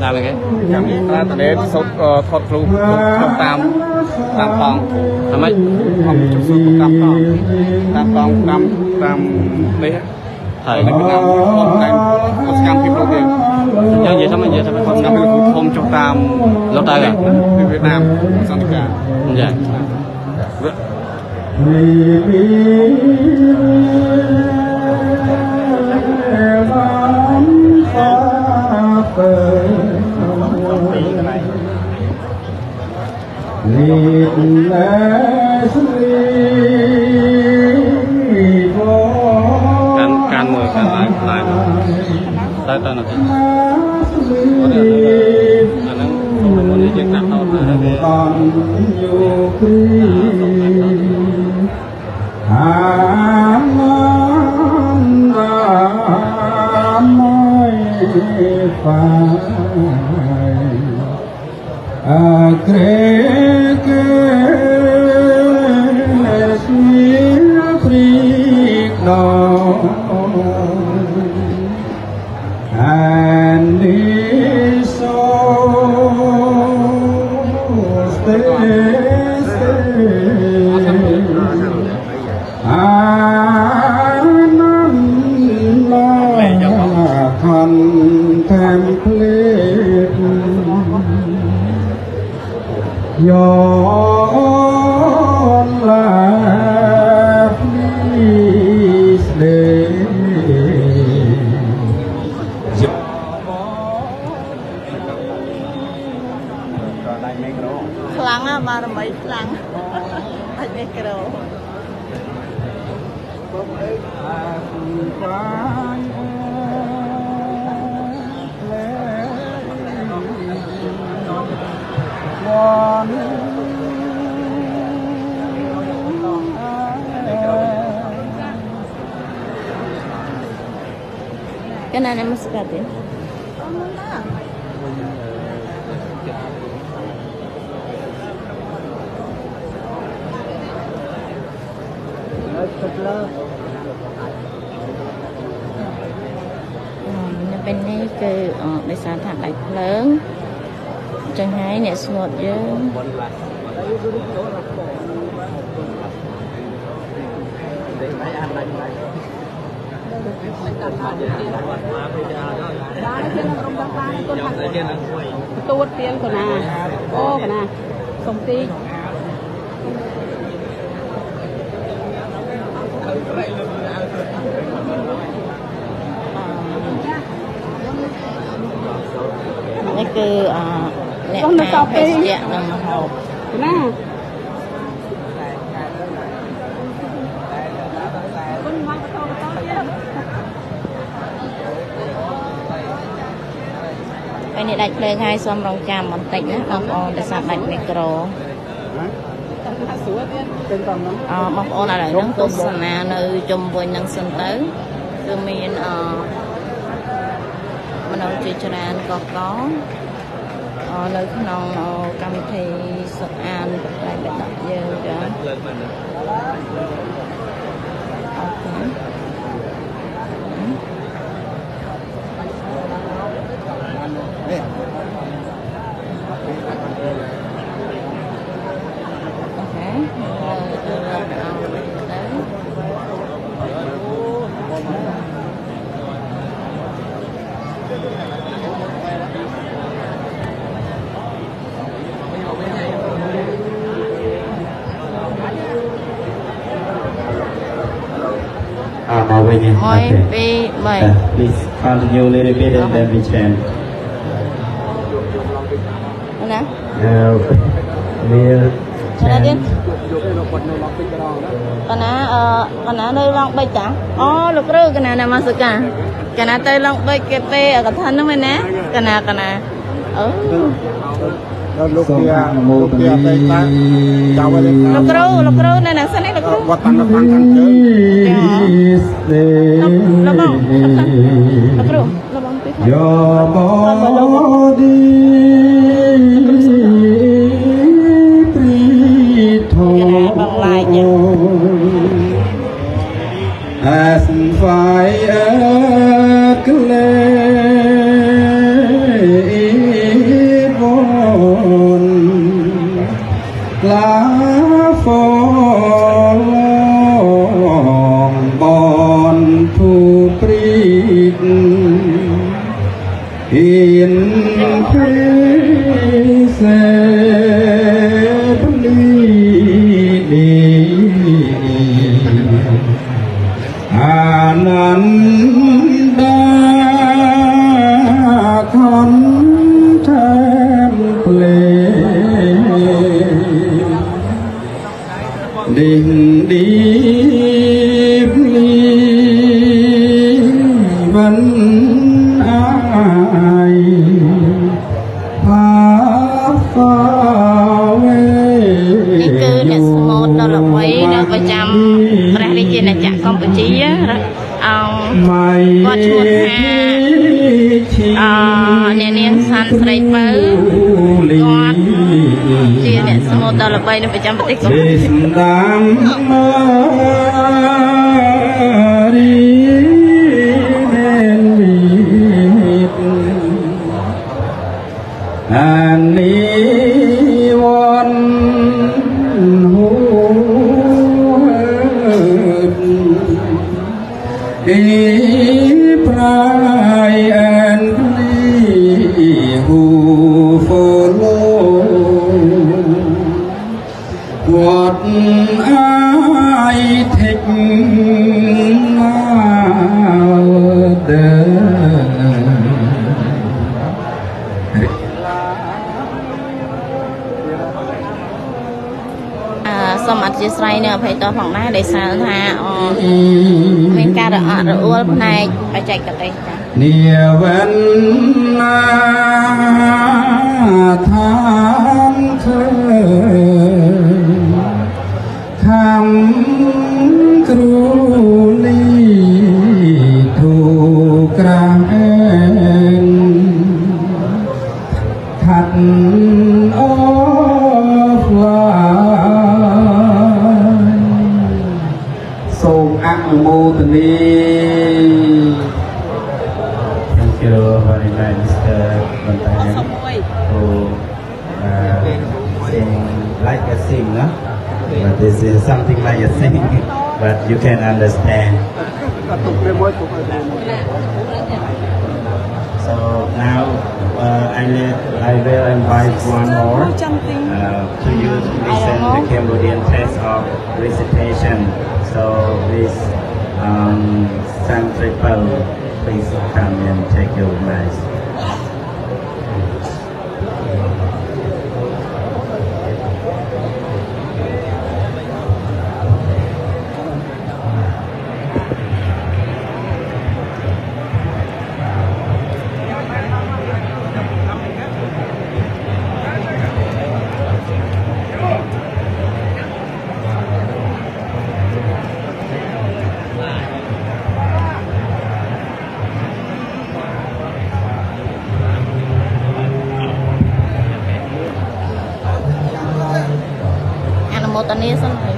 làm cái ra đến số thoát ru tam pong làm mấy không chụp số tam pong đấy thầy nó cái nào không này có scam phim đầu tiên nhưng vậy sao mình không năm cái không trong tam lâu tay à Việt Nam sang cả dạ can mười can lại tới tới nào thì có điều là nó không muốn đi chơi cắt đâu and his soul stays contemplate your life these days. Khlang á, mà là mấy khlang. Bạch micro. Cái này em masuk hati. Bên nàyคือในสถานดับเพลิงจังไห้เนี่ยสงบเยอะตูดเตียงก่อนนะโอ้ก่อนนะสมตีนี่คือเนี่ยแม่เพชรเนี่ยนำมาหอบนะไปนี่ดัดเพลิงให้ซ้อมรองจำมันติดนะบางองแต่สัตว์ดัดไมโครบางองอะไรนั่งตุสนาในจมบนนั่งสันเตอร์คือมีมันเอาจีจรานก็nơi nông cầm thì sụt an lại bị đập dơ rồi Please continue a little bit and then we chant. We'll chant. Kana nơi long bay cả. Lục rư kana na masuk ka. Kana tay long bay ke pe ở thân nó mới nè. Kana. Lục kia tay ta. Lục rư này nè sân này lục rư. Quạt tăng khăn chứ. Your body as fire clay born la phong born to breed in peace Ananda contemplate deeply when I far away នេះគឺអ្នកស្មូតដល់អ្វីនៅប្រចាំព្រះរាជាណាចក្រកម្ពុជាគាត់ឈ្មោះថាអ្នកនាងសាន់ស្រីពៅគាត់ជាអ្នកស្មូតដល់អ្វីនៅប្រចាំប្រទេសកម្ពុជាAnyone who pride and believe who follow what I take nowadays. សូមអធិស្ឋាននៅអភ័យទោសផងដែរដោយសារថាមានការរអាក់រអួលផ្នែកបច្ចេកទេសចា៎ នាវណ្ណាថាងធ្វើខំគ្រូលីធូក្រាំអែងខាត់អូហ្វឡាសូមអនុមោទនា Thank you very much, Mr. Bantayan, who sing like a singer, but this is something like a sing, but you can understand. So now I will invite one more to you to listen the Cambodian test of recitation. So please, Sam Triple, please come and take your place. តនីសិនហើយ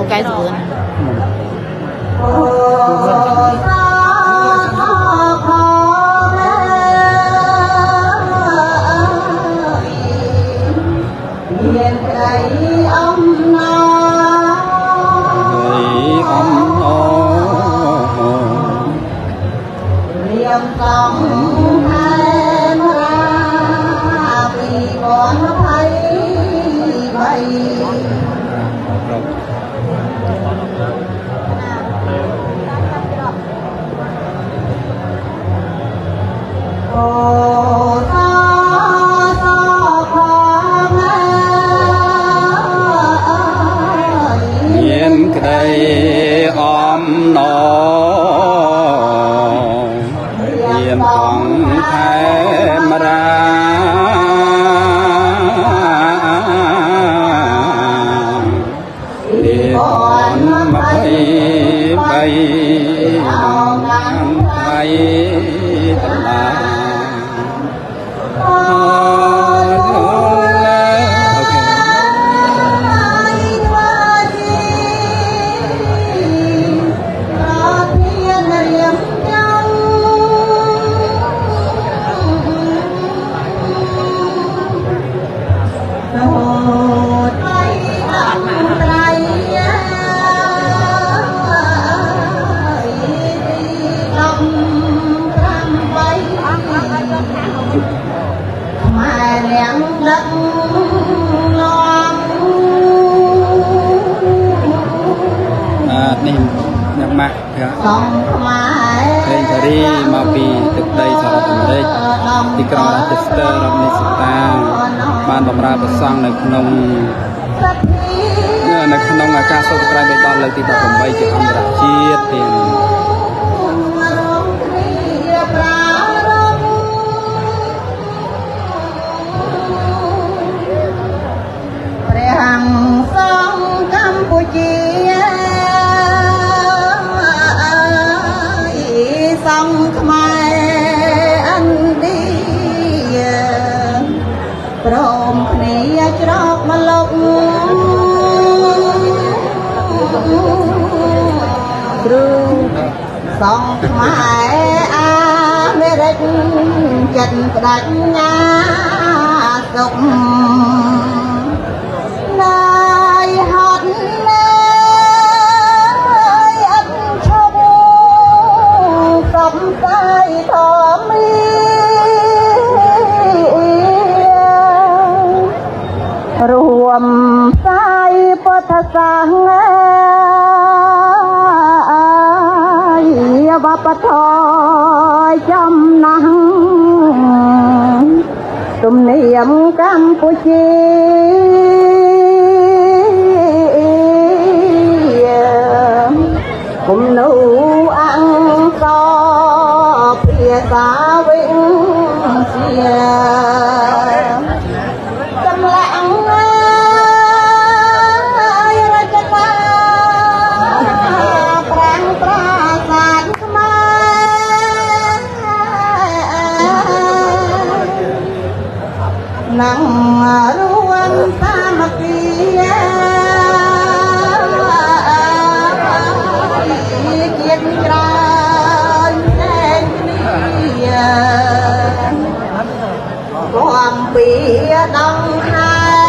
cái rồi មានក្តីអមណយាមផងថែមរានេះអន23ថ្ងៃតឡានេះញ៉ាំម៉ាក់ពេញធារីមកពីទឹកដីសហរដ្ឋអាមេរិកទីក្រុង Rochester រដ្ឋមីស៊ីតាបានបម្រើប្រសង់នៅក្នុងការសូត្រត្រៃបិដកលើកទី18ជាអន្តរជាតិទៀតព្រះអង្គសង្ឃកម្ពុជាសង្ឃខ្មែរឥណ្ឌាព្រមគ្នាច្រកមកលុកគ្រូសង្ឃខ្មែរអាមេរិកចិត្តបដិញ្ញាសុខរួមផ្សាយពុទ្ធសាសនាវប្បធម៌ចំណាស់ទំនៀមកម្ពុជាគំនូអង្គភាសាវិទ្យានឹងរួមសាមគ្គីជាតិច្រើនតែគ្នាគាំពីដងហើយ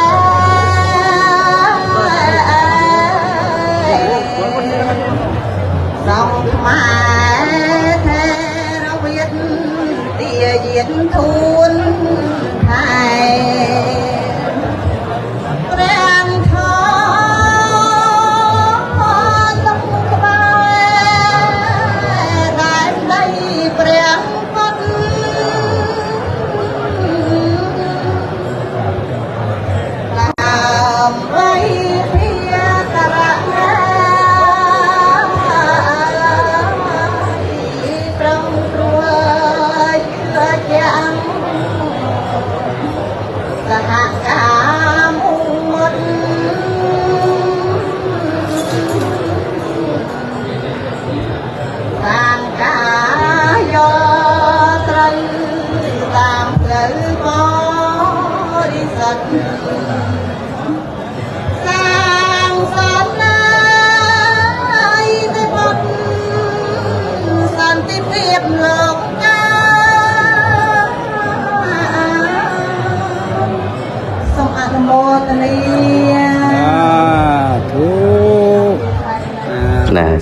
សង្ឃខ្មែរទេរវិទ្យាយានធូន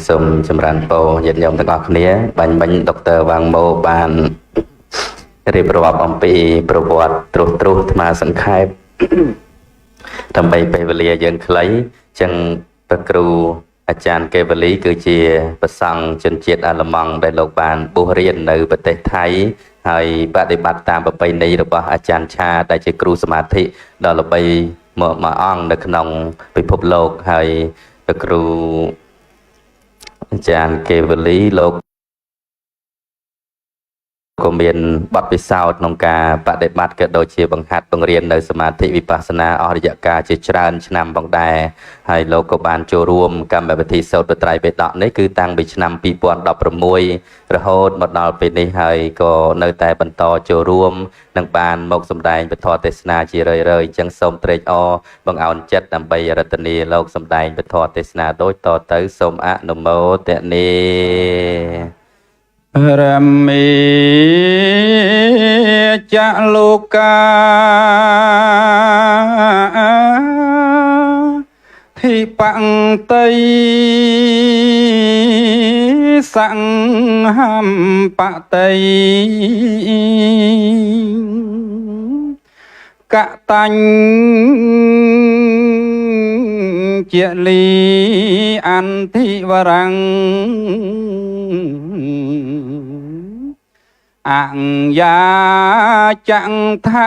សូមចម្រើនពរញាតិញោមទាំងអស់គ្នាបាញ់ដុកទ័រវ៉ាងម៉ូបាន រៀបរាប់អំពីប្រវត្តិត្រុសថ្មសង្ខេបដើម្បីពេលវេលាយើងខ្លីចឹងព្រះគ្រូអាចារ្យកេវលីគឺជាប្រសង់ជនជាតិអាល្លឺម៉ង់ដែលលោកបានបួសរៀននៅប្រទេសថៃហើយបដិបត្តិតាមប្រពៃណីរបស់អាចារ្យឆាដែលជាគ្រូសមាធិដ៏ល្បីមួយអង្គនៅក្នុងពិភពលោកហើយព្រះគ្រូអាចារ្យកេវលីលោកក៏មានបទពិសោធន៍ក្នុងការបដិបត្តិក៏ដូចជាបង្ហាត់បង្រៀននៅសមាធិវិបស្សនាអស់រយៈកាលជាច្រើនឆ្នាំផងដែរហើយលោកក៏បានចូលរួមកម្មវិធីសូត្របត្រៃបេដកនេះគឺតាំងពីឆ្នាំ2016រហូតមកដល់ពេលនេះហើយក៏នៅតែបន្តចូលរួមនិងបានមកសម្ដែងពធទេសនាជារឿយៗអញ្ចឹងសូមត្រេកអរបង្អោនចិត្តដើម្បីរតនាលោកសម្ដែងពធទេសនាដូចតទៅសូមអនុមោទនារមេចលោកាធិបង្តីសង្ហំបតីកតញ្ជាលីអន្តិវរੰអង្យាចង្ថੰ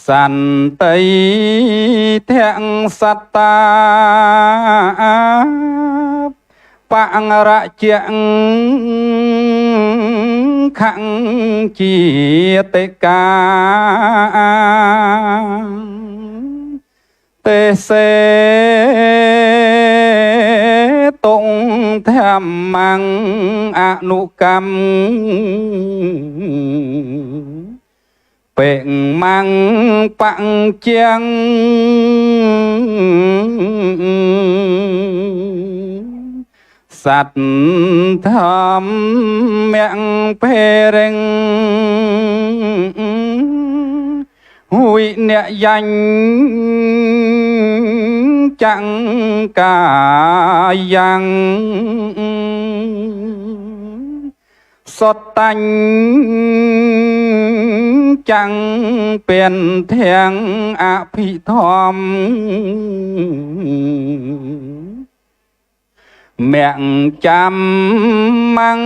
សន្តិធំសត្តាបង្រជៈខង្ជាតិកាទេសេតុងធម្មងអនុកម្មពេងម៉ាំងបង្ជាំងសត្វធម្មងភេរិងវិនយាញ់ចង្កាយ៉ាងសតតាញ់ចាំងពៀនធាំងអភិធម្មមគ្គចាំម៉ាំង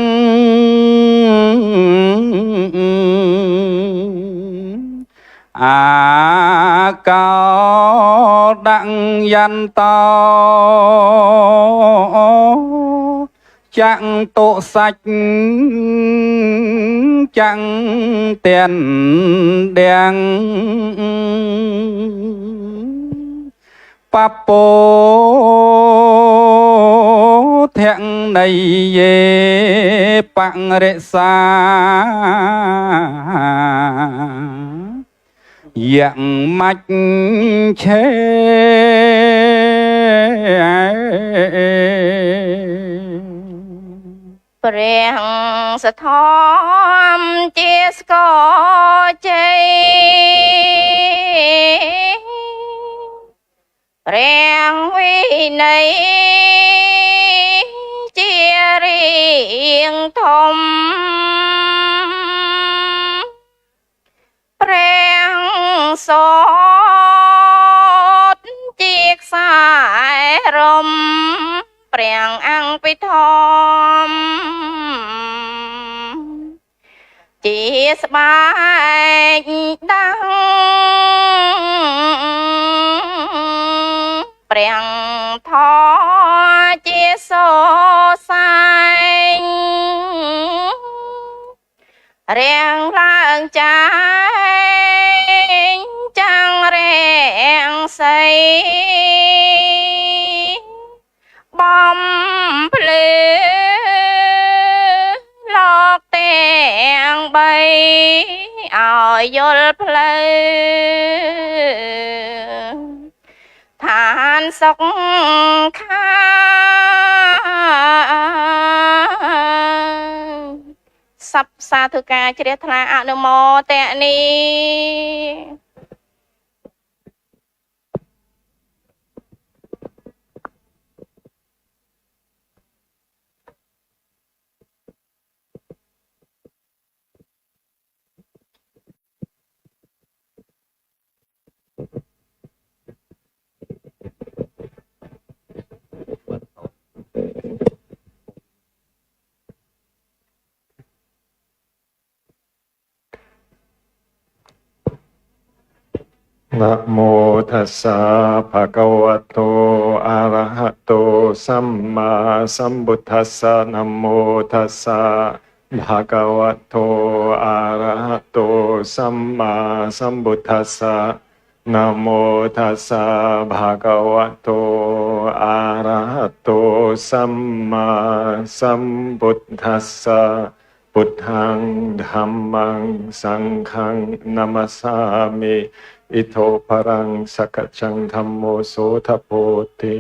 អាកោដាក់យន្តោចាក់តុសាច់ចាំងទៀនដាំងបពោធំនៃយេបរិសាយ៉ាងម៉ាច់ឆេព្រះសធម្មជាស្គរជ័យព្រះវិន័យជារៀងធំព្រះសូត្រជាខ្សែរំព្រះអង្គពិធមជាស្បែកដាំងព្រះធម៌ជាសូសែងរៀងឡើងចាញ់ចាំងរៀងសីបំភ្លឺលោកទាំងបីឲ្យយល់ផ្លូវឋានសុខខាសព្វសាធុការជ្រះថ្លាអនុមោទនី นะโมตัสสะภะคะวะโตอะระหะโตสัมมาสัมพุทธัสสะนะโมตัสสะภะคะวะโตอะระหะโตสัมมาสัมพุทธัสสะนะโมตัสสะภะคะวะโตอะระหะโตสัมมาสัมพุทธัสสะพุทธังธัมมังสังฆังนะมัสสามิอิโตปรังสักจังธัมโมโสทโพติ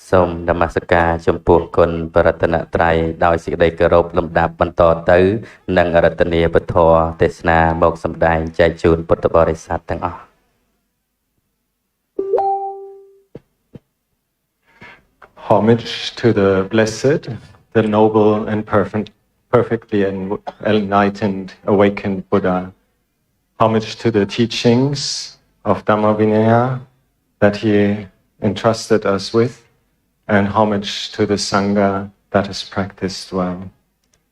សូមនមស្ការចំពោះគុណបរតនត្រ័យដោយសេចក្តីគោរពលំដាប់បន្តទៅនិងរតនាពធទេសនាមកសម្ដែងចែកជូនពុទ្ធបរិស័ទទាំងអស់ Homage to the blessed, the noble and perfectly enlightened, awakened Buddha. Homage to the teachings of Dhamma Vinaya that he entrusted us with, and homage to the Sangha that is practiced well.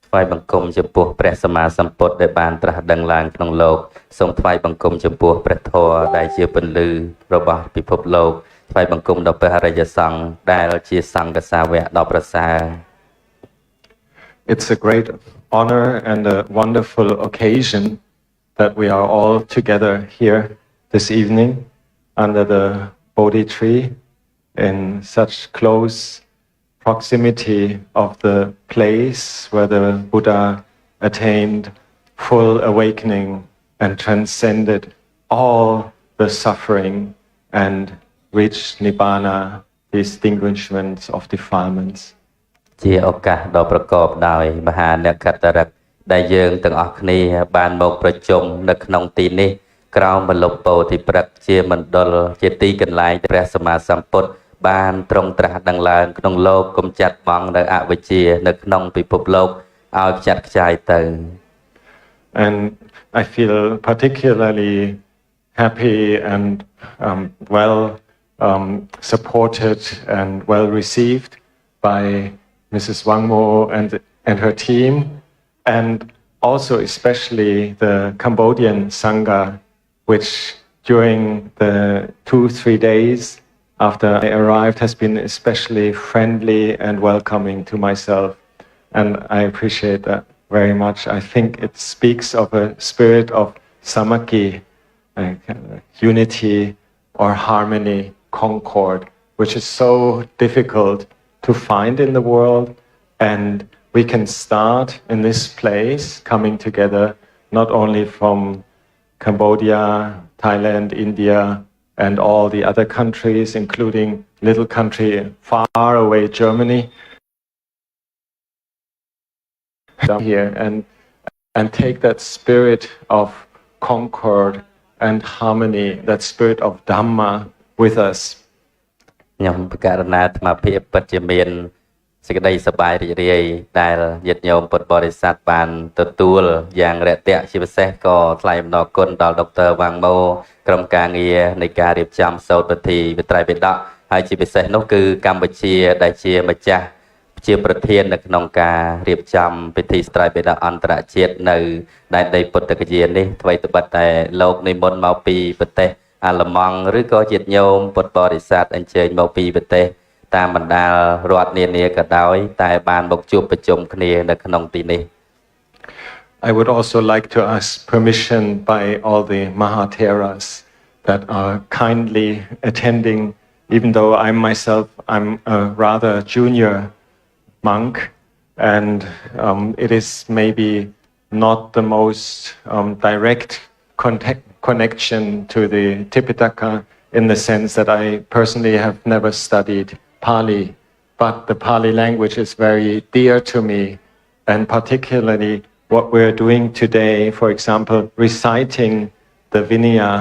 ថ្វាយបង្គំចំពោះព្រះសម្មាសម្ពុទ្ធដែលបានត្រាស់ដឹងឡើងក្នុងលោកសូមថ្វាយបង្គំចំពោះព្រះធម៌ដែលជាពន្លឺរបស់ពិភពលោកថ្វាយបង្គំដល់ព្រះអរិយសង្ឃដែលជាសង្ឃសាវកដ៏ប្រសើរ It's a great honor and a wonderful occasion that we are all together here this evening under the Bodhi tree in such close proximity of the place where the Buddha attained full awakening and transcended all the suffering and reached Nibbana, the extinguishment of defilements. ជាឱកាសដ៏ប្រកបដោយមហានក្ខត្តរិកដែលយើងទាំងអស់គ្នាបានមកប្រជុំនៅក្នុងទីនេះក្រោមម្លប់ពោធិព្រឹក្សជាមណ្ឌលជាទីកន្លែងព្រះសម្មាសម្ពុទ្ធបានទ្រង់ត្រាស់ដឹងឡើងក្នុងលោកកុំចាត់បង់នៅអវិជ្ជានៅក្នុងពិភពលោកឲ្យចាត់ខ្ចាយទៅ And I feel particularly happy and well supported and well received by Mrs. Wangmo and her team, and also especially the Cambodian Sangha, which during the 2-3 days after I arrived has been especially friendly and welcoming to myself, and I appreciate that very much. I think it speaks of a spirit of samakhi, unity or harmony, concord, which is so difficult to find in the world, and we can start in this place coming together not only from Cambodia, Thailand, India, and all the other countries, including little country far away, Germany, down here, and take that spirit of concord and harmony, that spirit of Dhamma with us. ខ្ញុំបកករណាអាត្មាភាពពិតជាមានសេចក្តីសប្បាយរីករាយដែលញាតិញោមពុទ្ធបរិស័ទបានទទួលយ៉ាងរាក់ទាក់ជាពិសេសក៏ថ្លែងអំណរគុណដល់ដុកទ័រវ៉ាងម៉ូក្រុមការងារនៃការរៀបចំសូត្រពិធីវិត្រៃបិដកហើយជាពិសេសនោះគឺកម្ពុជាដែលជាម្ចាស់ជាប្រធាននៅក្នុងការរៀបចំពិធីស្ត្រៃបិដកអន្តរជាតិនៅដែនដីពុទ្ធគយានេះថ្មីត្បិតតែលោកនិមន្តមកពីប្រទេសអាល្លឺម៉ង់ឬក៏ញាតិញោមពុទ្ធបរិស័ទអញ្ជើញមកពីប្រទេសតាមបណ្ដាលរដ្ឋនានាក៏ដោយតែបានមកជួបប្រជុំគ្នានៅក្នុងទីនេះ I would also like to ask permission by all the Mahatheras that are kindly attending, even though I'm a rather junior monk, and it is maybe not the most direct connection to the Tipitaka in the sense that I personally have never studied Pali, but the Pali language is very dear to me, and particularly what we're doing today, for example, reciting the Vinaya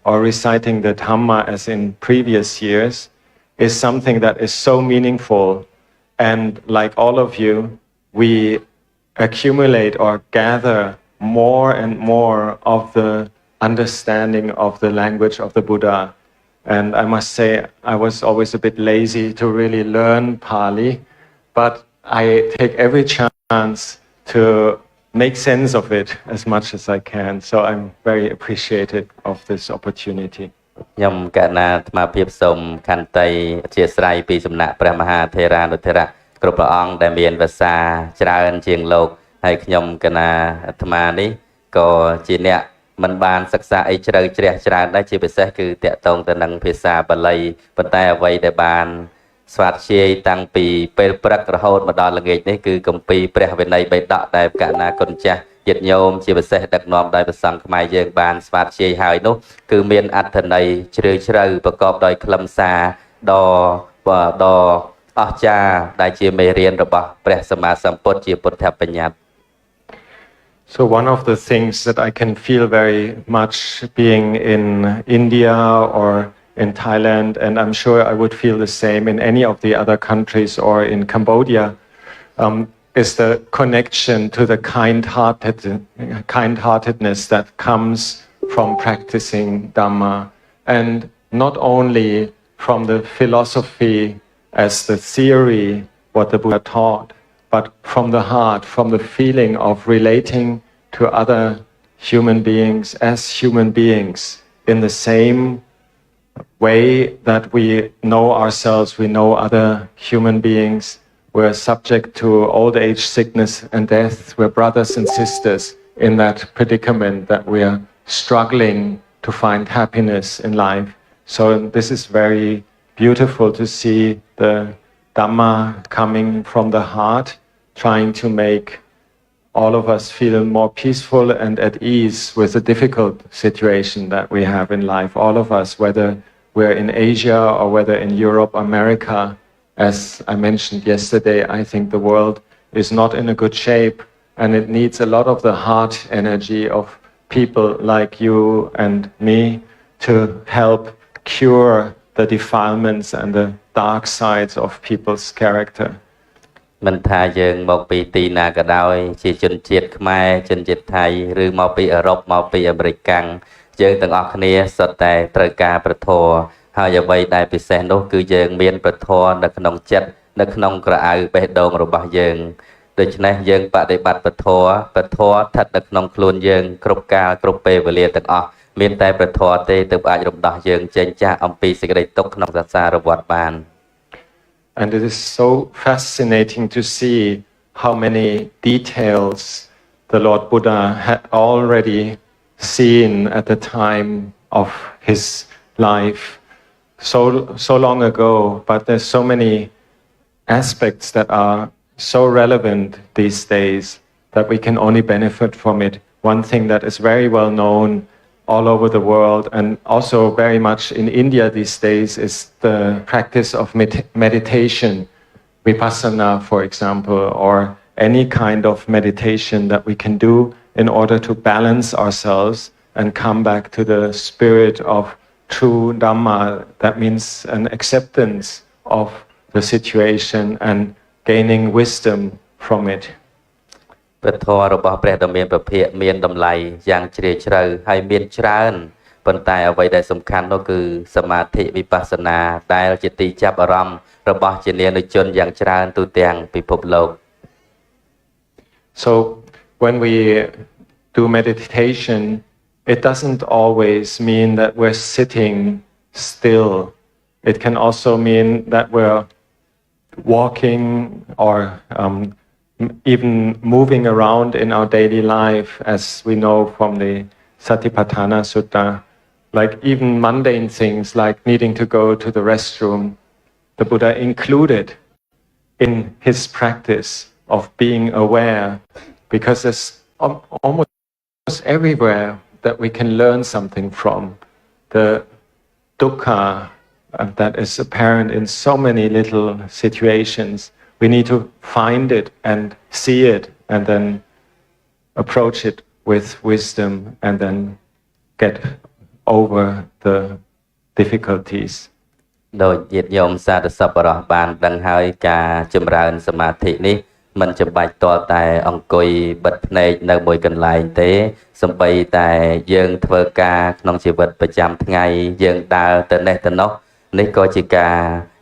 or reciting the Dhamma as in previous years, is something that is so meaningful. And like all of you, we accumulate or gather more and more of the understanding of the language of the Buddha. And I must say, I was always a bit lazy to really learn Pali, but I take every chance to make sense of it as much as I can. So I'm very appreciative of this opportunity. ខ្ញុំកណាអាត្មាភាពសូមខន្តីអធិស្ឋានពីសំណាក់ព្រះមហាថេរានុថេរៈគ្រប់ព្រះអង្គដែលមានភាសាច្រើនជាងលោកហើយខ្ញុំកណាអាត្មានេះក៏ជាអ្នកមិនបានសិក្សាអីជ្រៅជ្រះច្រើនដែរជាពិសេសគឺតាក់ទងទៅនឹងភាសាបាលីប៉ុន្តែអ្វីដែលបានស្វាធ្យាយតាំងពីពេលព្រឹករហូតមកដល់ល្ងាចនេះគឺគម្ពីរព្រះវិន័យបិដកដែលកណាគុណចាស់ញាតិញោមជាពិសេសដឹកនាំដោយព្រះសង្ឃខ្មែរយើងបានស្វាធ្យាយហើយនោះគឺមានអត្ថន័យជ្រាលជ្រៅប្រកបដោយខ្លឹមសារដ៏អស្ចារ្យដែលជាមេរៀនរបស់ព្រះសម្មាសម្ពុទ្ធជាពុទ្ធបញ្ញត្តិ So one of the things that I can feel very much being in India or in Thailand, and I'm sure I would feel the same in any of the other countries or in Cambodia, is the connection to the kind-heartedness that comes from practicing Dhamma, and not only from the philosophy as the theory, what the Buddha taught, but from the heart, from the feeling of relating to other human beings as human beings in the same way that we know ourselves, we know other human beings. We're subject to old age, sickness and death. We're brothers and sisters in that predicament that we're struggling to find happiness in life. So this is very beautiful to see the Dhamma coming from the heart, trying to make all of us feel more peaceful and at ease with the difficult situation that we have in life. All of us, whether we're in Asia or whether in Europe, America. As I mentioned yesterday, I think the world is not in a good shape and it needs a lot of the heart energy of people like you and me to help cure the defilements and the dark sides of people's character. មិនថាយើងមកពីទីណាក៏ដោយជាជនជាតិខ្មែរជនជាតិថៃឬមកពីអឺរ៉ុបមកពីអាមេរិកកាំងយើងទាំងអស់គ្នាសុទ្ធតែត្រូវការព្រះធម៌ហើយអ្វីដែលពិសេសនោះគឺយើងមានព្រះធម៌នៅក្នុងចិត្តនៅក្នុងក្រអៅបេះដូងរបស់យើងដូច្នេះយើងបដិបត្តិព្រះធម៌ស្ថិតនៅក្នុងខ្លួនយើងគ្រប់កាលគ្រប់ពេលវេលាទាំងអស់មានតែព្រះធម៌ទេទើបអាចរំដោះយើងចេញចាស់អំពីសេចក្តីទុក្ខក្នុងសង្សារវដ្តបាន And it is so fascinating to see how many details the Lord Buddha had already seen at the time of his life so long ago, but there's so many aspects that are so relevant these days that we can only benefit from it. One thing that is very well known all over the world and also very much in India these days is the practice of meditation, vipassana for example, or any kind of meditation that we can do in order to balance ourselves and come back to the spirit of true Dhamma. That means an acceptance of the situation and gaining wisdom from it. ព្រះធម៌របស់ព្រះដ៏មានព្រះភិក្ខមានតម្លៃយ៉ាងជ្រាលជ្រៅហើយមានច្រើនប៉ុន្តែអ្វីដែលសំខាន់នោះគឺសមាធិវិបស្សនាដែលជាទីចាប់អារម្មណ៍របស់ជានានុជនយ៉ាងច្រើនទូទាំងពិភពលោក So when we do meditation, it doesn't always mean that we're sitting still. It can also mean that we're walking or even moving around in our daily life, as we know from the Satipatthana Sutta, like even mundane things like needing to go to the restroom, the Buddha included in his practice of being aware, because there's almost everywhere that we can learn something from. The dukkha that is apparent in so many little situations. We need to find it and see it and then approach it with wisdom and then get over the difficulties. ដោយញាតិញោមសាធុសប្បុរសបានដឹងហើយការចម្រើនសមាធិនេះមិនចាំបាច់តតែអង្គុយបិទភ្នែកនៅមួយកន្លែងទេសូម្បីតែយើងធ្វើការក្នុងជីវិតប្រចាំថ្ងៃយើងដើរទៅនេះទៅនោះនេះក៏ជាការ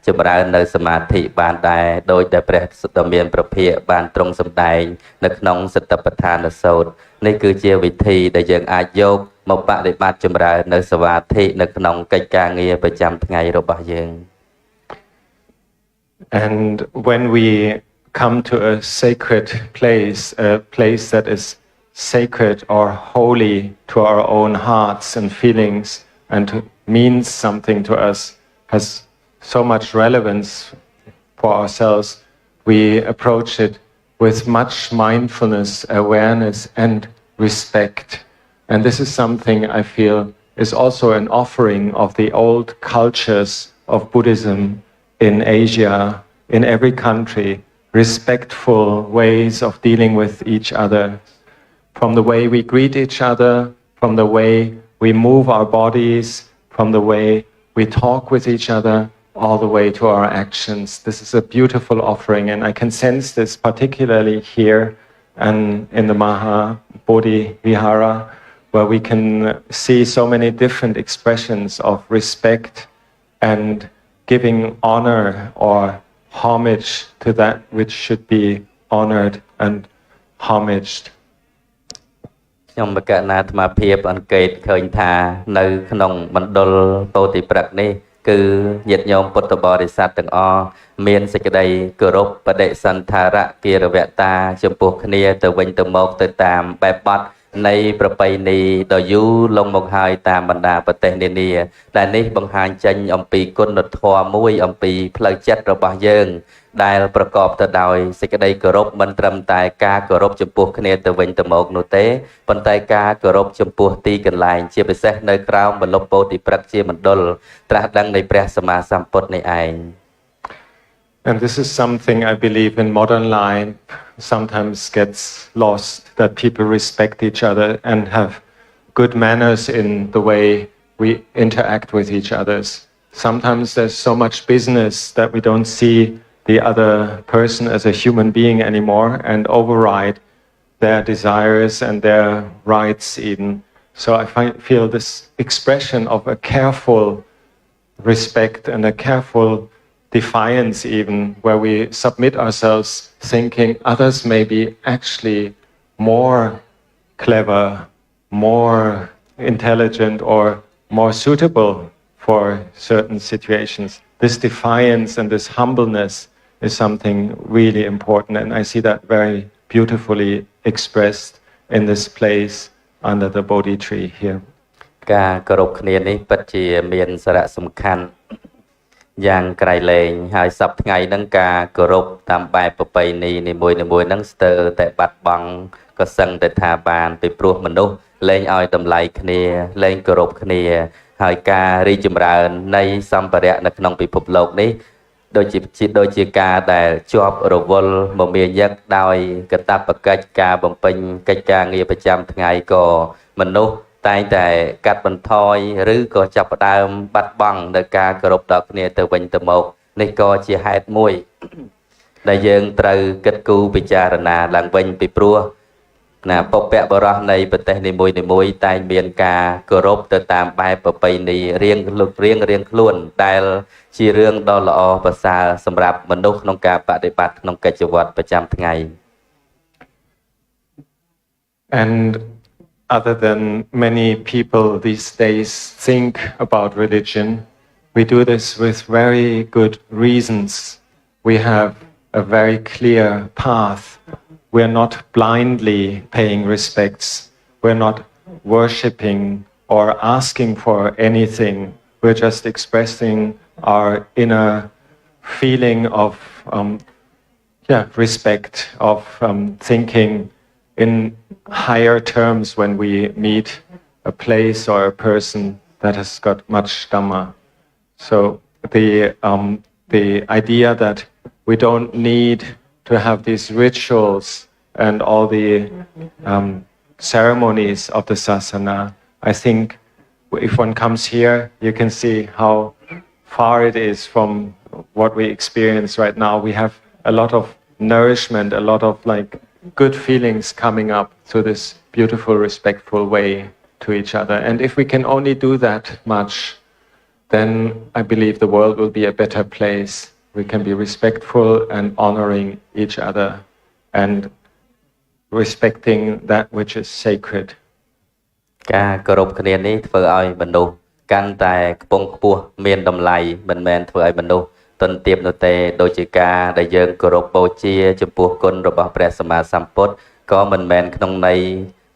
ចម្រើននៅសមាធិបានដែរដោយដែលព្រះសុទ្ធមានប្រភាកបានទ្រង់សម្ដែងនៅក្នុងសតិប្បដ្ឋានសូត្រនេះគឺជាវិធីដែលយើងអាចយកមកបដិបត្តិចម្រើននៅសមាធិនៅក្នុងកិច្ចការងារប្រចាំថ្ងៃរបស់យើង And when we come to a sacred place, a place that is sacred or holy to our own hearts and feelings and means something to us, has so much relevance for ourselves, we approach it with much mindfulness, awareness and respect. And this is something I feel is also an offering of the old cultures of Buddhism in Asia, in every country, respectful ways of dealing with each other. From the way we greet each other, from the way we move our bodies, from the way we talk with each other, all the way to our actions. This is a beautiful offering, and I can sense this particularly here and in the Maha Bodhi Vihara, where we can see so many different expressions of respect and giving honor or homage to that which should be honored and homaged. ខ្ញុំបកណាអាត្មាភាពអង្កេតឃើញថានៅក្នុងមណ្ឌលពោធិព្រឹក្សនេះគឺញាតិញោមពុទ្ធបរិស័ទទាំងអស់មានសេចក្តីគោរពបដិសន្ធារៈគិរវតាចំពោះគ្នាទៅវិញទៅមកទៅតាមបែបបទនៃប្រពៃណីដ៏យូរលង់មកហើយតាមបណ្ដាប្រទេសនានាដែលនេះបង្ហាញចេញអំពីគុណធម៌មួយអំពីផ្លូវចិត្តរបស់យើងដែលប្រកបទៅដោយសេចក្តីគោរពមិនត្រឹមតែការគោរពចំពោះគ្នាទៅវិញទៅមកនោះទេប៉ុន្តែការគោរពចំពោះទីកន្លែងជាពិសេសនៅក្រោមម្លប់ពោធិព្រឹក្សជាមណ្ឌលត្រាស់ដឹងនៃព្រះសម្មាសម្ពុទ្ធនេះឯង And this is something I believe in modern life sometimes gets lost, that people respect each other and have good manners in the way we interact with each other. Sometimes there's so much business that we don't see the other person as a human being anymore and override their desires and their rights even. So I feel this expression of a careful respect and a careful defiance even, where we submit ourselves thinking others may be actually more clever, more intelligent or more suitable for certain situations. This defiance and this humbleness is something really important, and I see that very beautifully expressed in this place under the Bodhi tree here. ការគោរពគ្នានេះពិតជាមានសារៈសំខាន់យ៉ាងក្រៃលែងហើយសប្តាហ៍ថ្ងៃហ្នឹងការគោរពតាមបែបប្រពៃណីនីមួយៗហ្នឹងស្ទើរតែបាត់បង់ក៏សឹងតែថាបានពីព្រោះមនុស្សលែងឲ្យតម្លៃគ្នាលែងគោរពគ្នាហើយការរីកចម្រើននៃសម្ភារៈនៅក្នុងពិភពលោកនេះដូចជាការដែលជាប់រវល់មមាញឹកដោយកតបកិច្ចការបំពេញកិច្ចការងារប្រចាំថ្ងៃក៏មនុស្សតែងតែកាត់បន្ថយឬក៏ចាប់ផ្ដើមបាត់បង់នៅការគោរពដល់គ្នាទៅវិញទៅមកនេះក៏ជាហេតុមួយដែលយើងត្រូវគិតគូរពិចារណាឡើងវិញពីព្រោះណាពុព្វបរិសនៃប្រទេសនីមួយៗតែងមានការគោរពទៅតាមបែបប្រពៃណីរៀងខ្លួនដែលជារឿងដ៏ល្អប្រសើរសម្រាប់មនុស្សក្នុងការបដិបត្តិក្នុងកិច្ចវត្តប្រចាំថ្ងៃ And other than many people these days think about religion, we do this with very good reasons. We have a very clear path. We're not blindly paying respects. We're not worshipping or asking for anything. We're just expressing our inner feeling of respect, of thinking in higher terms when we meet a place or a person that has got much Dhamma. So the idea that we don't need to have these rituals and all the ceremonies of the sasana, I think if one comes here, you can see how far it is from what we experience right now. We have a lot of nourishment, a lot of good feelings coming up through this beautiful, respectful way to each other. And if we can only do that much, then I believe the world will be a better place. We can be respectful and honoring each other and respecting that which is sacred. ការគោរពគ្នានេះធ្វើឲ្យមនុស្សកាន់តែខ្ពង់ខ្ពស់មានតម្លៃមិនមែនធ្វើឲ្យមនុស្សទន់ទាបនោះទេដូចជាការដែលយើងគោរពបូជាចំពោះគុណរបស់ព្រះសម្មាសម្ពុទ្ធក៏មិនមែនក្នុងន័យ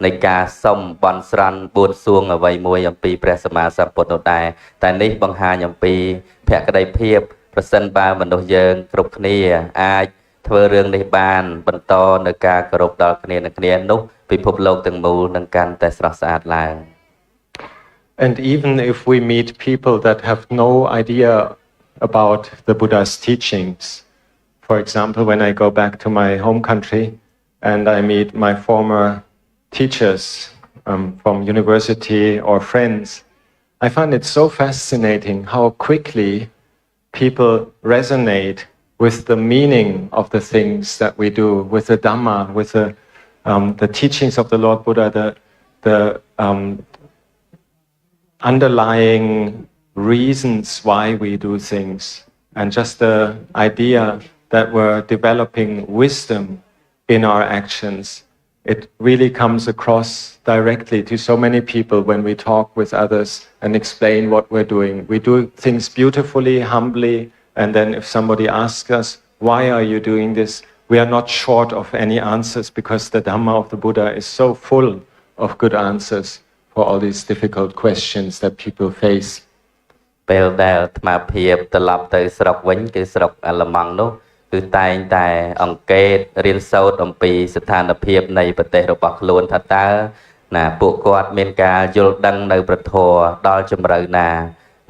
នៃការសុំបន់ស្រន់បួនសួងអ្វីមួយអំពីព្រះសម្មាសម្ពុទ្ធនោះដែរតែនេះបង្ហាញអំពីភក្តីភាពប្រសិនបើមនុស្សយើងគ្រប់គ្នាអាចធ្វើរឿងនេះបានបន្តនៅការគោរពដល់គ្នានឹងគ្នានោះពិភពលោកទាំងមូលនឹងកាន់តែស្រស់ស្អាតឡើង And even if we meet people that have no idea about the Buddha's teachings, for example, when I go back to my home country and I meet my former teachers from university or friends, I find it so fascinating how quickly people resonate with the meaning of the things that we do, with the Dhamma, with the teachings of the Lord Buddha, the underlying reasons why we do things, and just the idea that we're developing wisdom in our actions. It really comes across directly to so many people when we talk with others and explain what we're doing. We do things beautifully, humbly, and then if somebody asks us, why are you doing this? We are not short of any answers because the Dhamma of the Buddha is so full of good answers for all these difficult questions that people face. ពេលដែលអាត្មាភាពត្រឡប់ទៅស្រុកវិញគឺស្រុកអាល្លឺម៉ង់នោះគឺតែងតែអង្កេតរៀនសូត្រអំពីស្ថានភាពនៃប្រទេសរបស់ខ្លួនថាតើណាពួកគាត់មានការយល់ដឹងនៅព្រះធម៌ដល់ជំរៅណា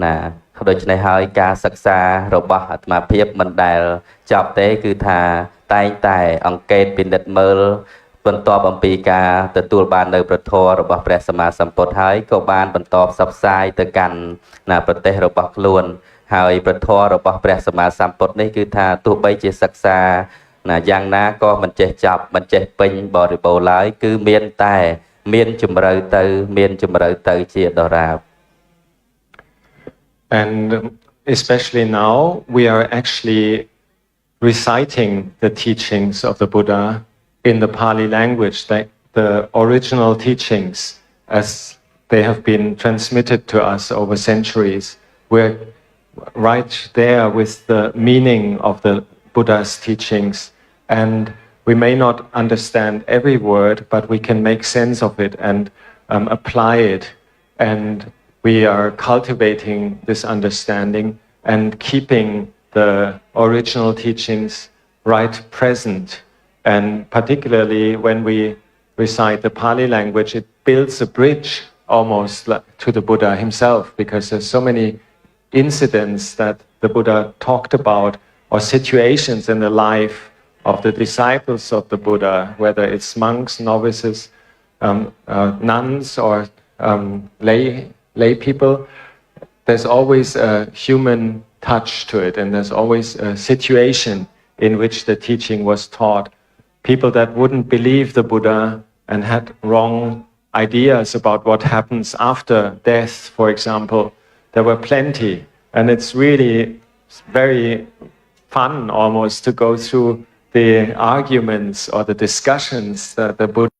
ណាដូច្នេះហើយការសិក្សារបស់អាត្មាភាពមិនដែលចប់ទេគឺថាតែងតែអង្កេតពិនិត្យមើលបន្ទាប់អំពីការទទួលបាននៅព្រះធម៌របស់ព្រះសម្មាសម្ពុទ្ធហើយក៏បានបន្តផ្សព្វផ្សាយទៅកាន់ណាប្រទេសរបស់ខ្លួនហើយព្រះធម៌របស់ព្រះសម្មាសម្ពុទ្ធនេះគឺថាទោះបីជាសិក្សាណាយ៉ាងណាក៏មិនចេះចប់មិនចេះពេញបរិបូរណ៍ឡើយគឺមានតែមានជំរឿទៅជាដរាប And especially now we are actually reciting the teachings of the Buddha in the Pali language, like the original teachings as they have been transmitted to us over centuries. We're right there with the meaning of the Buddha's teachings, and we may not understand every word, but we can make sense of it and apply it, and we are cultivating this understanding and keeping the original teachings right present. And particularly when we recite the Pali language, it builds a bridge almost to the Buddha himself, because there's so many incidents that the Buddha talked about, or situations in the life of the disciples of the Buddha, whether it's monks, novices, nuns, or lay people. There's always a human touch to it, and there's always a situation in which the teaching was taught. People that wouldn't believe the Buddha and had wrong ideas about what happens after death, for example, there were plenty. And it's really very fun almost to go through the arguments or the discussions that the Buddha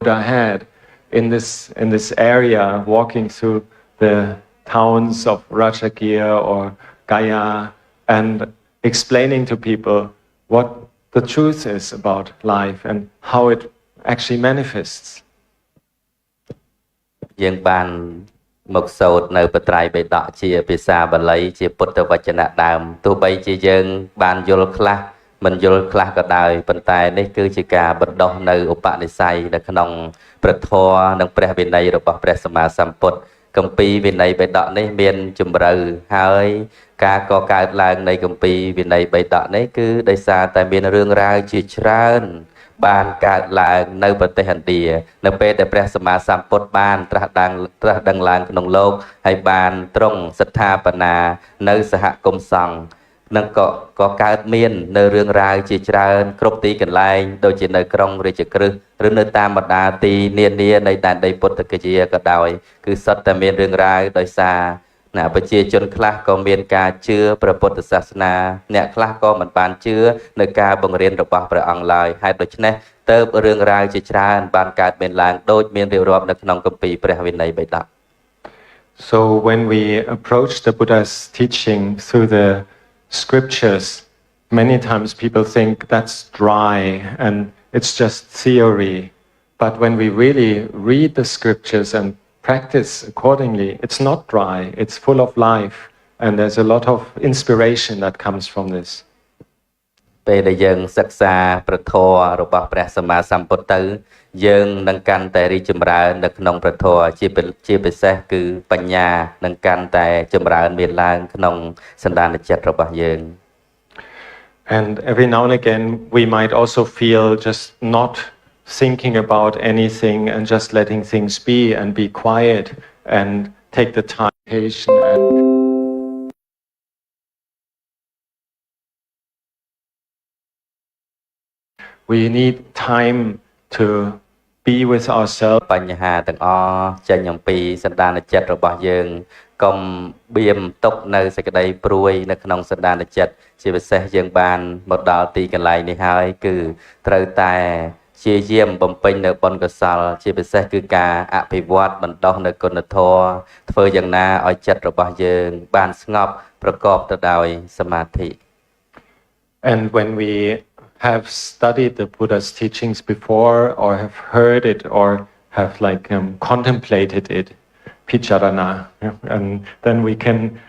had in this area, walking through the towns of Ratchagiya or Gaya and explaining to people what the truth is about life and how it actually manifests. យើងបានមកសូត្រនៅបត្រៃបិដកជាភាសាបាលីជាពុទ្ធវចនៈដើមទោះបីជាយើងបានយល់ខ្លះមិនយល់ខ្លះក៏ដោយប៉ុន្តែនេះគឺជាការបណ្ដុះនៅឧបនិស្ស័យនៅក្នុងព្រះធម៌និងព្រះវិន័យរបស់ព្រះសម្មាសម្ពុទ្ធគម្ពីរវិន័យបិដកនេះមានជំរឿហើយការកកើតឡើងនៃគម្ពីរវិន័យបិដកនេះគឺដោយសារតែមានរឿងរ៉ាវជាច្រើនបានកើតឡើងនៅប្រទេសឥណ្ឌានៅពេលដែលព្រះសម្មាសម្ពុទ្ធបានត្រាស់ដឹងឡើងក្នុងលោកហើយបានទ្រង់ស្ថាបនានៅសហគមន៍សង្ឃនឹងក៏កើតមាននៅរឿងរ៉ាវជាច្រើនគ្រប់ទីកន្លែងដូចជានៅក្រុងរាជក្រឹស្ឬនៅតាមបណ្ដាទីនានានៃដែនដីពុទ្ធគជាក៏ដោយគឺសុទ្ធតែមានរឿងរ៉ាវដោយសារ ប្រជាជនខ្លះក៏មានការជឿព្រះពុទ្ធសាសនាអ្នកខ្លះក៏មិនបានជឿនៅការបង្រៀនរបស់ព្រះអង្គឡើយហេតុដូច្នេះទើបរឿងរ៉ាវជាច្រើនបានកើតមានឡើងដូចមានរៀបរាប់នៅក្នុងគម្ពីរព្រះវិន័យបិដក So when we approach the Buddha's teaching through the scriptures, many times people think that's dry and it's just theory. But when we really read the scriptures and practice accordingly, it's not dry, it's full of life, and there's a lot of inspiration that comes from this. ពេលដែលយើងសិក្សាព្រះធម៌របស់ព្រះសម្មាសម្ពុទ្ធទៅយើងនឹងកាន់តែរីកចម្រើននៅក្នុងព្រះធម៌ជាពិសេសគឺបញ្ញានឹងកាន់តែចម្រើនមានឡើងក្នុងសន្តានចិត្តរបស់យើង And every now and again we might also feel just not thinking about anything and just letting things be and be quiet and take the time and we need time to be with ourselves បញ្ហាទាំងអស់ចេញអំពីសន្តានចិត្តរបស់យើងកុំបៀមទុកនៅសេចក្តីព្រួយនៅក្នុងសន្តានចិត្តជាពិសេសយើងបានមកដល់ទីកន្លែងនេះហើយគឺត្រូវតែជាយាមបំពេញនៅបុណ្យកុសលជាពិសេសគឺការអភិវឌ្ឍបណ្ដុះនៅគុណធម៌ធ្វើយ៉ាងណាឲ្យចិត្តរបស់យើងបានស្ងប់ប្រកបទៅដោយសមាធិ And when we have studied the Buddha's teachings before or have heard it or have contemplated it, picharana, and then we can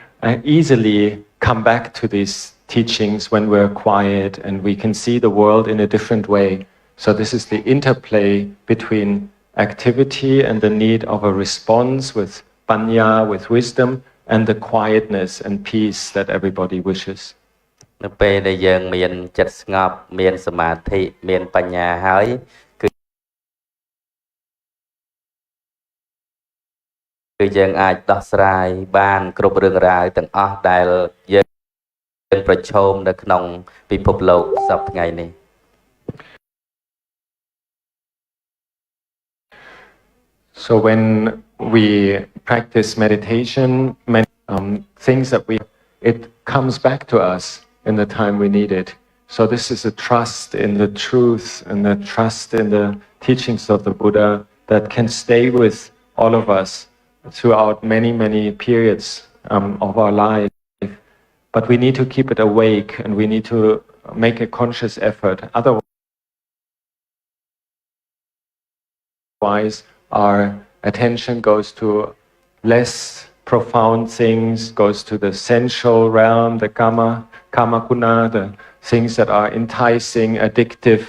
easily come back to these teachings when we're quiet and we can see the world in a different way. So this is the interplay between activity and the need of a response with panya, with wisdom, and the quietness and peace that everybody wishes. នៅពេលដែលយើងមានចិត្តស្ងប់មានសមាធិមានបញ្ញាហើយគឺយើងអាចដោះស្រាយបានគ្រប់រឿងរ៉ាវទាំងអស់ដែលយើងប្រឈមនៅក្នុងពិភពលោកសពថ្ងៃនេះ So when we practice meditation, many things that it comes back to us in the time we need it. So this is a trust in the truth and the trust in the teachings of the Buddha that can stay with all of us throughout many, many periods of our life. But we need to keep it awake and we need to make a conscious effort. Otherwise, our attention goes to less profound things, goes to the sensual realm, the kama guna, the things that are enticing, addictive.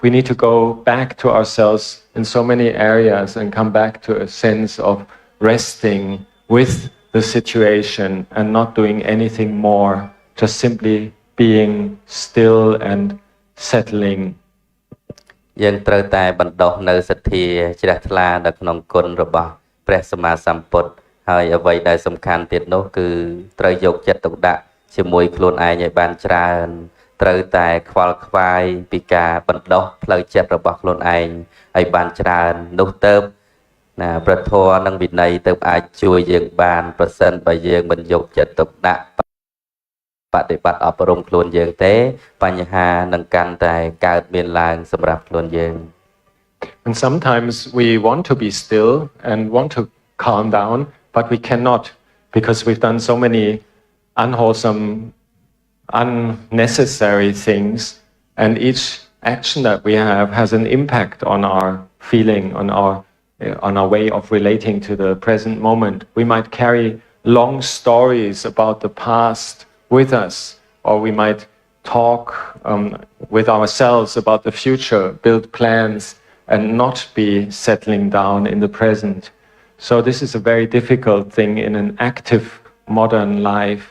We need to go back to ourselves in so many areas and come back to a sense of resting with the situation and not doing anything more, just simply being still and settling. យើងត្រូវតែបណ្ដុះនៅសទ្ធាជ្រះថ្លានៅក្នុងគុណរបស់ព្រះសម្មាសម្ពុទ្ធហើយអ្វីដែលសំខាន់ទៀតនោះគឺត្រូវយកចិត្តទុកដាក់ជាមួយខ្លួនឯងឲ្យបានច្រើនត្រូវតែខ្វល់ខ្វាយពីការបណ្ដុះផ្លូវចិត្តរបស់ខ្លួនឯងឲ្យបានច្រើននោះទៅព្រះធម៌និងវិន័យទៅអាចជួយយើងបានប្រសិនបើយើងមិនយកចិត្តទុកដាក់បដិបត្តិអប់រំខ្លួនយើងទេបញ្ហានឹងកាន់តែកើតមានឡើងសម្រាប់ខ្លួនយើង And sometimes we want to be still and want to calm down, but we cannot because we've done so many unwholesome, unnecessary things, and each action that we have has an impact on our feeling, on our way of relating to the present moment. We might carry long stories about the past with us, or we might talk with ourselves about the future, build plans, and not be settling down in the present. So this is a very difficult thing in an active modern life.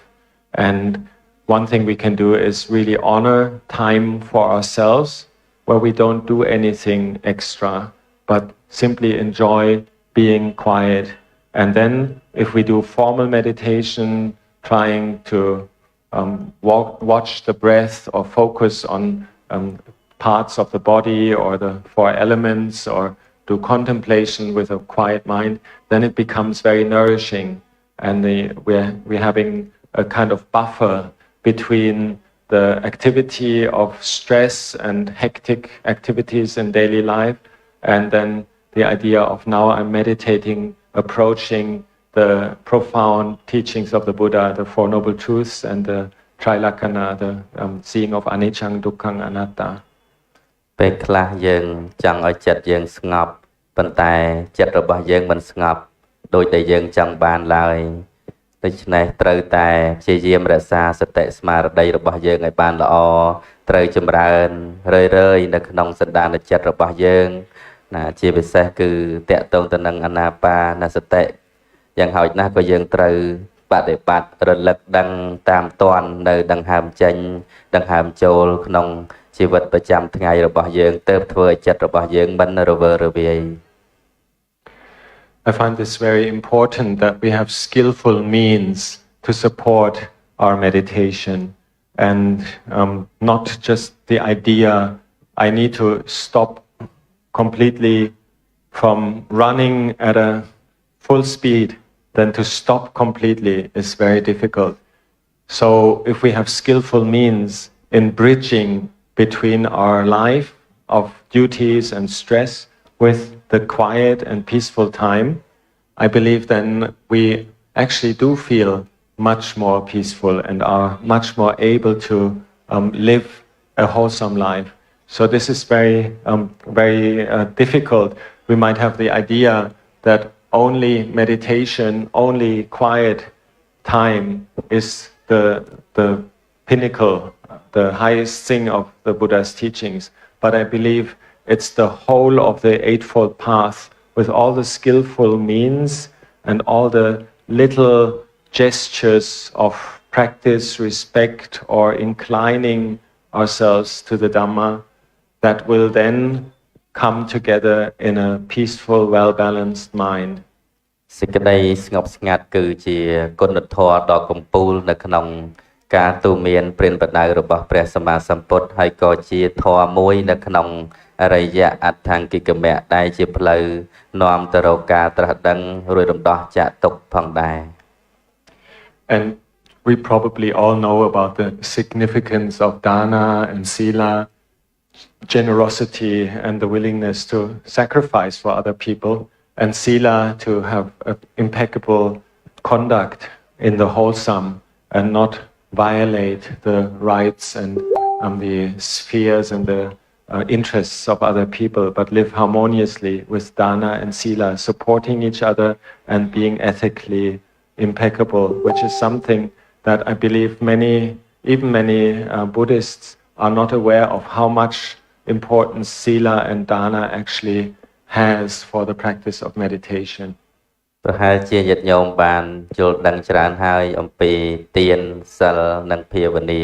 And one thing we can do is really honor time for ourselves, where we don't do anything extra, but simply enjoy being quiet. And then if we do formal meditation, trying to watch the breath or focus on parts of the body or the four elements or do contemplation with a quiet mind, then it becomes very nourishing and we're having a kind of buffer between the activity of stress and hectic activities in daily life, and then the idea of now I'm meditating, approaching the profound teachings of the Buddha, the Four Noble Truths, and the Trilakkhana, the seeing of anicca, dukkha, anatta. ពេលខ្លះយើងចង់ឲ្យចិត្តយើងស្ងប់ប៉ុន្តែចិត្តរបស់យើងមិនស្ងប់ដោយតែយើងចង់បានឡើយដូច្នេះត្រូវតែព្យាយាមរក្សាសតិស្មារតីរបស់យើងឲ្យបានល្អត្រូវចម្រើនរឿយៗនៅក្នុងសន្តានចិត្តរបស់យើងណាជាពិសេសគឺតកតងទៅនឹងអាណាបានសតិយ៉ាងហោចណាស់ក៏យើងត្រូវបដិបត្តិរលឹកដឹងតាមតាន់នៅដង្ហើមចេញដង្ហើមចូលក្នុងជីវិតប្រចាំថ្ងៃរបស់យើងទើបធ្វើឲ្យចិត្តរបស់យើងមិនរវើរវាយ I find this very important that we have skillful means to support our meditation and not just the idea I need to stop completely from running at a full speed, then to stop completely is very difficult. So if we have skillful means in bridging between our life of duties and stress with the quiet and peaceful time, I believe then we actually do feel much more peaceful and are much more able to live a wholesome life. So this is very difficult. We might have the idea that only meditation, only quiet time is the pinnacle, the highest thing of the Buddha's teachings. But I believe it's the whole of the Eightfold Path with all the skillful means and all the little gestures of practice, respect, or inclining ourselves to the Dhamma that will then come together in a peaceful, well-balanced mind. សេចក្តីស្ងប់ស្ងាត់គឺជាគុណធម៌ដ៏កំពូលនៅក្នុងការទូន្មានព្រានប្រដៅរបស់ព្រះសម្មាសម្ពុទ្ធហើយក៏ជាធម៌មួយនៅក្នុងអរិយអដ្ឋង្គិកមៈដែលជាផ្លូវនាំទៅរកការត្រាស់ដឹងរួចរំដោះចាកទុក្ខផងដែរ And we probably all know about the significance of dana and sila, generosity and the willingness to sacrifice for other people, and sila to have an impeccable conduct in the wholesome and not violate the rights and the spheres and the interests of other people, but live harmoniously with dana and sila, supporting each other and being ethically impeccable, which is something that I believe many Buddhists are not aware of how much importance sila and dana actually has for the practice of meditation. ប្រហែលជាញាតិញោមបានយល់ដឹងច្រើនហើយអំពីទានសិលនិងភាវនា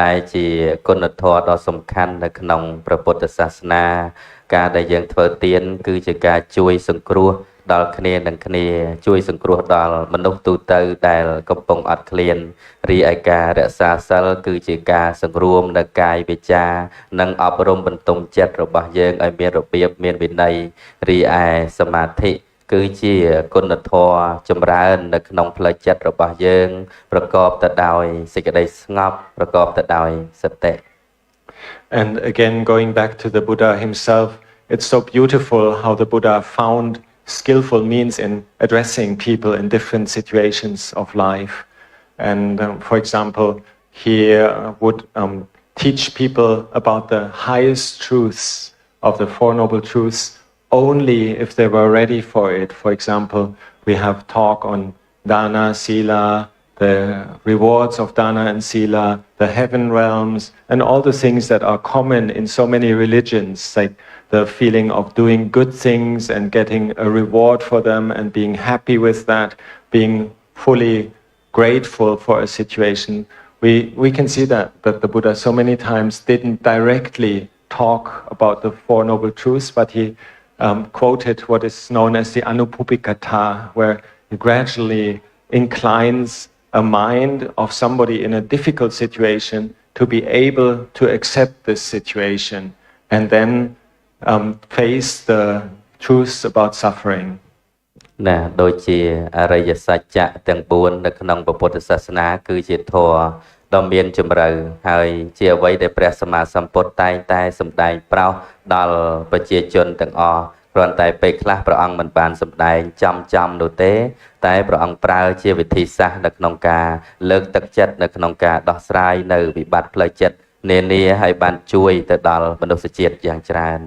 ដែលជាគុណធម៌ដ៏សំខាន់នៅក្នុងព្រះពុទ្ធសាសនាការដែលយើងធ្វើទានគឺជាការជួយសង្គ្រោះដល់គ្នានឹងគ្នាជួយសង្គ្រោះដល់មនុស្សទូទៅដែលកំពុងអត់ឃ្លានរីឯការរក្សាសិលគឺជាការសង្រួមនៅកាយវាចានិងអប់រំបន្ទុំចិត្តរបស់យើងឲ្យមានរបៀបមានវិន័យរីឯសមាធិគឺជាគុណធម៌ចម្រើននៅក្នុងផ្លូវចិត្តរបស់យើងប្រកបទៅដោយសេចក្តីស្ងប់ប្រកបទៅដោយសតិ And again going back to the Buddha himself, it's so beautiful how the Buddha found skillful means in addressing people in different situations of life. And for example, he would teach people about the highest truths of the Four Noble Truths only if they were ready for it. For example, we have talk on dana, sila, the rewards of dana and sila, the heaven realms, and all the things that are common in so many religions, like the feeling of doing good things and getting a reward for them and being happy with that, being fully grateful for a situation. We can see that the Buddha so many times didn't directly talk about the Four Noble Truths, but he quoted what is known as the Anupuppikatha, where he gradually inclines a mind of somebody in a difficult situation to be able to accept this situation and then face the truths about suffering. ណាដូចជាអរិយសច្ចៈទាំង4នៅក្នុងពុទ្ធសាសនាគឺជាធម៌ដ៏មានចម្រូវហើយជាអ្វីដែលព្រះសម្មាសម្ពុទ្ធតែងតែសម្ដែងប្រោសដល់ប្រជាជនទាំងអស់គ្រាន់តែពេលខ្លះព្រះអង្គមិនបានសម្ដែងចំនោះទេតែព្រះអង្គប្រើជាវិធីសាស្ត្រនៅក្នុងការលើកទឹកចិត្តនៅក្នុងការដោះស្រាយនៅវិបត្តិផ្លូវចិត្តនានាហើយបានជួយទៅដល់មនុស្សជាតិយ៉ាងច្រើន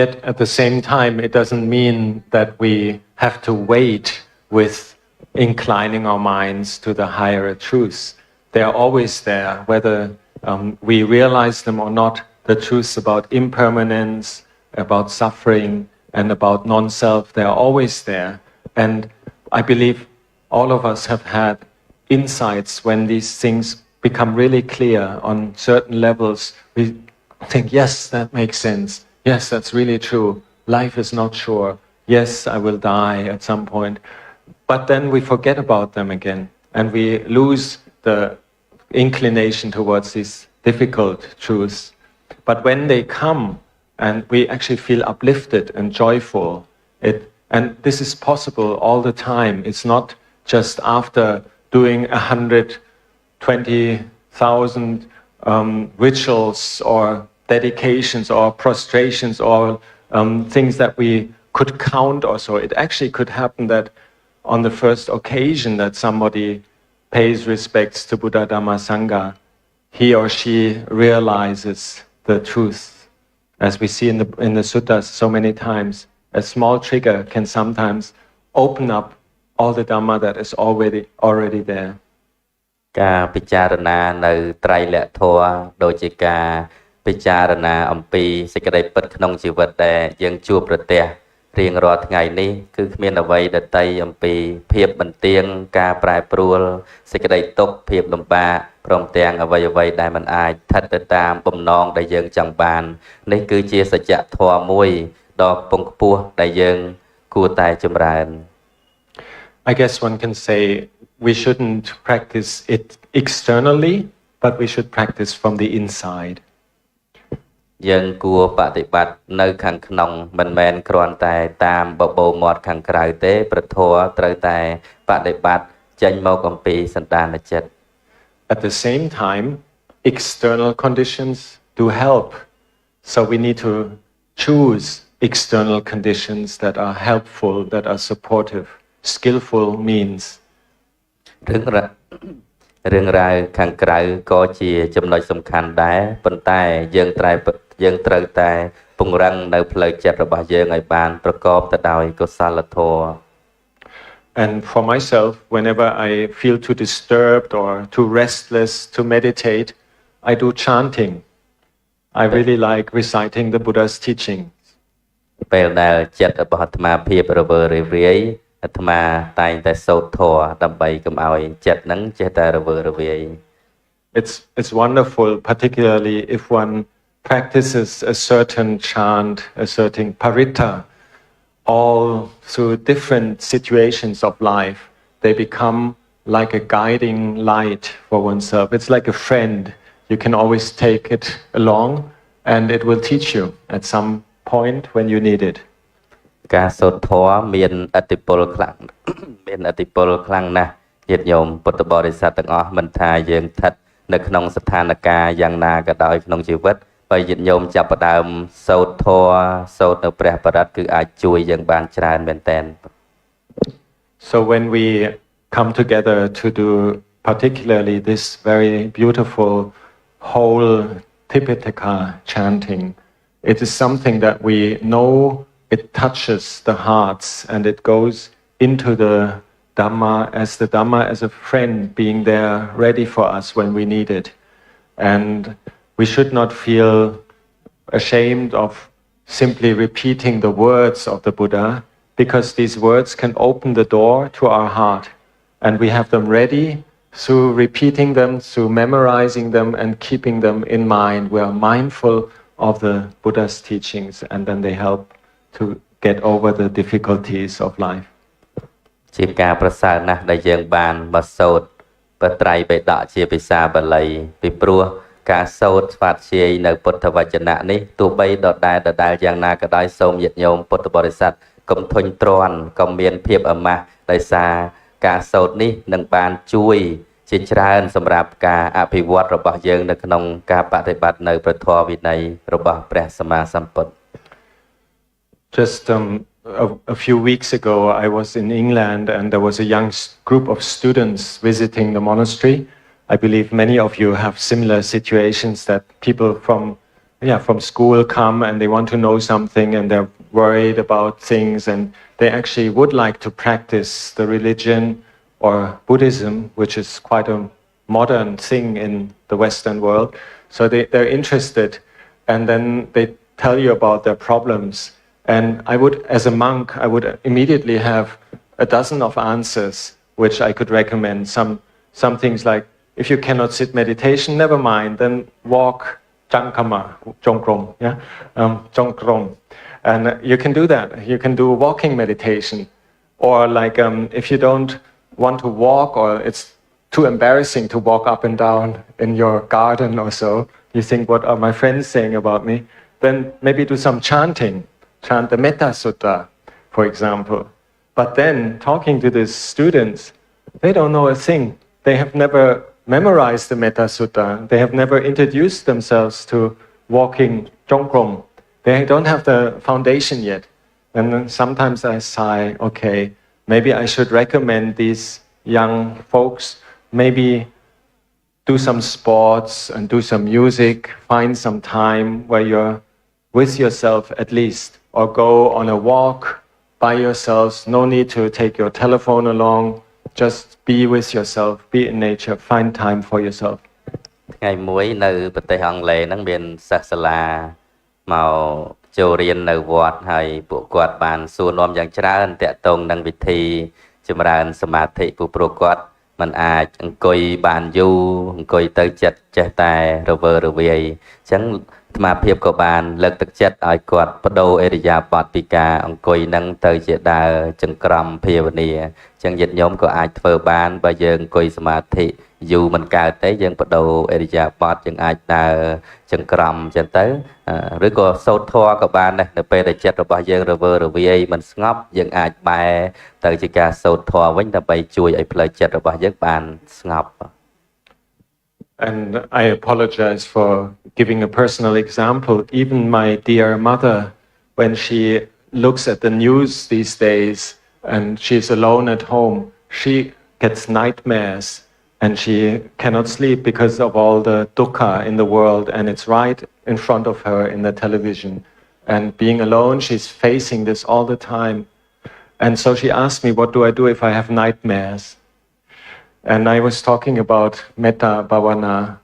Yet at the same time, it doesn't mean that we have to wait with inclining our minds to the higher truths. They are always there, whether we realize them or not. The truths about impermanence, about suffering, and about non-self, they are always there. And I believe all of us have had insights when these things become really clear on certain levels. We think, yes, that makes sense. Yes, that's really true. Life is not sure. Yes, I will die at some point. But then we forget about them again, and we lose the inclination towards these difficult truths. But when they come, and we actually feel uplifted and joyful, and this is possible all the time. It's not just after doing 120,000 rituals or dedications or prostrations or things that we could count or so. It actually could happen that on the first occasion that somebody pays respects to Buddha, Dhamma, Sangha, he or she realizes the truth. As we see in the suttas so many times, a small trigger can sometimes open up all the Dhamma that is already there. ការពិចារណានៅត្រៃលក្ខធម៌ដូចជាការពិចារណាអំពីសេចក្តីពិតក្នុងជីវិតដែលយើងជួបប្រទះរៀងរាល់ថ្ងៃនេះគឺគ្មានអ្វីដតីអំពីភាពបន្ទាងការប្រែប្រួលសេចក្តីទុក្ខភាពលំបាកព្រមទាំងអ្វីដែលមិនអាចស្ថិតទៅតាមបំណងដែលយើងចង់បាននេះគឺជាសច្ចធម៌មួយដ៏ពង់ខ្ពស់ដែលយើងគួរតែចម្រើន I guess one can say we shouldn't practice it externally, but we should practice from the inside. យើងគួរបដិបត្តិនៅខាងក្នុងមិនមែនគ្រាន់តែតាមបបោមាត់ខាងក្រៅទេប្រធមត្រូវតែបដិបត្តិចេញមកអំពីសន្តានចិត្ត At the same time, external conditions do help. So we need to choose external conditions that are helpful, that are supportive, skillful means. រឿងរ៉ាវខាងក្រៅក៏ជាចំណុចសំខាន់ដែរប៉ុន្តែយើងត្រូវតែពង្រឹងនៅផ្លូវចិត្តរបស់យើងឲ្យបានប្រកបទៅដោយកុសលធម៌ And for myself, whenever I feel too disturbed or too restless to meditate, I do chanting. I really like reciting the Buddha's teachings. ពេលដែលចិត្តរបស់អាត្មាភាពរវើរវាយអាត្មាតែងតែសូត្រធម៌ដើម្បីកុំឲ្យចិត្តហ្នឹងចេះតែរវើរវាយ It's wonderful, particularly if one practices a certain chant, a certain paritta, all through different situations of life. They become like a guiding light for oneself. It's like a friend. You can always take it along and it will teach you at some point when you need it. ការសូត្រធម៌មានឥទ្ធិពលខ្លាំងណាស់ញាតិញោមពុទ្ធបរិស័ទទាំងអស់មិនថាយើងស្ថិតនៅក្នុងស្ថានភាពយ៉ាងណាក៏ដោយក្នុងជីវិតបើញាតិញោមចាប់ផ្ដើមសូត្រធម៌សូត្រនៅព្រះបរិត្តគឺអាចជួយយើងបានច្រើនមែនទែន So when we come together to do particularly this very beautiful whole Tipitaka chanting, it is something that we know it touches the hearts and it goes into the Dhamma as a friend being there ready for us when we need it. And we should not feel ashamed of simply repeating the words of the Buddha because these words can open the door to our heart and we have them ready through repeating them, through memorizing them and keeping them in mind. We are mindful of the Buddha's teachings and then they help to get over the difficulties of life. ជាការប្រសើរណាស់ដែលយើងបានមកសូត្របត្រៃបិដកជាភាសាបាលីពីព្រោះការសូត្រស្វាធ្យាយនៅពុទ្ធវចនៈនេះទោះបីដដែលយ៉ាងណាក៏ដោយសូមញាតិញោមពុទ្ធបរិស័ទ កំធុញទ្រាន់ក៏មានភាពអាម៉ាស់ដោយសារការសូត្រនេះនឹងបានជួយជាច្រើនសម្រាប់ការអភិវឌ្ឍរបស់យើងនៅក្នុងការបដិបត្តិនៅព្រះធម៌វិន័យរបស់ព្រះសម្មាសម្ពុទ្ធ Just a few weeks ago, I was in England and there was a young group of students visiting the monastery. I believe many of you have similar situations that people from school come and they want to know something and they're worried about things and they actually would like to practice the religion or Buddhism, which is quite a modern thing in the Western world. So they're interested and then they tell you about their problems. And I would, as a monk, I would immediately have a dozen of answers which I could recommend. Some things like, if you cannot sit meditation, never mind, then walk Chankama, Jongkrom, yeah? Jongkrom. And you can do that. You can do walking meditation. Or like, if you don't want to walk or it's too embarrassing to walk up and down in your garden or so, you think, what are my friends saying about me? Then maybe do some chanting. Chant the Metta Sutta, for example. But then, talking to the students, they don't know a thing. They have never memorized the Metta Sutta. They have never introduced themselves to walking Jongkrom. They don't have the foundation yet. And then sometimes I sigh, okay, maybe I should recommend these young folks, maybe do some sports and do some music, find some time where you're with yourself at least. Or go on a walk by yourselves. No need to take your telephone along. Just be with yourself. Be in nature. Find time for yourself. ថ្ងៃមួយនៅប្រទេសអង់គ្លេសហ្នឹងមានសិស្សសាលាមកចូលរៀននៅវត្តហើយពួកគាត់បានសួរនាំយ៉ាងច្រើនតាក់ទងនឹងវិធីចម្រើនសមាធិព្រោះគាត់មិនអាចអង្គុយបានយូរអង្គុយទៅចិត្តចេះតែរវើរវាយអញ្ចឹងអាត្មាភាពក៏បានលើកទឹកចិត្តឲ្យគាត់បដូរអិរិយាបថពីការអង្គុយនឹងទៅជាដើរចង្ក្រមភាវនាអញ្ចឹងញាតិញោមក៏អាចធ្វើបានបើយើងអង្គុយសមាធិយូរមិនកើតទេយើងបដូរអិរិយាបថយើងអាចដើរចង្ក្រមអញ្ចឹងទៅឬក៏សូត្រធម៌ក៏បានដែរនៅពេលដែលចិត្តរបស់យើងរវើរវាយមិនស្ងប់យើងអាចបែរទៅជាការសូត្រធម៌វិញដើម្បីជួយឲ្យផ្លូវចិត្តរបស់យើងបានស្ងប់ And I apologize for giving a personal example. Even my dear mother, when she looks at the news these days and she's alone at home, she gets nightmares and she cannot sleep because of all the dukkha in the world and it's right in front of her in the television. And being alone, she's facing this all the time. And so she asked me, what do I do if I have nightmares? And I was talking about metta bhavana,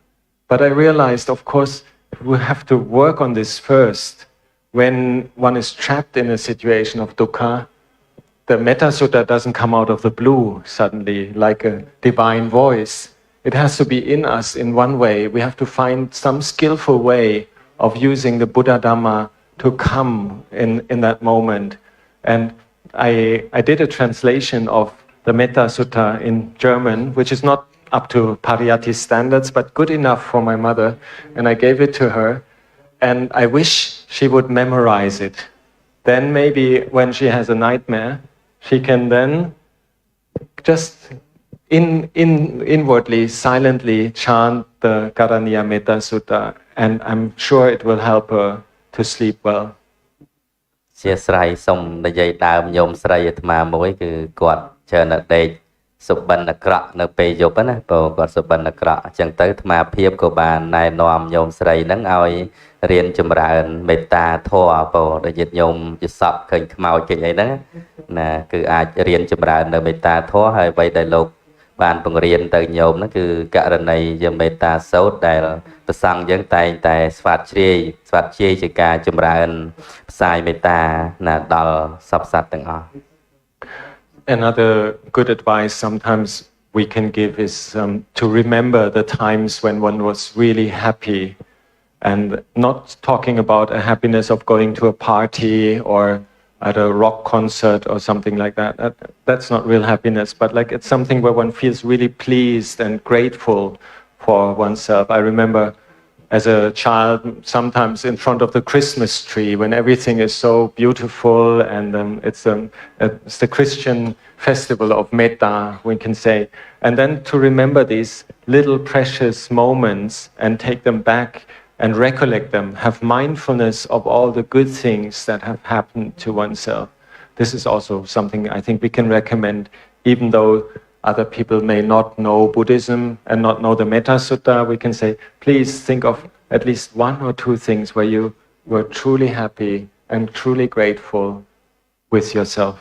but I realized, of course, we have to work on this first. When one is trapped in a situation of dukkha, the metta sutta doesn't come out of the blue suddenly like a divine voice. It has to be in us in one way. We have to find some skillful way of using the Buddha Dhamma to come in that moment. And I did a translation of the Metta Sutta in German, which is not up to Pariyatti standards, but good enough for my mother. And I gave it to her. And I wish she would memorize it. Then maybe when she has a nightmare, she can then just inwardly, silently chant the Karaniya Metta Sutta. And I'm sure it will help her to sleep well. ជាស្រ័យសុំនិយាយដើមញោមស្រីអាត្មាមួយគឺគាត់ច្រើនតែដេកសុបិនអាក្រក់នៅពេលយប់ណាព្រោះគាត់សុបិនអាក្រក់អញ្ចឹងទៅអាត្មាភាពក៏បានណែនាំញោមស្រីហ្នឹងឲ្យរៀនចម្រើនមេត្តាធម៌ព្រោះដែលញាតិញោមជាសពឃើញខ្មោចឃើញអីហ្នឹងណាគឺអាចរៀនចម្រើននៅមេត្តាធម៌ហើយអ្វីដែលលោកបានបង្រៀនទៅញោមហ្នឹងគឺករណីយមេត្តាសូត្រដែលប្រសង់យើងតែងតែស្វាតជ្រាយជាការចម្រើនផ្សាយមេត្តាណាដល់សពសត្វទាំងអស់ Another good advice sometimes we can give is to remember the times when one was really happy and not talking about a happiness of going to a party or at a rock concert or something like that. That's not real happiness, but like it's something where one feels really pleased and grateful for oneself. I remember as a child, sometimes in front of the Christmas tree, when everything is so beautiful, and it's the Christian festival of metta, we can say. And then to remember these little precious moments and take them back and recollect them, have mindfulness of all the good things that have happened to oneself. This is also something I think we can recommend, even though other people may not know Buddhism and not know the Metta Sutta. We can say, please think of at least one or two things where you were truly happy and truly grateful with yourself.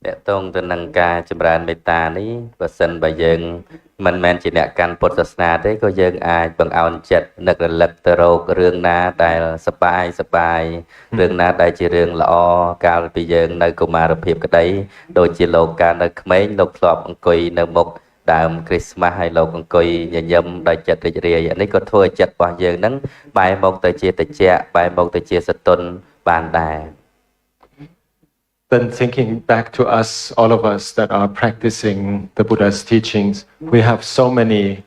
តកតងទៅនឹងការចម្រើនមេត្តានេះបើសិនបើយើងមិនមែនជាអ្នកកាន់ពុទ្ធសាសនាទេក៏យើងអាចបង្អោនចិត្តនឹករលឹកទៅរករឿងណាដែលសប្បាយរឿងណាដែលជារឿងល្អកាលពីយើងនៅកុមារភាពក្តីដូចជាលោកកាលនៅក្មេងលោកធ្លាប់អង្គុយនៅមុខដើមគ្រីស្មាស់ហើយលោកអង្គុយញញឹមដោយចិត្តរីករាយនេះក៏ធ្វើឲ្យចិត្តរបស់យើងហ្នឹងបែរមកទៅជាត្រជាក់បែរមកទៅជាសន្ទុនបានដែរ Then thinking back to us, all of us that are practicing the Buddha's teachings, we have so many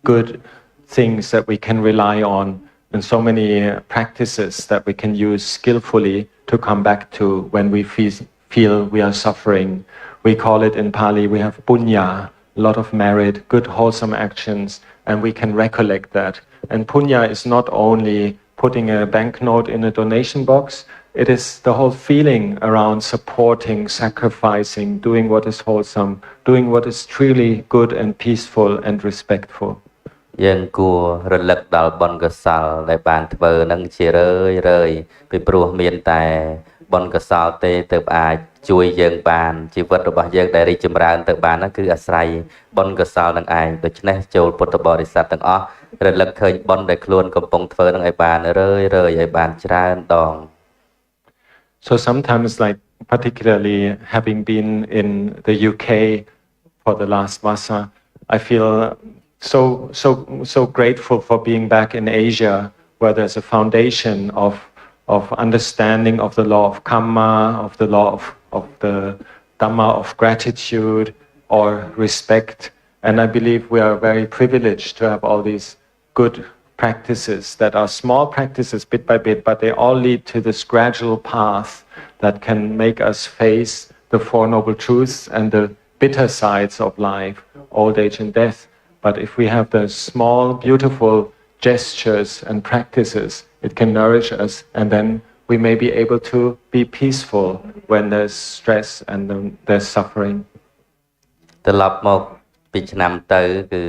good things that we can rely on and so many practices that we can use skillfully to come back to when we feel we are suffering. We call it in Pali, we have punya, a lot of merit, good wholesome actions, and we can recollect that. And punya is not only putting a banknote in a donation box, it is the whole feeling around supporting, sacrificing, doing what is wholesome, doing what is truly good and peaceful and respectful. យើងគួររលឹកដល់បុណ្យកុសលដែលបានធ្វើនឹងជារឿយពីព្រោះមានតែបុណ្យកុសលទេទើបអាចជួយយើងបានជីវិតរបស់យើងដែលរីកចម្រើនទៅបានហ្នឹងគឺអាស្រ័យបុណ្យកុសលនឹងឯងដូច្នេះចូលពុទ្ធបរិស័ទទាំងអស់រលឹកឃើញបុណ្យដែលខ្លួនកំពុងធ្វើនឹងឲ្យបានរឿយឲ្យបានច្រើនដង So sometimes, like particularly having been in the UK for the last Vasa, I feel so grateful for being back in Asia, where there's a foundation of understanding of the law of karma, of the law of the Dhamma of gratitude or respect. And I believe we are very privileged to have all these good practices that are small practices bit by bit, but they all lead to this gradual path that can make us face the Four Noble Truths and the bitter sides of life, old age and death. But if we have the small, beautiful gestures and practices, it can nourish us, and then we may be able to be peaceful when there's stress and there's suffering. ត្រឡប់មកពីឆ្នាំទៅគឺ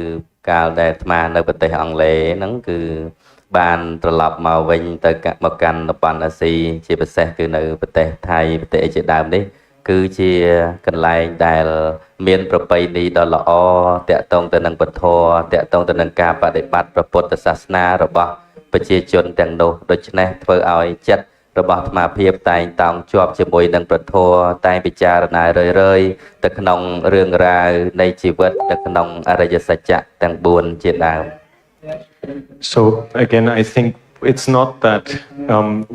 កាលដែលអាត្មានៅប្រទេសអង់គ្លេសហ្នឹងគឺបានត្រឡប់មកវិញទៅមកកាន់នបណ្ណអាស៊ីជាពិសេសគឺនៅប្រទេសថៃប្រទេសជាដើមនេះគឺជាកន្លែងដែលមានប្រពៃណីដ៏ល្អតាក់ទងទៅនឹងពធតាក់ទងទៅនឹងការបដិបត្តិព្រះពុទ្ធសាសនារបស់ប្រជាជនទាំងនោះដូច្នេះធ្វើឲ្យចិត្តរបស់អាត្មាភាពតែងតោងជាប់ជាមួយនឹងព្រះធម៌តែងពិចារណារឿយទៅក្នុងរឿងរ៉ាវនៃជីវិតនៅក្នុងអរិយសច្ចៈទាំង4ជាដើម So again, I think it's not that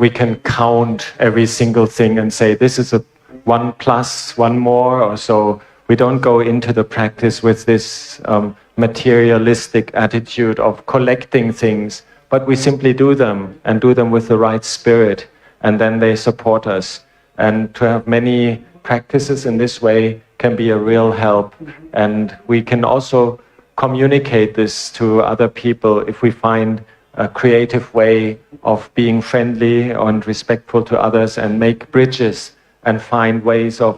we can count every single thing and say this is a 1 plus 1 more or so. We don't go into the practice with this materialistic attitude of collecting things, but we simply do them and do them with the right spirit, and then they support us. And to have many practices in this way can be a real help, and we can also communicate this to other people if we find a creative way of being friendly and respectful to others and make bridges and find ways of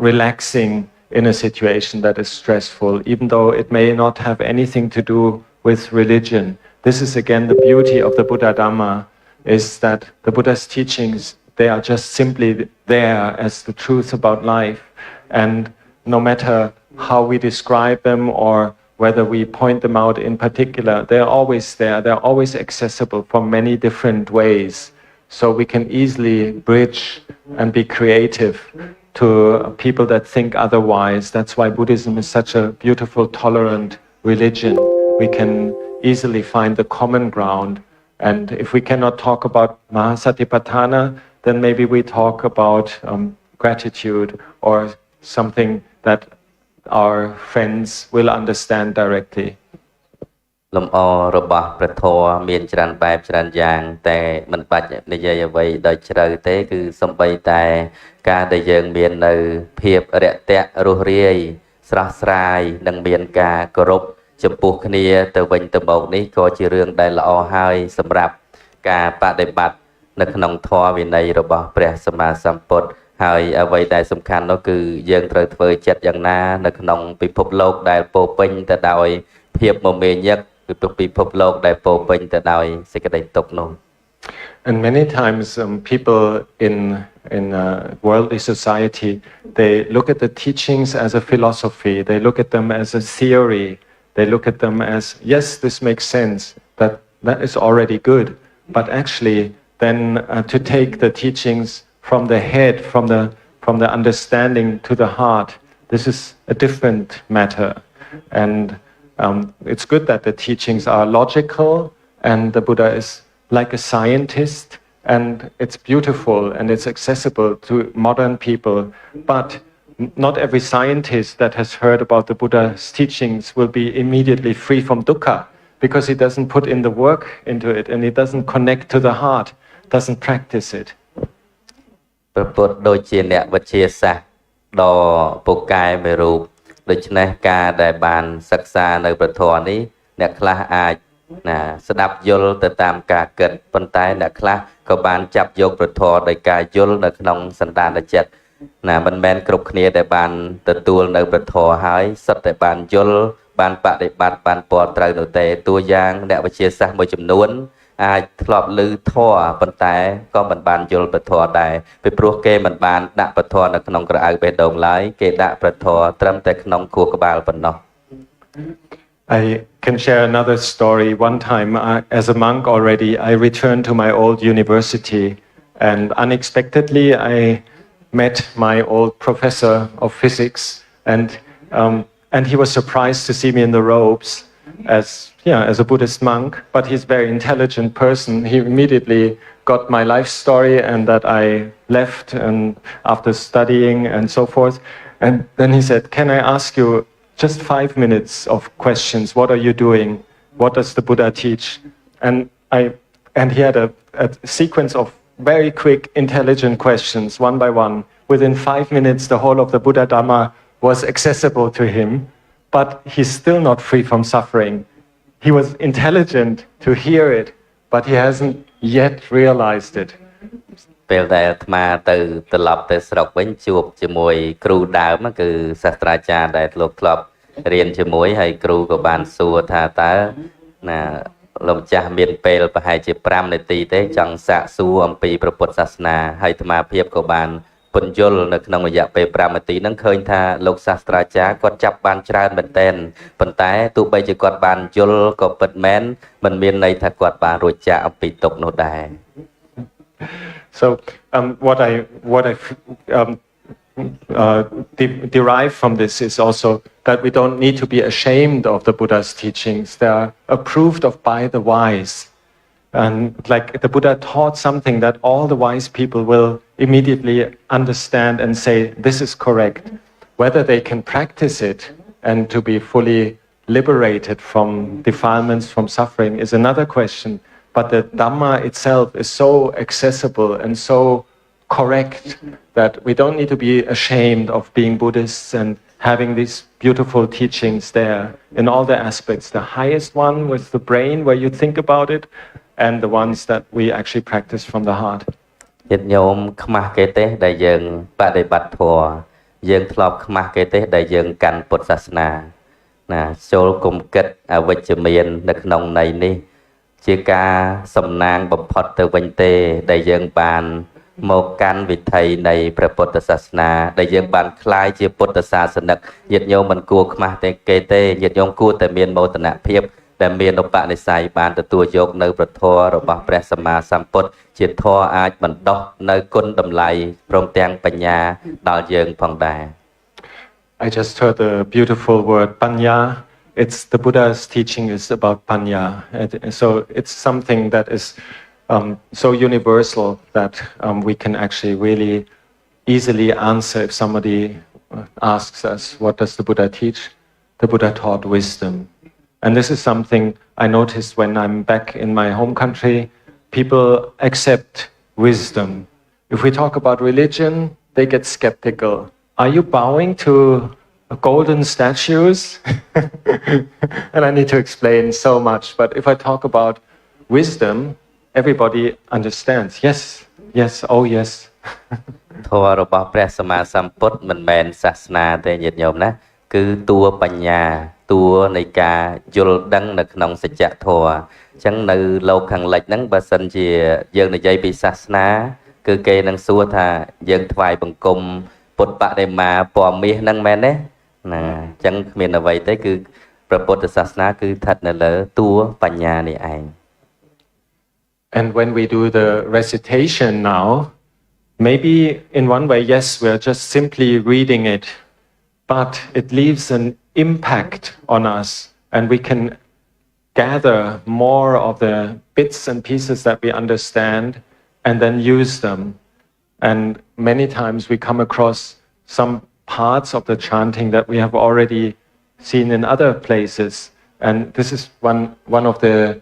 relaxing in a situation that is stressful, even though it may not have anything to do with religion. This is again the beauty of the Buddha Dhamma, is that the Buddha's teachings, they are just simply there as the truth about life, and no matter how we describe them or whether we point them out in particular, they're always there, they're always accessible from many different ways. So we can easily bridge and be creative to people that think otherwise. That's why Buddhism is such a beautiful, tolerant religion. We can easily find the common ground. And if we cannot talk about Mahasatipatthana, then maybe we talk about gratitude or something that our friends will understand directly. លំអរបស់ព្រះធម៌មានច្រើនបែបច្រើនយ៉ាងតែមិនបាច់និយាយអ្វីដោយជ្រៅទេគឺសំបីតែការដែលយើងមាននៅភាពរាក់ទាក់រស់រាយស្រស់ស្រាយនិងមានការគោរពចំពោះគ្នាទៅវិញទៅមកនេះក៏ជារឿងដែលល្អហើយសម្រាប់ការបដិបត្តិនៅក្នុងធម៌វិន័យរបស់ព្រះសម្មាសម្ពុទ្ធហើយអ្វីដែលសំខាន់នោះគឺយើងត្រូវធ្វើចិត្តយ៉ាងណានៅក្នុងពិភពលោកដែលពោពេញទៅដោយភាពមមាញឹកពិភពលោកដែលពោពេញទៅដោយសេចក្តីទុក្ខនោះ And many times people in worldly society, they look at the teachings as a philosophy, they look at them as a theory, they look at them as, yes, this makes sense, that is already good, but actually then to take the teachings from the head, from the understanding to the heart, this is a different matter. And it's good that the teachings are logical and the Buddha is like a scientist and it's beautiful and it's accessible to modern people. But not every scientist that has heard about the Buddha's teachings will be immediately free from dukkha because he doesn't put in the work into it and he doesn't connect to the heart, doesn't practice it. ព្រះពុទ្ធដូចជាអ្នកវិទ្យាសាស្ត្រដ៏ពូកែមួយរូបដូច្នេះការដែលបានសិក្សានៅព្រះធម៌នេះអ្នកខ្លះអាចស្ដាប់យល់ទៅតាមការគិតប៉ុន្តែអ្នកខ្លះក៏បានចាប់យកព្រះធម៌ដោយការយល់នៅក្នុងសន្តានចិត្តមិនមែនគ្រប់គ្នាដែលបានទទួលនៅព្រះធម៌ហើយសុទ្ធតែបានយល់បានបដិបត្តិបានពលត្រូវនោះទេតួយ៉ាងអ្នកវិទ្យាសាស្ត្រមួយចំនួនអាចធ្លាប់ឮធម៌ប៉ុន្តែក៏មិនបានយល់ព្រះធម៌ដែរពីព្រោះគេមិនបានដាក់ព្រះធម៌នៅក្នុងក្រអៅបេះដូងឡើយគេដាក់ព្រះធម៌ត្រឹមតែក្នុងខួរក្បាលប៉ុណ្ណោះ I can share another story. One time, as a monk already, I returned to my old university and unexpectedly I met my old professor of physics and he was surprised to see me in the robes as a Buddhist monk, but he's a very intelligent person. He immediately got my life story and that I left and after studying and so forth. And then he said, can I ask you just 5 minutes of questions? What are you doing? What does the Buddha teach? And he had a sequence of very quick, intelligent questions, one by one. Within 5 minutes, the whole of the Buddha Dhamma was accessible to him, but he's still not free from suffering. He was intelligent to hear it, but he hasn't yet realized it. ពេលដែលអាត្មាទៅត្រឡប់ទៅស្រុកវិញជួបជាមួយគ្រូដើមគឺសាស្ត្រាចារ្យដែលធ្លាប់រៀនជាមួយហើយគ្រូក៏បានសួរថាតើលោកម្ចាស់មានពេលប្រហែលជា5នាទីទេចង់សាកសួរអំពីព្រះពុទ្ធសាសនាហើយអាត្មាភាពក៏បានពន្យល់នៅក្នុងរយៈពេល5នាទីហ្នឹងឃើញថាលោកសាស្ត្រាចារ្យគាត់ចាប់បានច្រើនមែនទែនប៉ុន្តែទោះបីជាគាត់បានយល់ក៏ពិតមែនមិនមានន័យថាគាត់បានរួចចាកអំពីទុក្ខនោះដែរ So what I derive from this is also that we don't need to be ashamed of the Buddha's teachings. They are approved of by the wise. And like the Buddha taught something that all the wise people will immediately understand and say, this is correct. Whether they can practice it and to be fully liberated from defilements, from suffering is another question. But the Dhamma itself is so accessible and so correct that we don't need to be ashamed of being Buddhists and having these beautiful teachings there in all the aspects. The highest one with the brain where you think about it and the ones that we actually practice from the heart. ញាតិញោមខ្មាស់គេទេដែលយើងបដិបត្តិធម៌យើងធ្លាប់ខ្មាស់គេទេដែលយើងកាន់ពុទ្ធសាសនាចូលគុំគិតអវិជ្ជមាននៅក្នុងន័យនេះជាការសំណាងបំផុតទៅវិញទេដែលយើងបានមកកាន់វិថីនៃព្រះពុទ្ធសាសនាដែលយើងបានคล้ายជាពុទ្ធសាសនិកញាតិញោមមិនគួរខ្មាស់ទេគេទេញាតិញោមគួរតែមានមោទនភាពដែលមានឧបនិស្ស័យបានទទួលយកនៅព្រះធម៌របស់ព្រះសម្មាសម្ពុទ្ធជាធម៌អាចបណ្ដុះនៅគុណតម្លៃព្រមទាំងបញ្ញាដល់យើងផងដែរ I just heard the beautiful word panya. It's the Buddha's teaching is about panya. So it's something that is so universal that we can actually really easily answer if somebody asks us, what does the Buddha teach? The Buddha taught wisdom. And this is something I noticed when I'm back in my home country. People accept wisdom. If we talk about religion, they get skeptical. Are you bowing to golden statues? And I need to explain so much. But if I talk about wisdom, everybody understands. Yes, yes, oh yes. ធម៌របស់ព្រះសម្មាសម្ពុទ្ធមិនមែនសាសនាទេញាតិញោមណាគឺតួបញ្ញាតួនៃការយល់ដឹងនៅក្នុងសច្ចធម៌អញ្ចឹងនៅលោកខាងលិចហ្នឹងបើសិនជាយើងនិយាយពីសាសនាគឺគេនឹងសួរថាយើងថ្វាយបង្គំពុទ្ធបដិមាពណ៌មាសហ្នឹងមែនទេណាអញ្ចឹងគ្មានអ្វីទេគឺព្រះពុទ្ធសាសនាគឺស្ថិតនៅលើតួបញ្ញានេះឯង And when we do the recitation now, maybe in one way, yes, we're just simply reading it, but it leaves an impact on us, and we can gather more of the bits and pieces that we understand and then use them. And many times we come across some parts of the chanting that we have already seen in other places. And this is one of the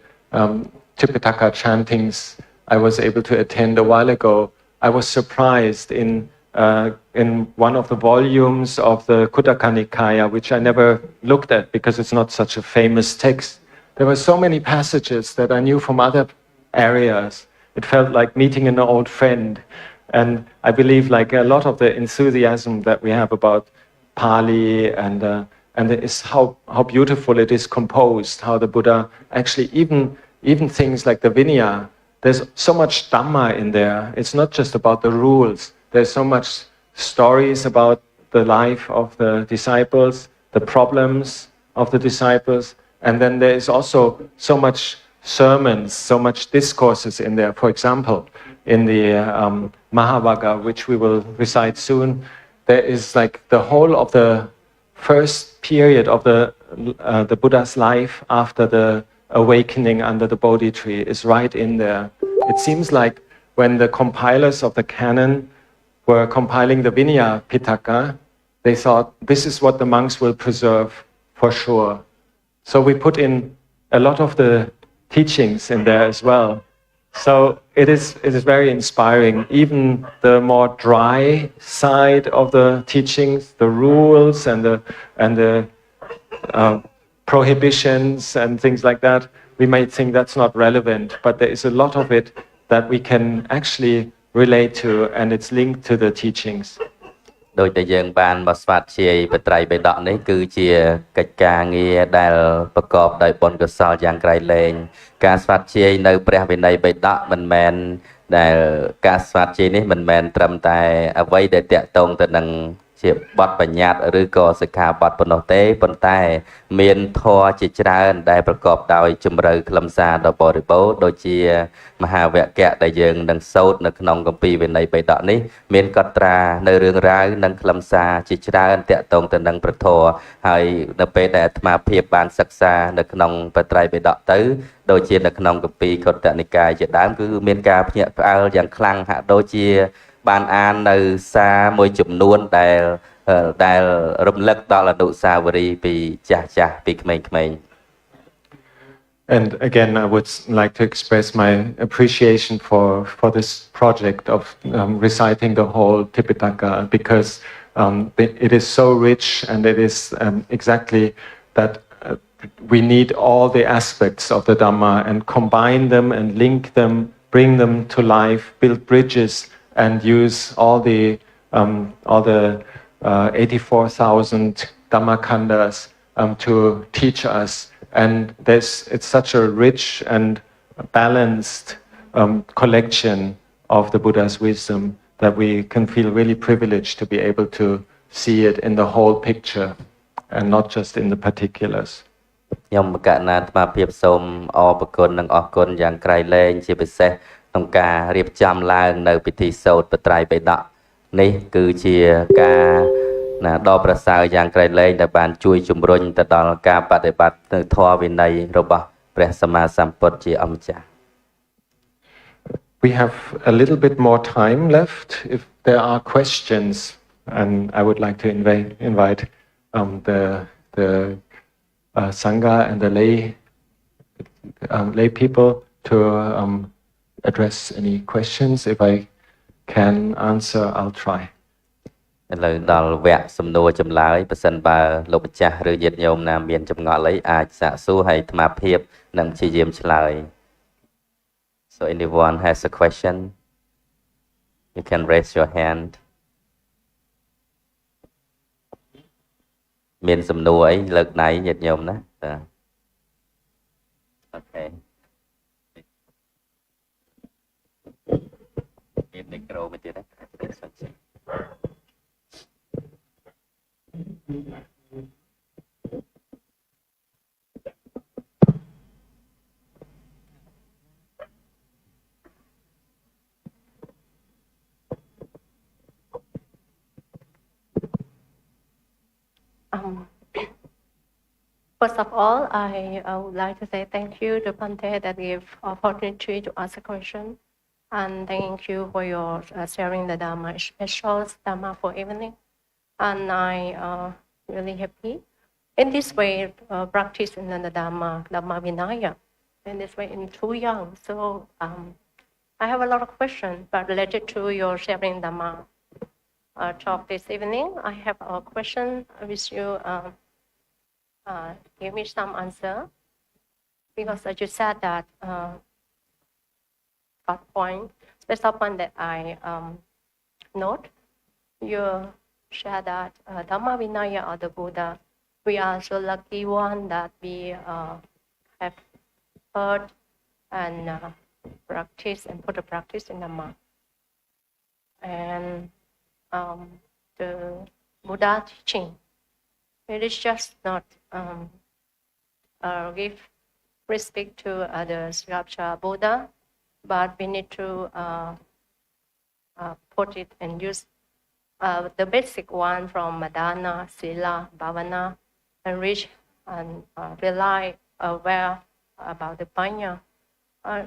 Tipitaka chantings I was able to attend a while ago. I was surprised in one of the volumes of the Khuddaka Nikaya, which I never looked at because it's not such a famous text. There were so many passages that I knew from other areas. It felt like meeting an old friend. And I believe like a lot of the enthusiasm that we have about Pali and it's how beautiful it is composed, how the Buddha actually even things like the Vinaya, there's so much Dhamma in there. It's not just about the rules. There's so much stories about the life of the disciples, the problems of the disciples, and then there is also so much sermons, so much discourses in there. For example, in the Mahavagga, which we will recite soon, there is like the whole of the first period of the Buddha's life after the awakening under the Bodhi tree is right in there. It seems like when the compilers of the canon were compiling the Vinaya Pitaka, they thought this is what the monks will preserve for sure. So we put in a lot of the teachings in there as well. So it is very inspiring. Even the more dry side of the teachings, the rules and the prohibitions and things like that, we might think that's not relevant, but there is a lot of it that we can actually relate to, and it's linked to the teachings. ដោយតែយើងបានមកស្វាធ្យាយបត្រៃបិដកនេះគឺជាកិច្ចការងារដែលប្រកបដោយបុណ្យកុសលយ៉ាងក្រៃលែងការស្វាធ្យាយនៅព្រះវិន័យបិដកមិនមែនដែលការស្វាធ្យាយនេះមិនមែនត្រឹមតែអ្វីដែលតាក់ទងទៅនឹងជាបទបញ្ញត្តិឬក៏សិក្ខាបទប៉ុណ្ណោះទេប៉ុន្តែមានធម៌ជាច្រើនដែលប្រកបដោយជំរឿខ្លឹមសារដ៏បរិបូរណ៍ដូចជាមហាវគ្គដែលយើងនឹងសូត្រនៅក្នុងគម្ពីរវិន័យបិដកនេះមានកត់ត្រានៅរឿងរ៉ាវនិងខ្លឹមសារជាច្រើនតាក់ទងទៅនឹងព្រះធម៌ហើយនៅពេលដែលអាត្មាភាពបានសិក្សានៅក្នុងបត្រៃបិដកទៅដូចជានៅក្នុងគម្ពីរខុទ្ទនិកាយជាដើមគឺមានការភ្ញាក់ផ្អើលយ៉ាងខ្លាំងហាក់ដូចជាបានអាននៅសារមួយចំនួនដែលរំលឹកដល់អនុស្សាវរីយ៍ពីចាស់ពីក្មេងៗ And again, I would like to express my appreciation for this project of reciting the whole Tipitaka because it is so rich and it is exactly that we need all the aspects of the Dhamma and combine them and link them, bring them to life, build bridges and use all the 84,000 Dhammakandas to teach us. And it's such a rich and balanced collection of the Buddha's wisdom that we can feel really privileged to be able to see it in the whole picture and not just in the particulars. ខ្ញុំកណ្ណាអាត្មាភាពសូមអរគុណនិងអរគុណយ៉ាងក្រៃលែងជាពិសេសក្នុងការរៀបចំឡើងនៅពិធីសូត្របត្រៃបិដកនេះគឺជាការដ៏ប្រសើរយ៉ាងក្រៃលែងដែលបានជួយជំរុញទៅដល់ការបដិបត្តិនៅធម៌វិន័យរបស់ព្រះសម្មាសម្ពុទ្ធជាអម្ចាស់ We have a little bit more time left if there are questions and I would like to invite the Sangha and the lay people to address any questions. If I can answer, I'll try. ឥឡូវដល់វគ្គសំណួរចម្លើយបើសិនបើលោកម្ចាស់ឬញាតិញោមណាមានចម្ងល់អីអាចសាកសួរហើយអាត្មាភាពនឹងព្យាយាមឆ្លើយ So anyone has a question you can raise your hand មានសំណួរអីលើកដៃញាតិញោមណាបាទ Okay មានមីក្រូមួយទៀតណា First of all, I would like to say thank you to Pante that gave opportunity to ask a question, and thank you for your sharing the Dhamma, special Dhamma for evening. And I really happy. In this way, practice in the Dhamma Vinaya. In this way, in too young. So I have a lot of questions, but related to your sharing Dhamma talk this evening. I have a question which you give me some answer, because as you said that special point that I note, you share that Dhamma Vinaya or the Buddha, we are so lucky one that we have heard and practice and put a practice in Dhamma. And the Buddha teaching, it is just not give respect to the sculpture Buddha, but we need to put it and use the basic one from Madana, Sila, Bhavana, and reach and rely aware about the Panya.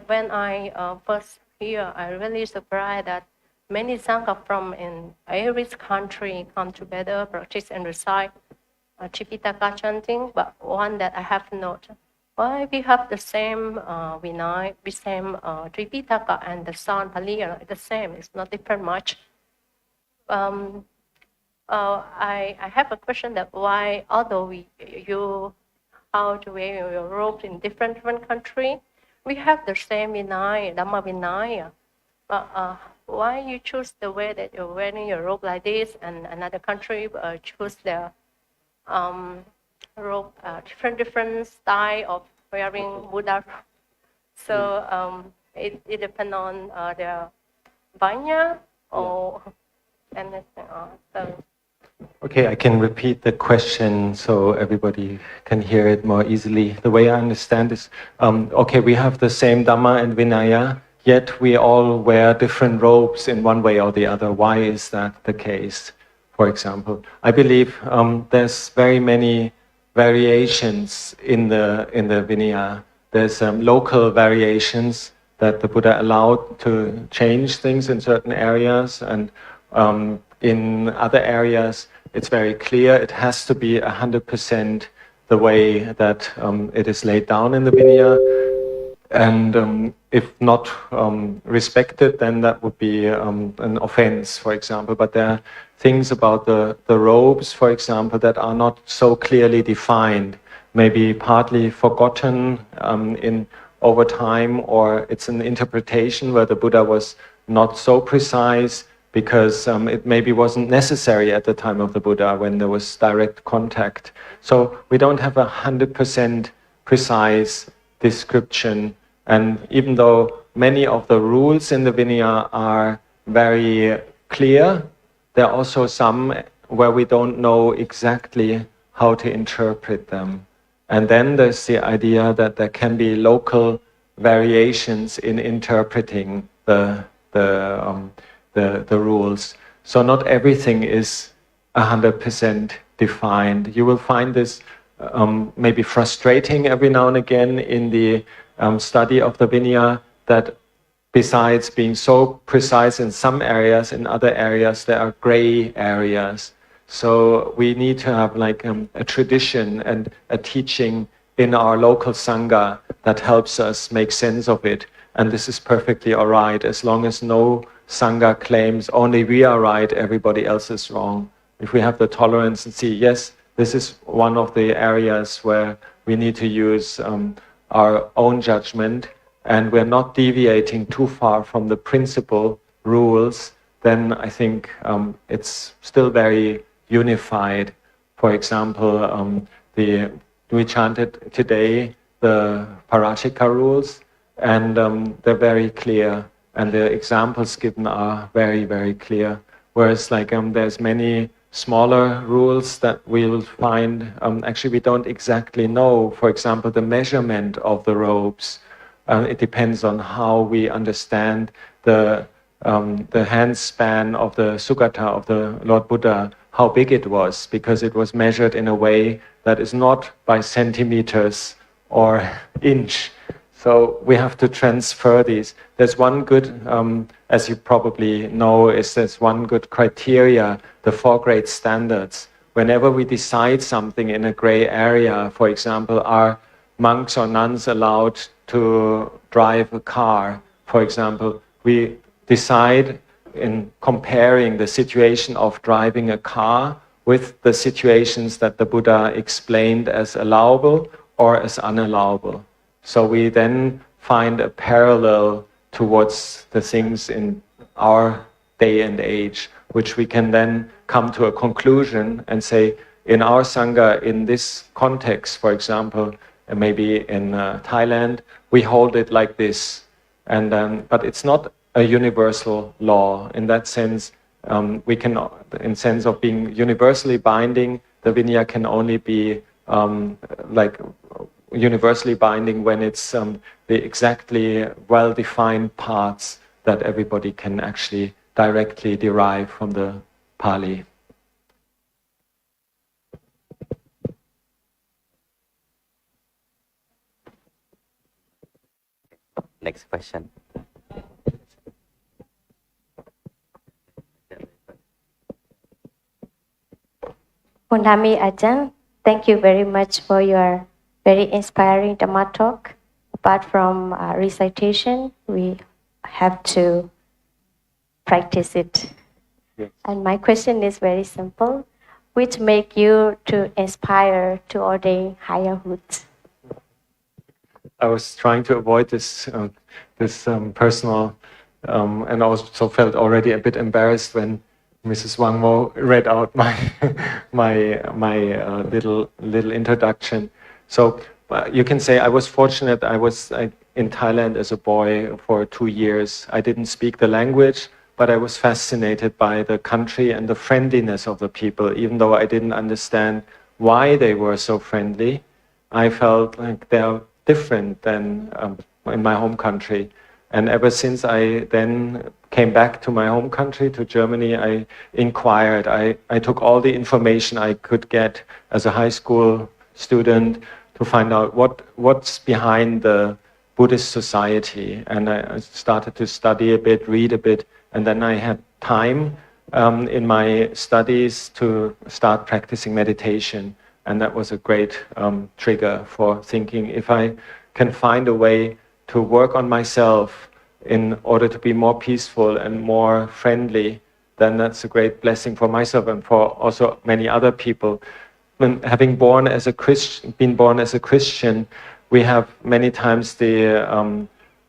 When I first hear, I really surprised that many Sangha from in every country come together, practice and recite Tripitaka chanting, but one that I have noted, why we have the same Vinaya, the same Tripitaka and the sound Pali are the same, it's not different much. I have a question that why, although how to wear your robe in different country, we have the same Vinaya, Dhamma Vinaya, but why you choose the way that you're wearing your robe like this, and another country choose their robe, different style of wearing Buddha. So it depends on their Vanya or anything else. So. Okay, I can repeat the question so everybody can hear it more easily. The way I understand is, okay, we have the same Dhamma and Vinaya, yet we all wear different robes in one way or the other. Why is that the case? For example, I believe there's very many variations in the Vinaya. There's local variations that the Buddha allowed to change things in certain areas, and in other areas it's very clear it has to be 100% the way that it is laid down in the Vinaya. And if not respected, then that would be an offense, for example. But there are things about the robes, for example, that are not so clearly defined, maybe partly forgotten over time, or it's an interpretation where the Buddha was not so precise because it maybe wasn't necessary at the time of the Buddha when there was direct contact. So we don't have 100% precise description. And even though many of the rules in the Vinaya are very clear, there are also some where we don't know exactly how to interpret them. And then there's the idea that there can be local variations in interpreting the rules. So not everything is 100% defined. You will find this maybe frustrating every now and again in the study of the Vinaya, that besides being so precise in some areas, in other areas there are gray areas. So we need to have like a tradition and a teaching in our local Sangha that helps us make sense of it. And this is perfectly all right, as long as no Sangha claims only we are right, everybody else is wrong. If we have the tolerance and see, yes, this is one of the areas where we need to use our own judgment, and we're not deviating too far from the principle rules, then I think it's still very unified. For example, we chanted today the Parachika rules, and they're very clear, and the examples given are very, very clear. Whereas like there's many smaller rules that we'll find, actually we don't exactly know, for example, the measurement of the robes. It depends on how we understand the hand span of the Sugata of the Lord Buddha, how big it was, because it was measured in a way that is not by centimeters or inch. So we have to transfer these. There's one good, as you probably know, there's one good criteria, the 4 great standards. Whenever we decide something in a gray area, for example, are monks or nuns allowed to drive a car? For example, we decide in comparing the situation of driving a car with the situations that the Buddha explained as allowable or as unallowable. So we then find a parallel towards the things in our day and age, which we can then come to a conclusion and say, in our Sangha, in this context, for example, maybe in Thailand, we hold it like this. And but it's not a universal law. In that sense, we can, in sense of being universally binding, the Vinaya can only be like universally binding when it's the exactly well-defined parts that everybody can actually directly derive from the Pali. Next question. Pundami Ajahn, thank you very much for your very inspiring Dhamma talk. Apart from recitation, we have to practice it. Yes. And my question is very simple. Which make you to inspire to ordain higher hoods? I was trying to avoid this personal, and also felt already a bit embarrassed when Mrs. Wang Mo read out my little introduction. So you can say I was fortunate. I was in Thailand as a boy for 2 years. I didn't speak the language, but I was fascinated by the country and the friendliness of the people. Even though I didn't understand why they were so friendly, I felt like they're different than in my home country. And ever since I then came back to my home country, to Germany, I inquired. I took all the information I could get as a high school student to find out what's behind the Buddhist society. And I started to study a bit, read a bit, and then I had time in my studies to start practicing meditation. And that was a great trigger for thinking, if I can find a way to work on myself in order to be more peaceful and more friendly, then that's a great blessing for myself and for also many other people. When having been born as a Christian, we have many times the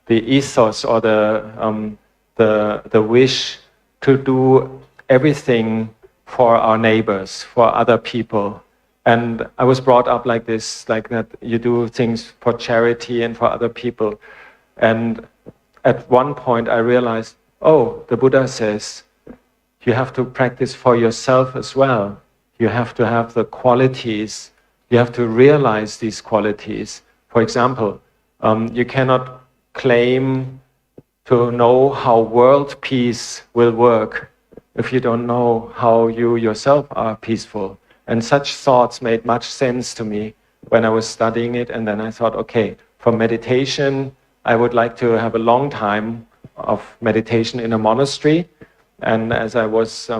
ethos or the wish to do everything for our neighbors, for other people. And I was brought up like this, like that you do things for charity and for other people. And at one point I realized, oh, the Buddha says, you have to practice for yourself as well. You have to have the qualities. You have to realize these qualities. For example, you cannot claim to know how world peace will work if you don't know how you yourself are peaceful. And such thoughts made much sense to me when I was studying it. And then I thought, okay, for meditation, I would like to have a long time of meditation in a monastery. And as I was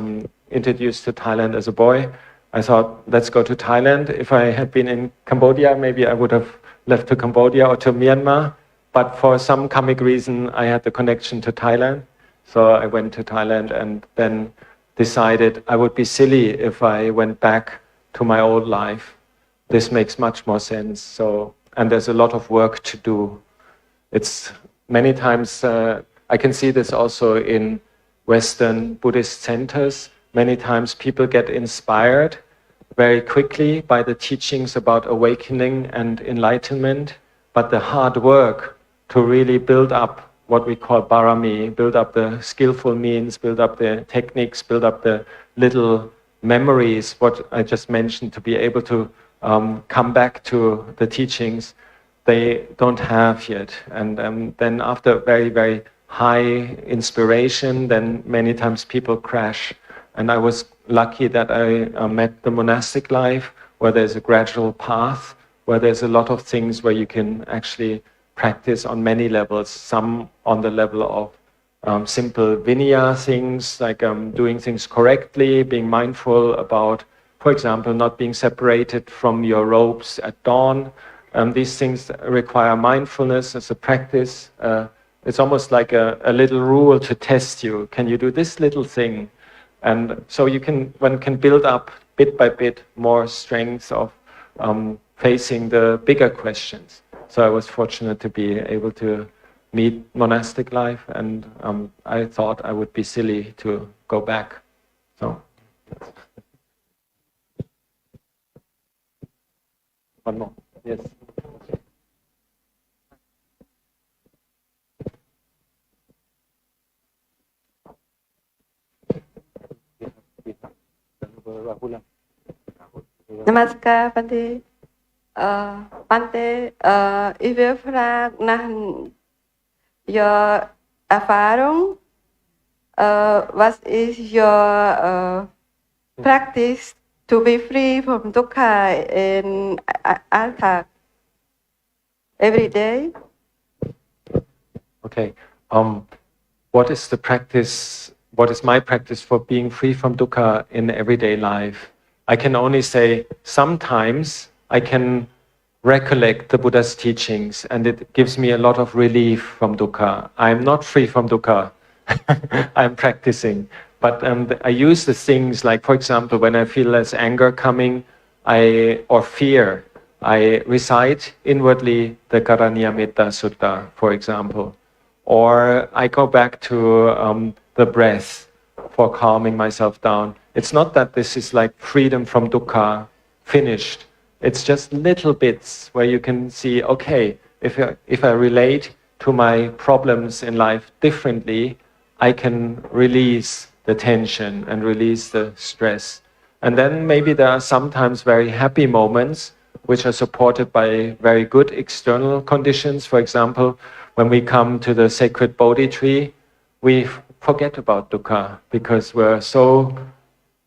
introduced to Thailand as a boy. I thought, let's go to Thailand. If I had been in Cambodia, maybe I would have left to Cambodia or to Myanmar. But for some comic reason, I had the connection to Thailand. So I went to Thailand and then decided I would be silly if I went back to my old life. This makes much more sense. So, and there's a lot of work to do. It's many times, I can see this also in Western Buddhist centers. Many times people get inspired very quickly by the teachings about awakening and enlightenment, but the hard work to really build up what we call barami, build up the skillful means, build up the techniques, build up the little memories, what I just mentioned, to be able to come back to the teachings, they don't have yet. And then after very, very high inspiration, then many times people crash. And I was lucky that I met the monastic life, where there's a gradual path, where there's a lot of things where you can actually practice on many levels, some on the level of simple vinaya things, like doing things correctly, being mindful about, for example, not being separated from your robes at dawn. These things require mindfulness as a practice. It's almost like a little rule to test you. Can you do this little thing? And so one can build up bit by bit more strength of facing the bigger questions. So I was fortunate to be able to meet monastic life, and I thought I would be silly to go back. So one more, yes. Namaskar, Bante. Bante, ich will fragen nach your Erfahrung. Was ist your practice to be free from dukkha in Alltag every day? Okay. What is the practice? What is my practice for being free from dukkha in everyday life? I can only say sometimes I can recollect the Buddha's teachings, and it gives me a lot of relief from dukkha. I'm not free from dukkha. I'm practicing. But I use the things like, for example, when I feel there's anger coming or fear, I recite inwardly the Karaniya-metta Sutta, for example. Or I go back to the breath for calming myself down. It's not that this is like freedom from dukkha, finished. It's just little bits where you can see, okay, if I relate to my problems in life differently, I can release the tension and release the stress. And then maybe there are sometimes very happy moments which are supported by very good external conditions. For example, when we come to the sacred Bodhi tree, we forget about dukkha because we're so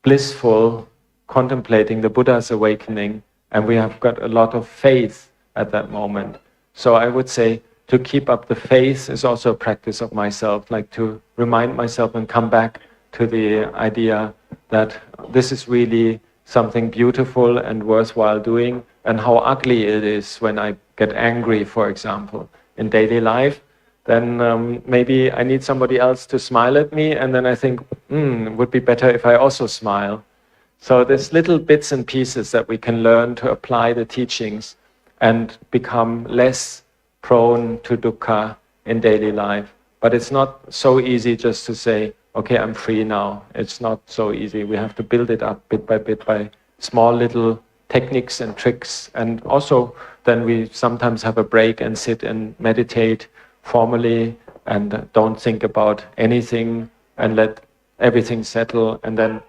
blissful contemplating the Buddha's awakening, and we have got a lot of faith at that moment. So I would say to keep up the faith is also a practice of myself, like to remind myself and come back to the idea that this is really something beautiful and worthwhile doing, and how ugly it is when I get angry, for example, in daily life. Then maybe I need somebody else to smile at me, and then I think, it would be better if I also smile. So there's little bits and pieces that we can learn to apply the teachings and become less prone to dukkha in daily life. But it's not so easy just to say, okay, I'm free now. It's not so easy. We have to build it up bit by small little techniques and tricks. And also then we sometimes have a break and sit and meditate formally and don't think about anything and let everything settle, and then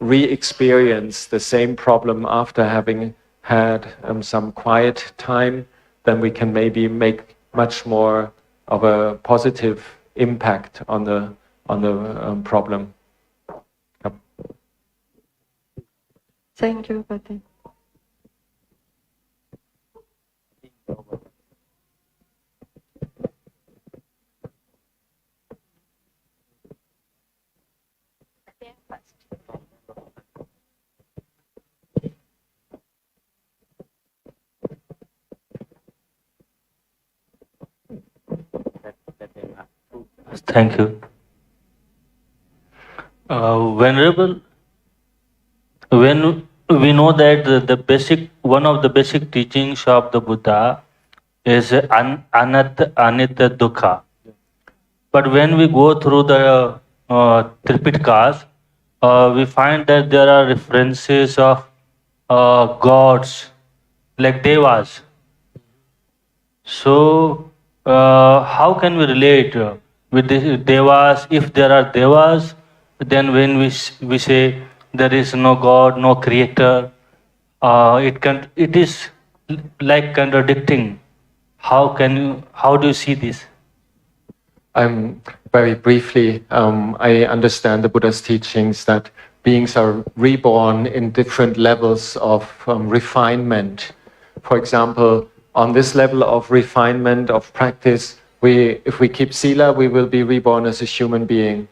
re-experience the same problem after having had some quiet time. Then we can maybe make much more of a positive impact on the problem. Yep. Thank you, Bante. Thank you. Venerable, when we know that one of the basic teachings of the Buddha is anitya dukkha. But when we go through the Tripitakas, we find that there are references of gods like devas. So, how can we relate with the devas? If there are devas, then when we say there is no God, no creator, it is like contradicting. How do you see this? Very briefly, I understand the Buddha's teachings that beings are reborn in different levels of refinement. For example, on this level of refinement of practice, if we keep sila, we will be reborn as a human being.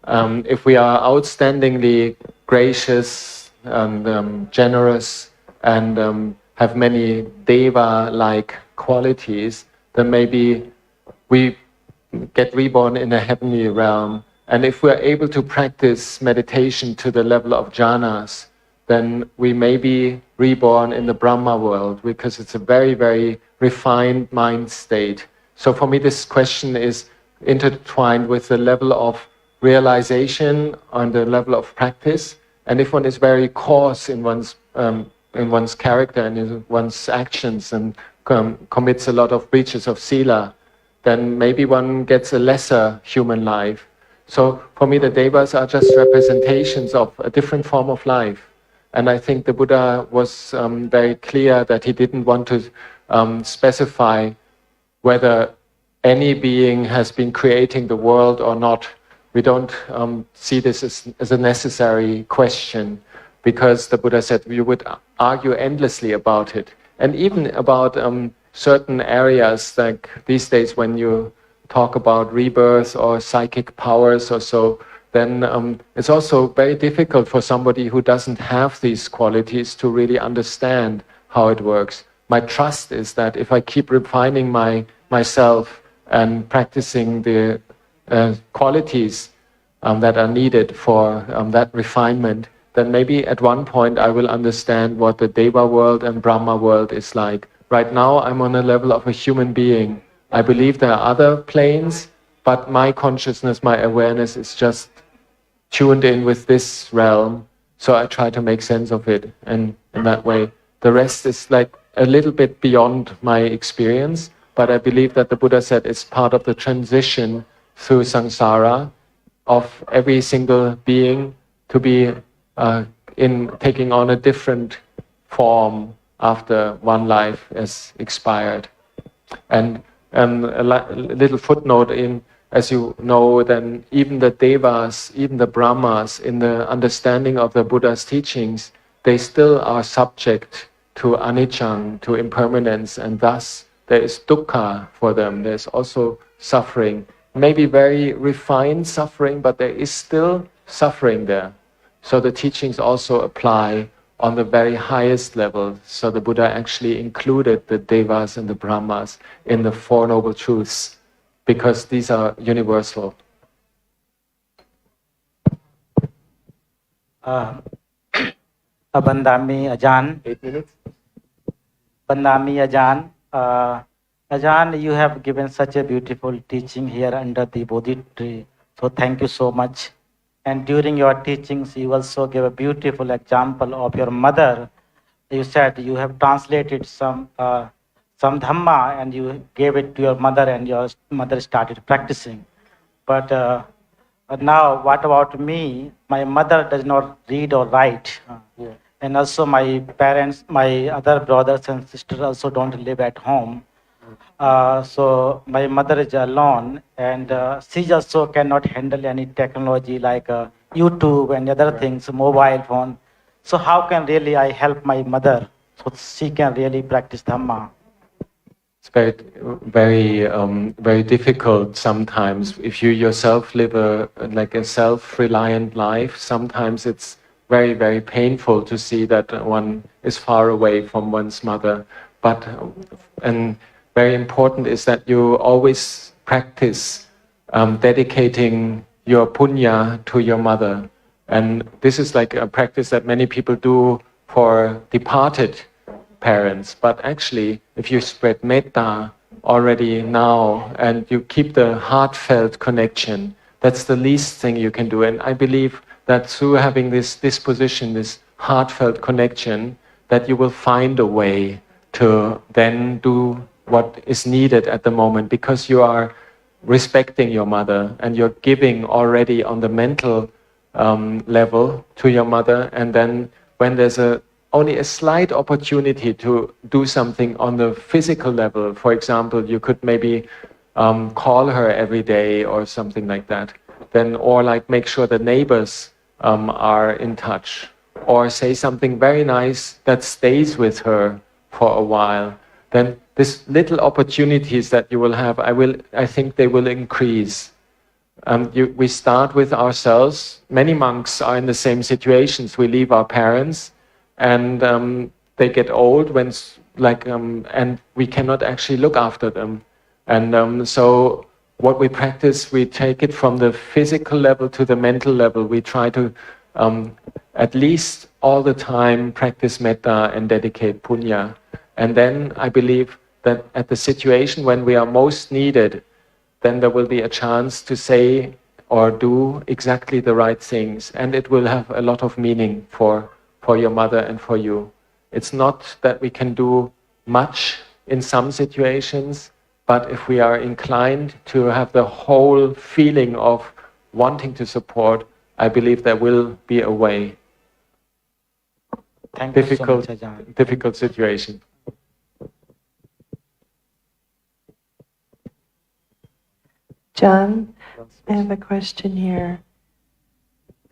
If we are outstandingly gracious and generous and have many deva-like qualities, then maybe we get reborn in a heavenly realm. And if we're able to practice meditation to the level of jhanas, then we may be reborn in the Brahma world, because it's a very, very refined mind state. So for me, this question is intertwined with the level of realization on the level of practice. And if one is very coarse in one's character and in one's actions and commits a lot of breaches of sila, then maybe one gets a lesser human life. So for me, the devas are just representations of a different form of life. And I think the Buddha was very clear that he didn't want to specify whether any being has been creating the world or not. We don't see this as a necessary question, because the Buddha said we would argue endlessly about it. And even about certain areas, like these days when you talk about rebirth or psychic powers or so, then it's also very difficult for somebody who doesn't have these qualities to really understand how it works. My trust is that if I keep refining myself and practicing the qualities that are needed for that refinement, then maybe at one point I will understand what the Deva world and Brahma world is like. Right now I'm on a level of a human being. I believe there are other planes, but my consciousness, my awareness is just tuned in with this realm. So I try to make sense of it, and in that way the rest is like a little bit beyond my experience. But I believe that the Buddha said it's part of the transition through samsara of every single being to be in taking on a different form after one life has expired. And a little footnote in, as you know, then even the devas, even the brahmas, in the understanding of the Buddha's teachings, they still are subject to anicca, to impermanence, and thus there is dukkha for them. There's also suffering, maybe very refined suffering, but there is still suffering there. So the teachings also apply on the very highest level. So the Buddha actually included the devas and the brahmas in the Four Noble Truths, because these are universal. Bandami Ajahn. 8 minutes. Bandami Ajahn. Ajahn, you have given such a beautiful teaching here under the Bodhi tree. So thank you so much. And during your teachings, you also gave a beautiful example of your mother. You said you have translated some Dhamma and you gave it to your mother, and your mother started practicing. But now, what about me? My mother does not read or write. And also my parents, my other brothers and sisters also don't live at home. So my mother is alone, and she also cannot handle any technology like YouTube and other things, mobile phone. So how can really I help my mother so she can really practice Dhamma? It's very difficult sometimes. If you yourself live a self-reliant life, sometimes it's very, very painful to see that one is far away from one's mother. And very important is that you always practice dedicating your punya to your mother. And this is like a practice that many people do for departed parents. But actually, if you spread metta already now and you keep the heartfelt connection, that's the least thing you can do. And I believe that through having this disposition, this heartfelt connection, that you will find a way to then do what is needed at the moment, because you are respecting your mother and you're giving already on the mental level to your mother. And then when there's only a slight opportunity to do something on the physical level, for example, you could maybe call her every day or something like that, then, or like make sure the neighbors are in touch, or say something very nice that stays with her for a while, then these little opportunities that you will have, I think they will increase. We start with ourselves. Many monks are in the same situations. We leave our parents, and they get old and we cannot actually look after them. And so what we practice, we take it from the physical level to the mental level. We try to at least all the time practice metta and dedicate punya. And then I believe that at the situation when we are most needed, then there will be a chance to say or do exactly the right things. And it will have a lot of meaning for your mother and for you. It's not that we can do much in some situations, but if we are inclined to have the whole feeling of wanting to support, I believe there will be a way. Thank you so much, Ajahn. Difficult situation. John, I have a question here.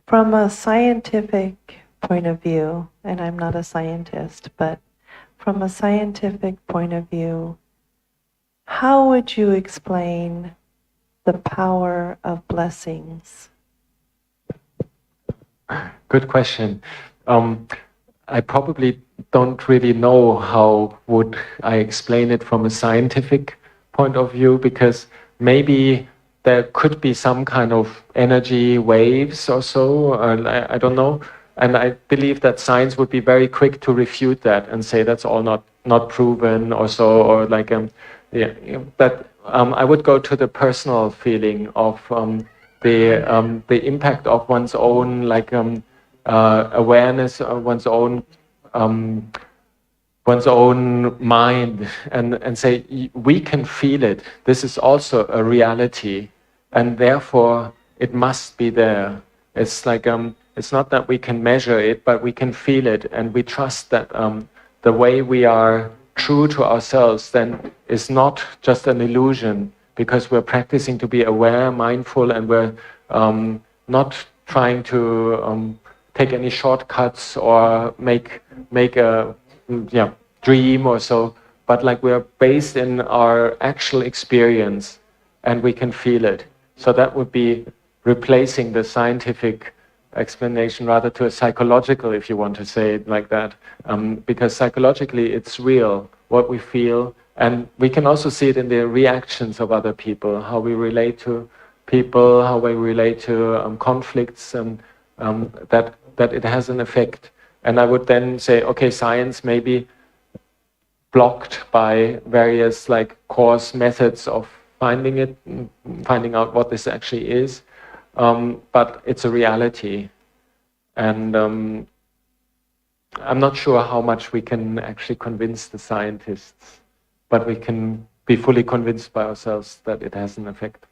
From a scientific point of view, and I'm not a scientist, but from a scientific point of view, how would you explain the power of blessings? Good question. I probably don't really know how would I explain it from a scientific point of view, because maybe there could be some kind of energy waves or so, I don't know. And I believe that science would be very quick to refute that and say that's all not proven or so, or like, but I would go to the personal feeling of the impact of one's own awareness, one's own mind, and say we can feel it. This is also a reality, and therefore it must be there. It's like it's not that we can measure it, but we can feel it, and we trust that the way we are true to ourselves then is not just an illusion, because we're practicing to be aware, mindful, and we're not trying to take any shortcuts or make a dream or so, but like we're based in our actual experience and we can feel it. So that would be replacing the scientific explanation rather to a psychological, if you want to say it like that, because psychologically it's real, what we feel, and we can also see it in the reactions of other people, how we relate to people, how we relate to conflicts, and that it has an effect. And I would then say, okay, science may be blocked by various coarse methods of finding out what this actually is, but it's a reality. And I'm not sure how much we can actually convince the scientists, but we can be fully convinced by ourselves that it has an effect.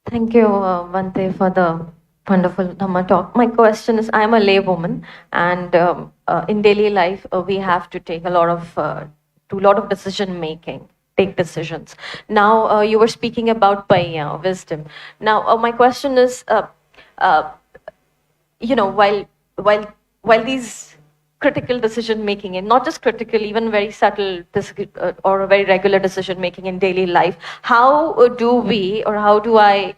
Thank you, Bante, for the wonderful Dhamma talk. My question is, I'm a laywoman, and in daily life, we have to take do a lot of decision making, take decisions. Now, you were speaking about panya, wisdom. Now, my question is, while these critical decision making, and not just critical, even very subtle or a very regular decision making in daily life. How do we, or how do I,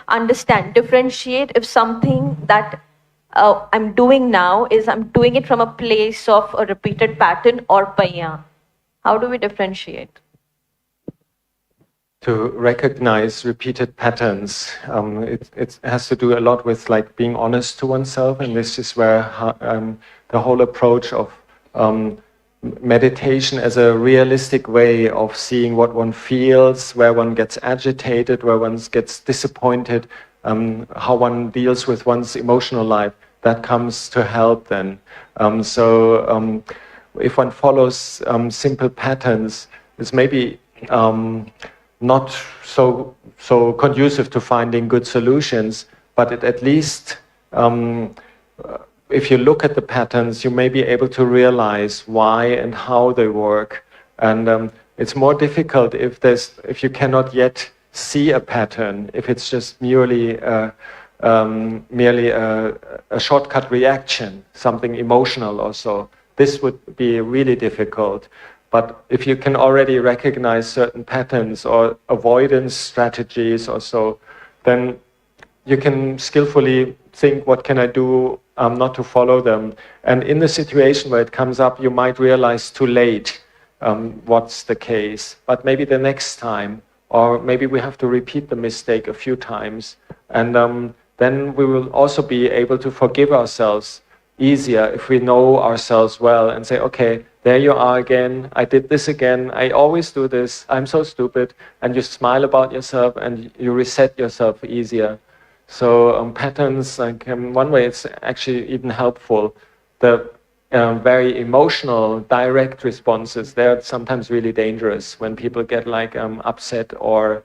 understand, differentiate if something that I'm doing now is I'm doing it from a place of a repeated pattern or paya? How do we differentiate? To recognize repeated patterns, it has to do a lot with like being honest to oneself, and this is where the whole approach of meditation as a realistic way of seeing what one feels, where one gets agitated, where one gets disappointed, how one deals with one's emotional life, that comes to help then. If one follows simple patterns, it's maybe not so conducive to finding good solutions, but at least if you look at the patterns, you may be able to realize why and how they work. And it's more difficult if you cannot yet see a pattern, if it's just merely a shortcut reaction, something emotional or so. This would be really difficult. But if you can already recognize certain patterns or avoidance strategies or so, then you can skillfully think, what can I do not to follow them? And in the situation where it comes up, you might realize too late what's the case. But maybe the next time, or maybe we have to repeat the mistake a few times. And then we will also be able to forgive ourselves easier if we know ourselves well and say, okay, there you are again, I did this again, I always do this, I'm so stupid, and you smile about yourself and you reset yourself easier. So patterns, like one way it's actually even helpful. The very emotional, direct responses, they're sometimes really dangerous when people get like upset or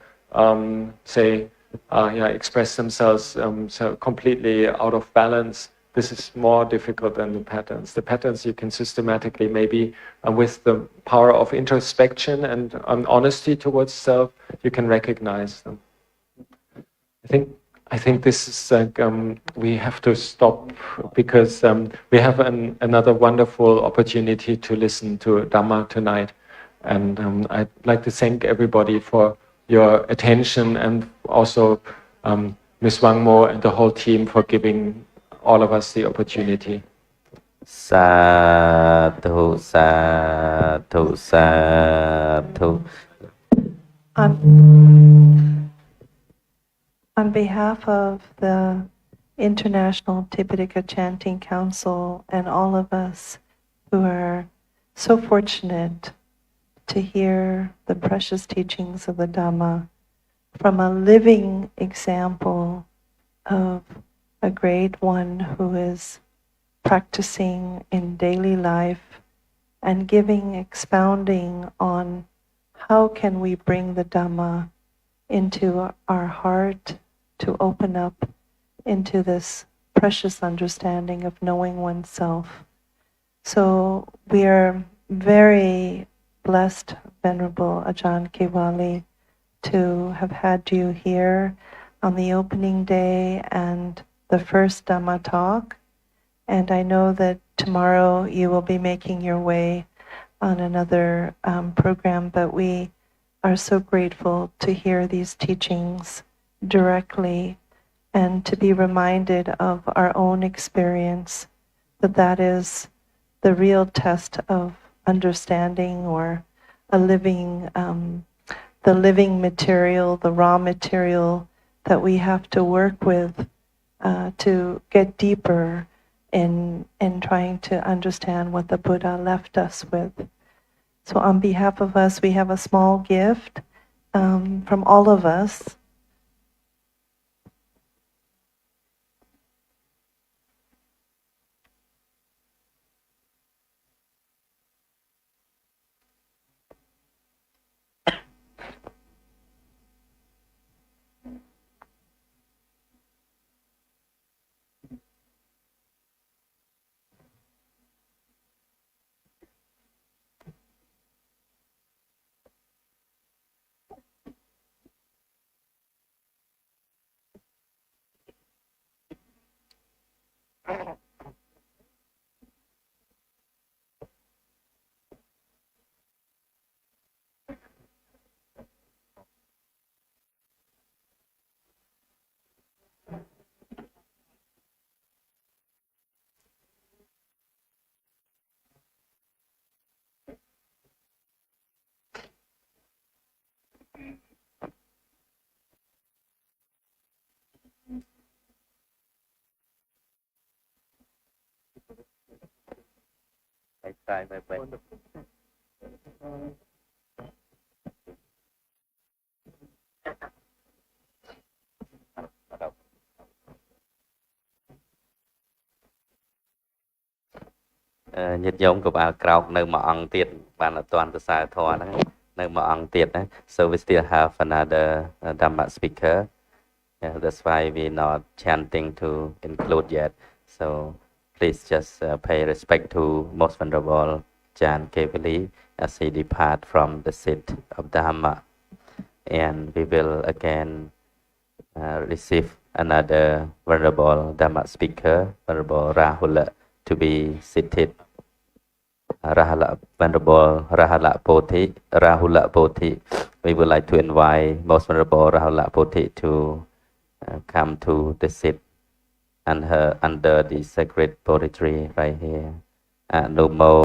express themselves so completely out of balance. This is more difficult than the patterns. The patterns you can systematically, maybe with the power of introspection and honesty towards self, you can recognize them. I think this is like, we have to stop because we have another wonderful opportunity to listen to Dhamma tonight. And I'd like to thank everybody for your attention, and also Ms. Wang Mo and the whole team for giving all of us the opportunity. Sadhu, sadhu, sadhu. On behalf of the International Tipitaka Chanting Council and all of us who are so fortunate to hear the precious teachings of the Dhamma from a living example of a great one who is practicing in daily life and expounding on how can we bring the Dhamma into our heart to open up into this precious understanding of knowing oneself. So we are very blessed, Venerable Ajahn Kevali, to have had you here on the opening day and the first Dhamma talk. And I know that tomorrow you will be making your way on another program, but we are so grateful to hear these teachings directly and to be reminded of our own experience, that is the real test of understanding, or a living, the living material, the raw material that we have to work with to get deeper in trying to understand what the Buddha left us with. So on behalf of us, we have a small gift from all of us. ញាតិញោមក៏បានក្រោកនៅមួយអង្គទៀតបានអត់ទាន់សរសើរធម៌ហ្នឹងនៅមួយអង្គទៀតណា so we still have another Dhamma speaker. Yeah, that's why we're not chanting to include yet. So please just pay respect to most venerable Ajahn Kevali as he depart from the seat of Dhamma, and we will again receive another venerable Dhamma speaker, Venerable Rahula, to be seated. Venerable Rahula Bodhi. We would like to invite most Venerable Rahula Bodhi to come to the seat under the sacred Bodhi tree right here. Numo.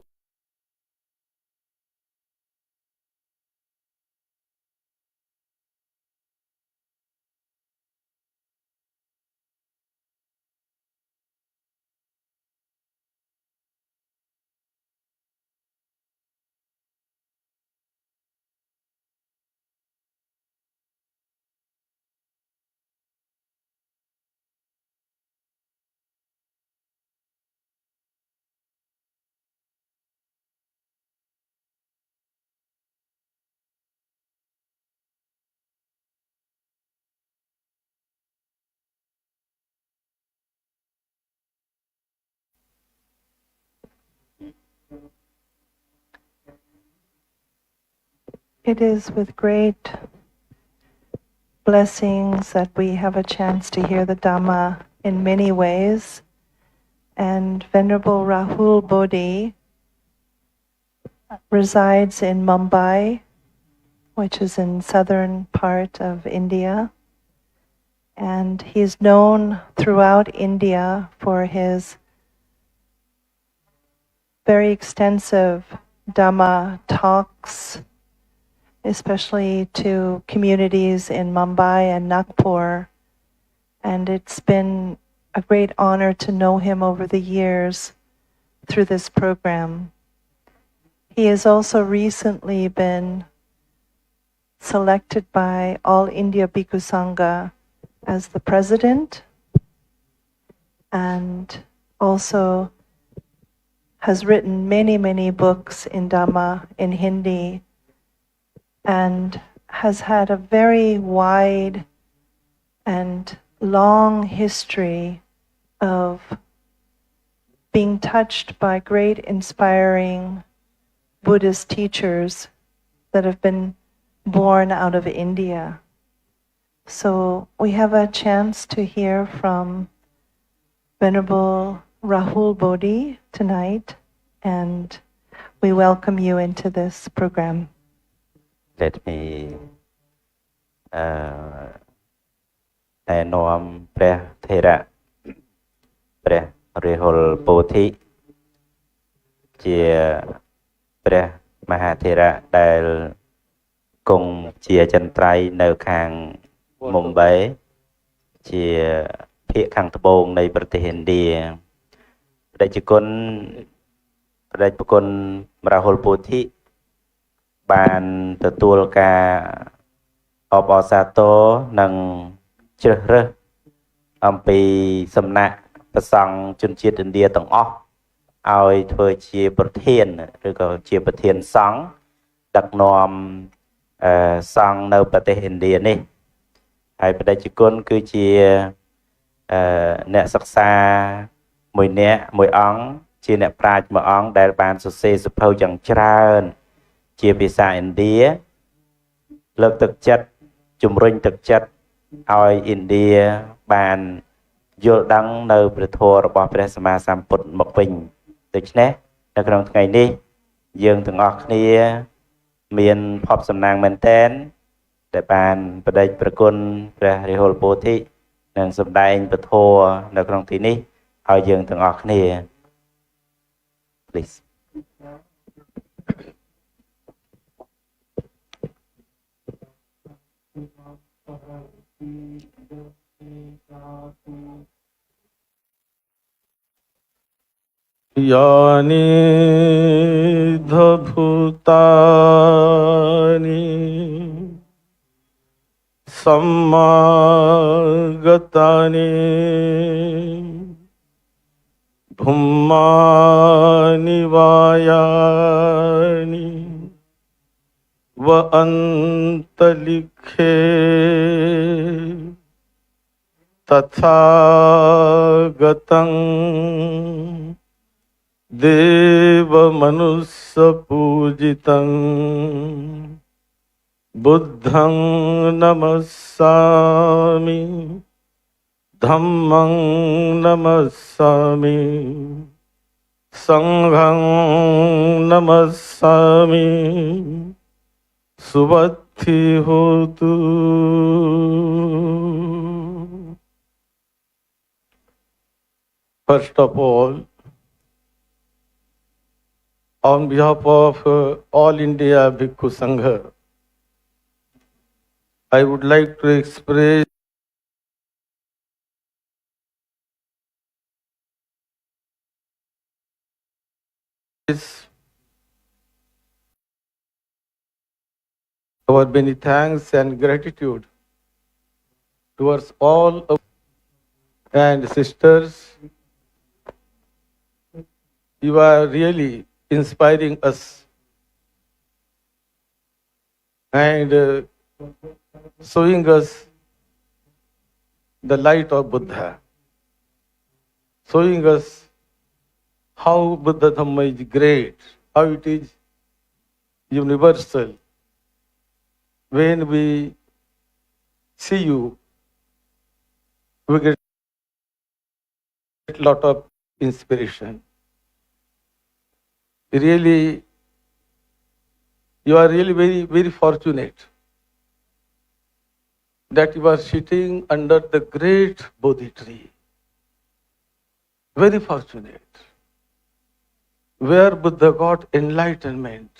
It is with great blessings that we have a chance to hear the Dhamma in many ways. And Venerable Rahul Bodhi resides in Mumbai, which is in southern part of India. And he's known throughout India for his very extensive Dhamma talks, especially to communities in Mumbai and Nagpur. And it's been a great honor to know him over the years through this program. He has also recently been selected by All India Bhikkhu Sangha as the president, and also has written many books in Dhamma in Hindi, and has had a very wide and long history of being touched by great inspiring Buddhist teachers that have been born out of India. So we have a chance to hear from Venerable Rahul Bodhi tonight, and we welcome you into this program. Let me ណែនាំព្រះថេរៈព្រះរាហុលពោធិជាព្រះមហាថេរៈដែលគង់ជាចន្ទ្រៃនៅខាងមុំបីជាភាគខាងត្បូងនៃប្រទេសឥណ្ឌាព្រះតេជគុណរាហុលពោធិបានទទួលការអបអរសាទរនិងជ្រើសរើសអំពីសំណាក់ព្រះសង្ឃជនជាតិឥណ្ឌាទាំងអស់ឲ្យធ្វើជាប្រធានឬក៏ជាប្រធានសង្ឃដឹកនាំសង្ឃនៅប្រទេសឥណ្ឌានេះហើយព្រះតេជគុណគឺជាអ្នកសិក្សាមួយអង្គជាអ្នកប្រាជ្ញមួយអង្គដែលបានសរសេរសៀវភៅយ៉ាងច្រើនជាភាសាឥណ្ឌាលើកទឹកចិត្តជំរុញទឹកចិត្តឲ្យឥណ្ឌាបានយល់ដឹងនៅព្រះធម៌របស់ព្រះសម្មាសម្ពុទ្ធមកវិញដូច្នេះនៅក្នុងថ្ងៃនេះយើងទាំងអស់គ្នាមានភ័ព្វសំណាងមែនតែនដែលបានបដិប្រគុណព្រះរាហុលពោធិនិងសម្ដែងពធនៅក្នុងទីនេះឲ្យយើងទាំងអស់គ្នា please यानि धभूतानि सम्मागतानि भूमानि वायानि व अन्तलिखे तथागतं देवमनुष्यपूजितं बुद्धं नमस्सामि धम्मं नमस्सामि संघं नमस्सामि सुबद्धि होतु. First of all, on behalf of All India Bhikkhu Sangha, I would like to express our many thanks and gratitude towards all of and sisters. You are really inspiring us and showing us the light of Buddha, showing us how Buddha Dhamma is great, how it is universal. When we see you, we get a lot of inspiration. Really, you are really very, very fortunate that you are sitting under the great Bodhi tree. Very fortunate. Where Buddha got enlightenment.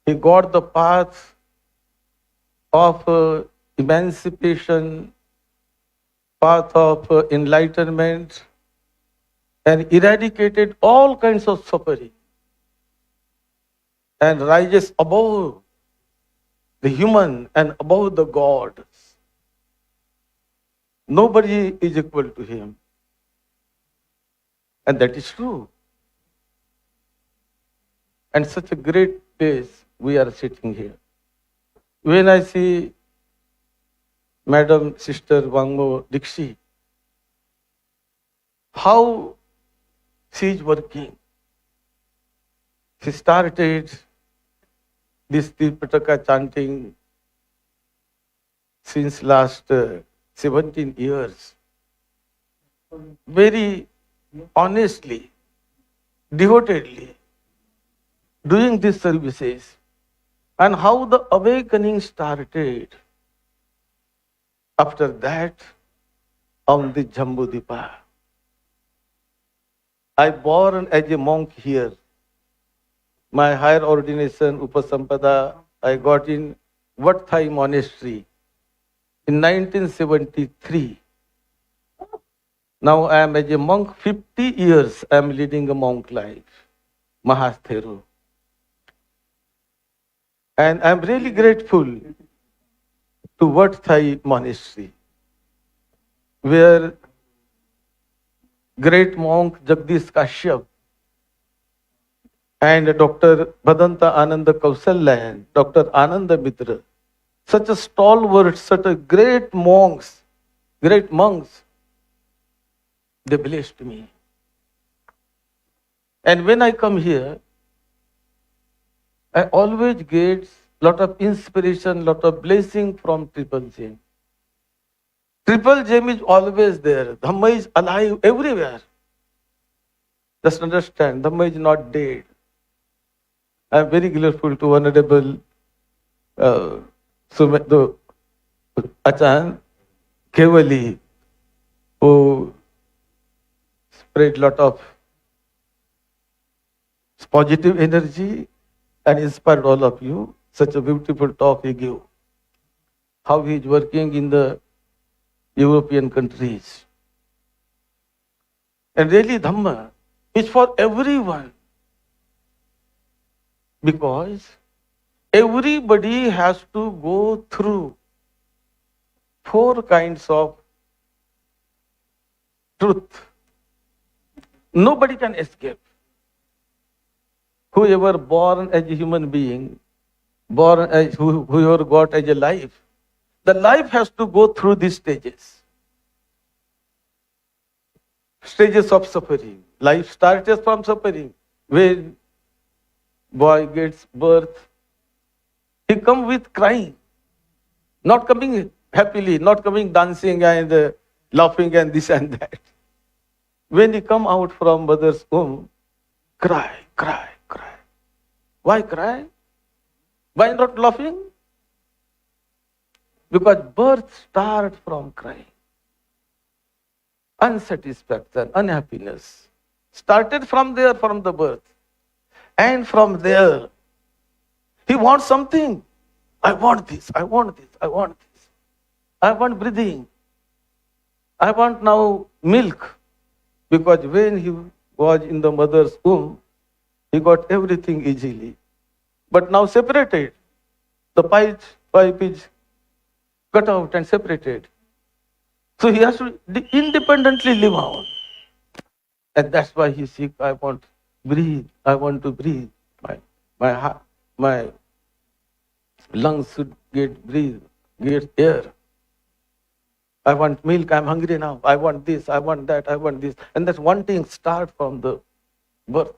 He got the path of emancipation, path of enlightenment, and eradicated all kinds of suffering and rises above the human and above the gods. Nobody is equal to him. And that is true. And such a great place we are sitting here. When I see Madam Sister Wangmo Dixi, how she is working. She started this Tripitaka chanting since last 17 years. Very honestly, devotedly, doing these services. And how the awakening started. After that, on the Jambudvipa, I born as a monk here. My higher ordination, Upasampada, I got in Vatthai Monastery in 1973. Now I am as a monk, 50 years I am leading a monk life, Mahastheru. And I am really grateful to Vatthai Monastery, where great monk Jagdish Kashyap and Dr. Bhadanta Ananda Kausalya, Dr. Ananda Mitra, such a stalwart, such a great monks, they blessed me. And when I come here, I always get lot of inspiration, lot of blessing from Triple Gem. Triple Gem is always there. Dhamma is alive everywhere. Just understand, Dhamma is not dead. I am very grateful to Honorable Ajahn Kevali, who spread lot of positive energy and inspired all of you. Such a beautiful talk he gave. How he is working in the European countries. And really Dhamma is for everyone. Because everybody has to go through 4 kinds of truth. Nobody can escape. Whoever born as a human being, whoever got as a life, the life has to go through these stages. Stages of suffering. Life starts from suffering. When boy gets birth, he comes with crying, not coming happily, not coming dancing and laughing and this and that. When he come out from mother's womb, cry, cry, cry. Why cry? Why not laughing? Because birth starts from crying. Unsatisfaction, unhappiness started from there, from the birth. And from there, he wants something. I want this, I want this, I want this. I want breathing. I want now milk. Because when he was in the mother's womb, he got everything easily. But now separated. The pipe is cut out and separated. So he has to independently live on. And that's why he seeks, I want to breathe. I want to breathe. My lungs should get air. I want milk, I'm hungry now. I want this, I want that, I want this. And that wanting starts from the birth.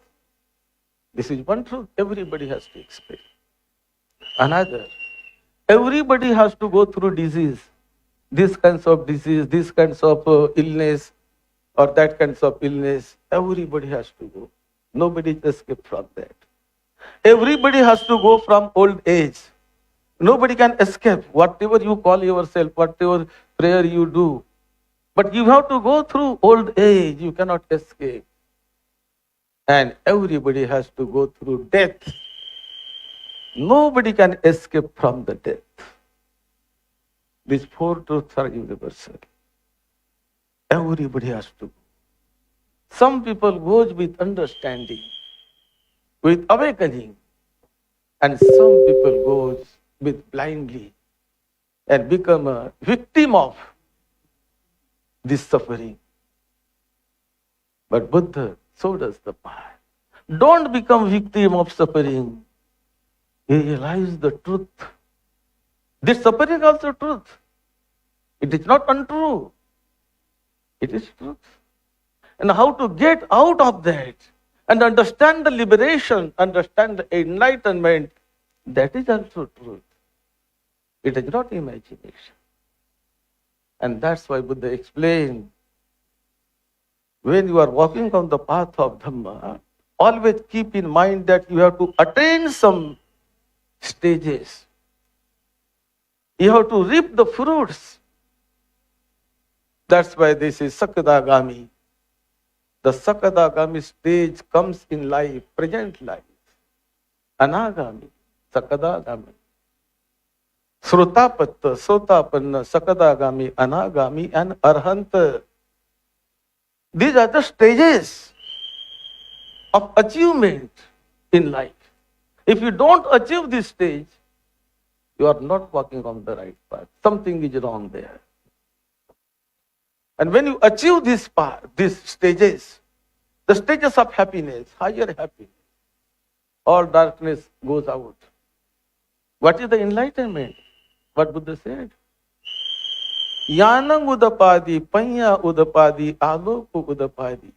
This is one truth everybody has to experience. Another, everybody has to go through disease. These kinds of disease, these kinds of illness, or that kinds of illness, everybody has to go. Nobody escapes from that. Everybody has to go from old age. Nobody can escape whatever you call yourself, whatever prayer you do. But you have to go through old age. You cannot escape. And everybody has to go through death. Nobody can escape from the death. These 4 truths are universal. Everybody has to go. Some people goes with understanding, with awakening, and some people goes with blindly and become a victim of this suffering. But Buddha showed us the path. Don't become victim of suffering. Realize the truth. This suffering also truth. It is not untrue. It is truth. And how to get out of that and understand the liberation, understand the enlightenment, that is also truth. It is not imagination. And that's why Buddha explained, when you are walking on the path of Dhamma, always keep in mind that you have to attain some stages. You have to reap the fruits. That's why this is Sakadagami. The Sakadagami stage comes in life, present life. Anagami, Sakadagami. Srutapatta, Sotapanna, Sakadagami, Anagami, and Arhanta. These are the stages of achievement in life. If you don't achieve this stage, you are not walking on the right path. Something is wrong there. And when you achieve this path, these stages, the stages of happiness, higher happiness, all darkness goes out. What is the enlightenment? What Buddha said? Yanang udapadi, panya udapadi, alopu udapadi.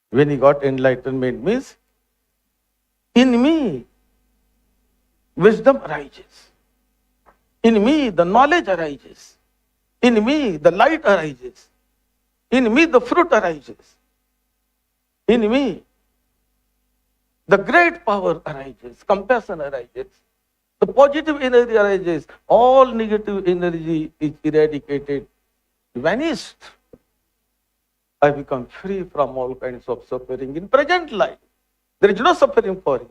When he got enlightenment means, in me, wisdom arises. In me, the knowledge arises. In me, the light arises. In me, the fruit arises. In me, the great power arises. Compassion arises. The positive energy arises. All negative energy is eradicated, vanished. I become free from all kinds of suffering in present life. There is no suffering for him.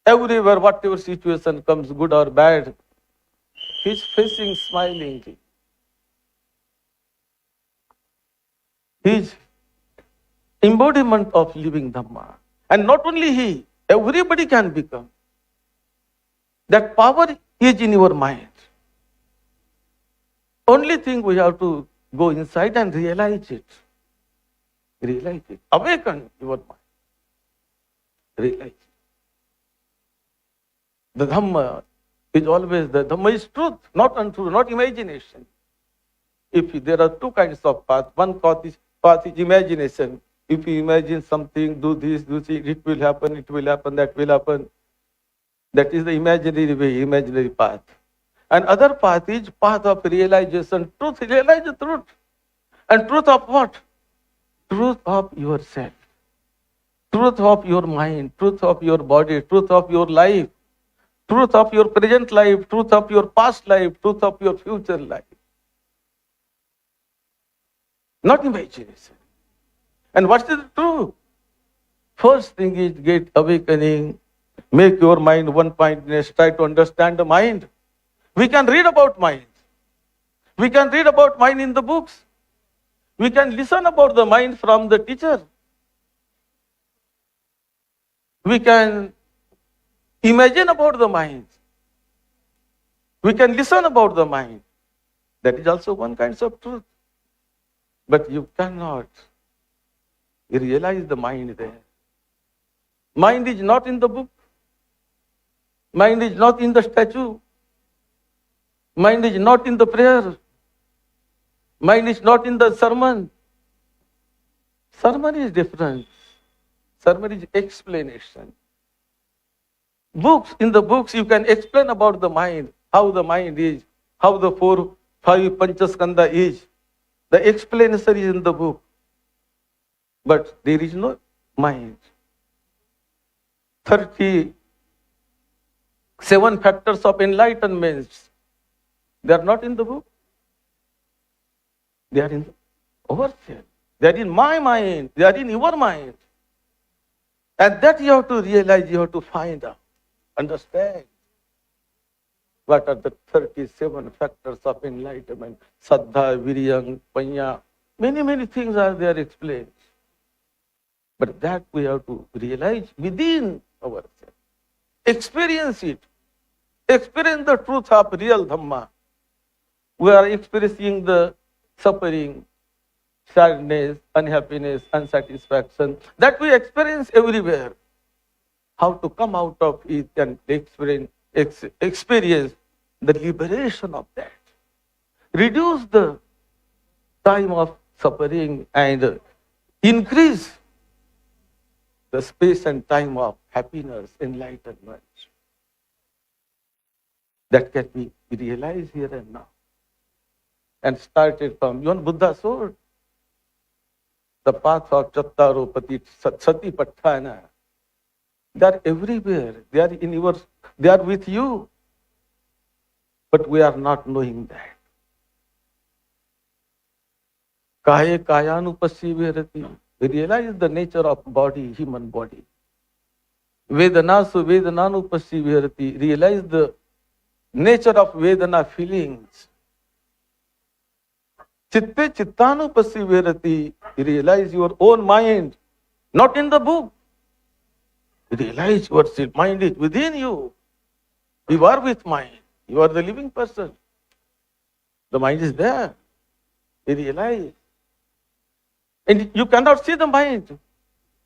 Everywhere, whatever situation comes, good or bad, he is facing smilingly. He is embodiment of living Dhamma. And not only he, everybody can become. That power is in your mind. Only thing we have to go inside and realize it. Realize it. Awaken your mind. Realize it. The Dhamma is always, the Dhamma is truth, not untruth, not imagination. If there are two kinds of path, one path is imagination. If you imagine something, do this, it will happen, that will happen. That is the imaginary way, imaginary path. And other path is path of realization, truth, realize the truth. And truth of what? Truth of yourself. Truth of your mind, truth of your body, truth of your life, truth of your present life, truth of your past life, truth of your future life. Not imagination. And what is true? First thing is get awakening, make your mind one-pointedness, try to understand the mind. We can read about mind. We can read about mind in the books. We can listen about the mind from the teacher. We can imagine about the mind. We can listen about the mind. That is also one kind of truth. But you cannot realize the mind there. Mind is not in the book. Mind is not in the statue. Mind is not in the prayer. Mind is not in the sermon. Sermon is different. Sermon is explanation. Books, in the books you can explain about the mind, how the mind is, how the 4, 5 Panchaskanda is. The explanation is in the book. But there is no mind. 37 factors of enlightenment, they are not in the book. They are in ourselves. They are in my mind. They are in your mind. And that you have to realize, you have to find out, understand. What are the 37 factors of enlightenment? Saddha, Viryam, Panya. Many things are there explained. But that we have to realize within ourselves. Experience it. Experience the truth of real Dhamma. We are experiencing the suffering, sadness, unhappiness, unsatisfaction. That we experience everywhere. How to come out of it and experience the liberation of that. Reduce the time of suffering and increase the space and time of happiness, enlightenment. That can be realized here and now. And started from even Buddha sword, the path of Chattaropati, Sati Patthana. They are everywhere. They are in your, they are with you. But we are not knowing that. Kaya kayanupassi virati. We realize the nature of body, human body. Vedanasu vedananupassi virati. Realize the nature of Vedana feelings. Chitte chittanupassi virati. Realize your own mind, not in the book. Realize your mind is within you. You are with mind. You are the living person. The mind is there. You realize. And you cannot see the mind.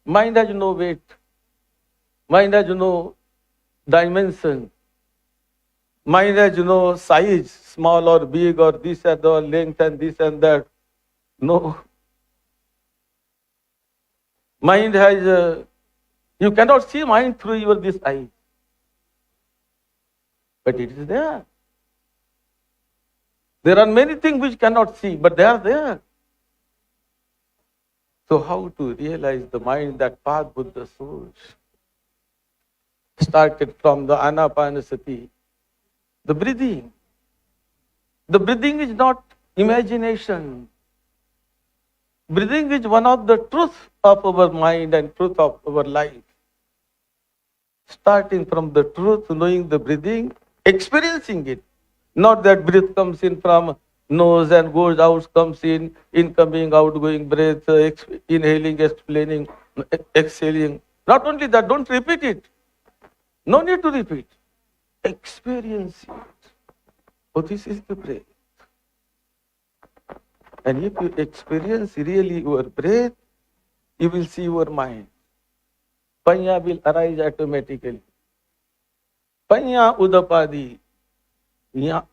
Mind has no weight. Mind has no dimension. Mind has no size, small or big or this and that, length and this and that. No. Mind has, you cannot see mind through your this eye. But it is there. There are many things which cannot see, but they are there. So how to realize the mind, that path Buddha shows? Started from the Anapanasati, the breathing. The breathing is not imagination. Breathing is one of the truths of our mind and truth of our life. Starting from the truth, knowing the breathing, experiencing it. Not that breath comes in from nose and goes out, comes in, incoming, outgoing breath, inhaling, explaining, exhaling. Not only that, don't repeat it. No need to repeat. Experience it. Oh, this is the breath. And if you experience really your breath, you will see your mind. Panya will arise automatically. Panya udapadi.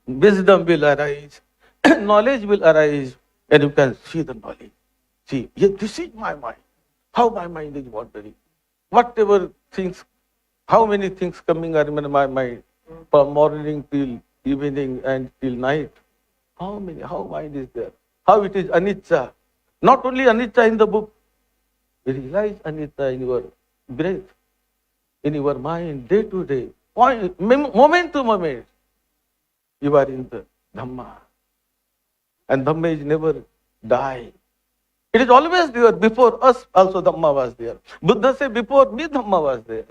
Wisdom will arise. Knowledge will arise. And you can see the knowledge. See, this is my mind. How my mind is wandering. Whatever things, how many things coming are in my mind from morning till evening and till night. How mind is there? How it is anicca. Not only anicca in the book. Realize anicca in your breath, in your mind, day to day, moment to moment. You are in the Dhamma. And Dhamma is never die. It is always there. Before us also Dhamma was there. Buddha said, before me Dhamma was there.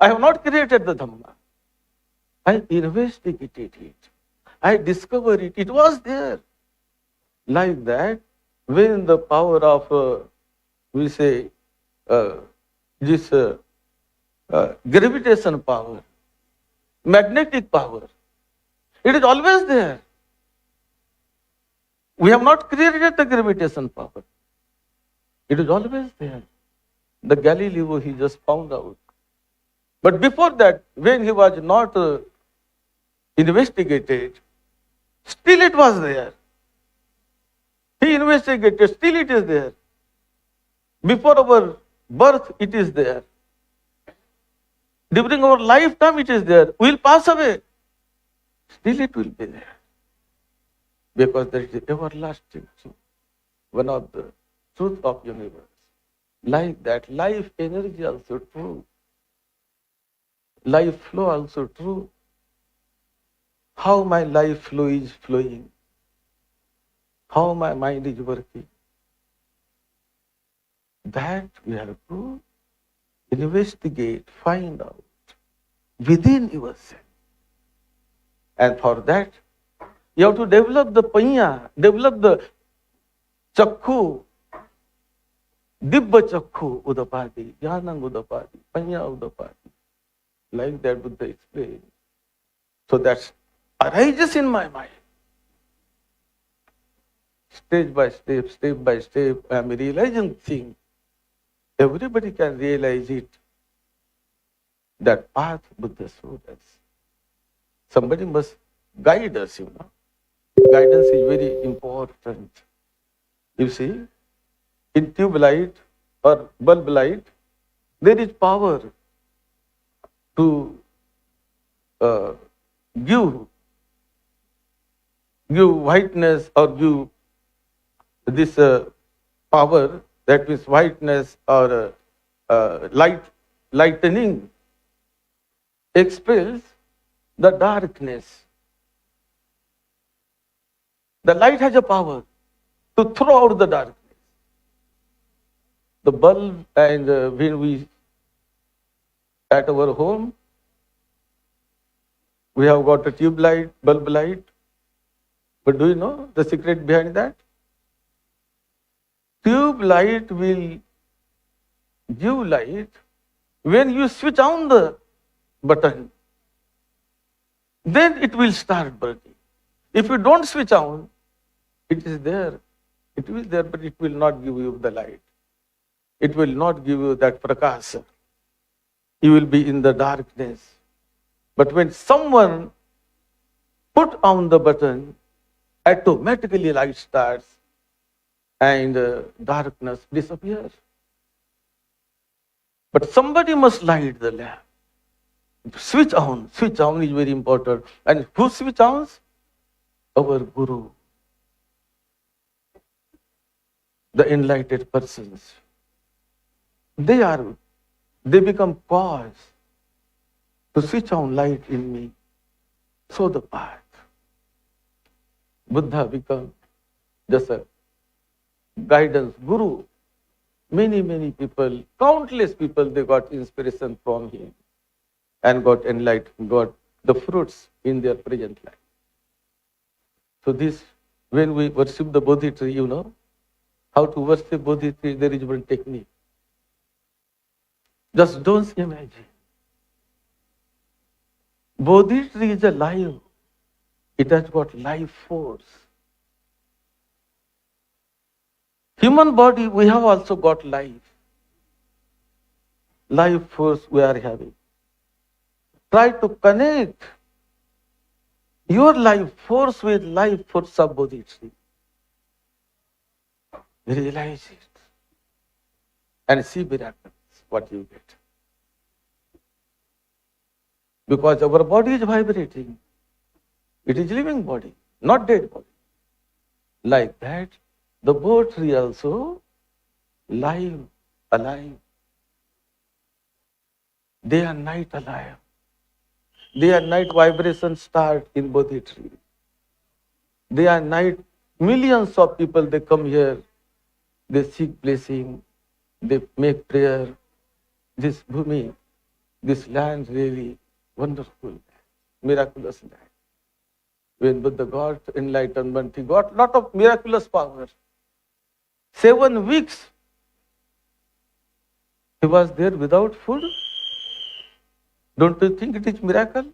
I have not created the Dhamma. I investigated it. I discovered it. It was there. Like that, when the power of, this gravitation power, magnetic power, it is always there. We have not created the gravitation power. It is always there. The Galileo, he just found out. But before that, when he was not investigated, still it was there. He investigated, still it is there. Before our birth, it is there. During our lifetime, it is there. We will pass away. Still it will be there. Because there is everlasting truth. One of the truth of universe. Like that, life energy also true. Life flow also true. How my life flow is flowing. How my mind is working. That we have to investigate, find out within yourself. And for that, you have to develop the panya, develop the chakku, dibba chakku udapadi, jnanam udapadi, panya udapadi. Like that Buddha explained. So that arises in my mind. Step by step, I am realizing things. Everybody can realize it. That path Buddha showed us. Somebody must guide us, Guidance is very important. You see, in tube light or bulb light, there is power to give whiteness or give this power, that means whiteness or lightening, expels the darkness. The light has a power to throw out the darkness. The bulb, and when we at our home, we have got a tube light, bulb light. But do you know the secret behind that? Tube light will give light when you switch on the button. Then it will start burning. If you don't switch on, it is there. It is there, but it will not give you the light. It will not give you that prakasa. You will be in the darkness. But when someone put on the button, automatically light starts and darkness disappears. But somebody must light the lamp. Switch on is very important. And who switch on? Our Guru, the enlightened persons. They become cause to switch on light in me, show the path. Buddha become just a guidance guru. Many people, countless people, they got inspiration from him and got enlightened, got the fruits in their present life. So this, when we worship the Bodhi tree, you know, how to worship Bodhi tree, there is one technique. Just don't imagine. Bodhi tree is alive. It has got life force. Human body, we have also got life. Life force we are having. Try to connect your life force with life force of Bodhi tree. Realize it. And see miracles, what you get. Because our body is vibrating. It is living body, not dead body. Like that, the Bodhi tree also live, alive. Day and night alive. Day and night vibrations start in Bodhi tree. Day and night, millions of people, they come here, they seek blessing, they make prayer. This bhumi, this land really wonderful, miraculous land. When Buddha got enlightenment, he got lot of miraculous power. 7 weeks, he was there without food. Don't you think it is miracle?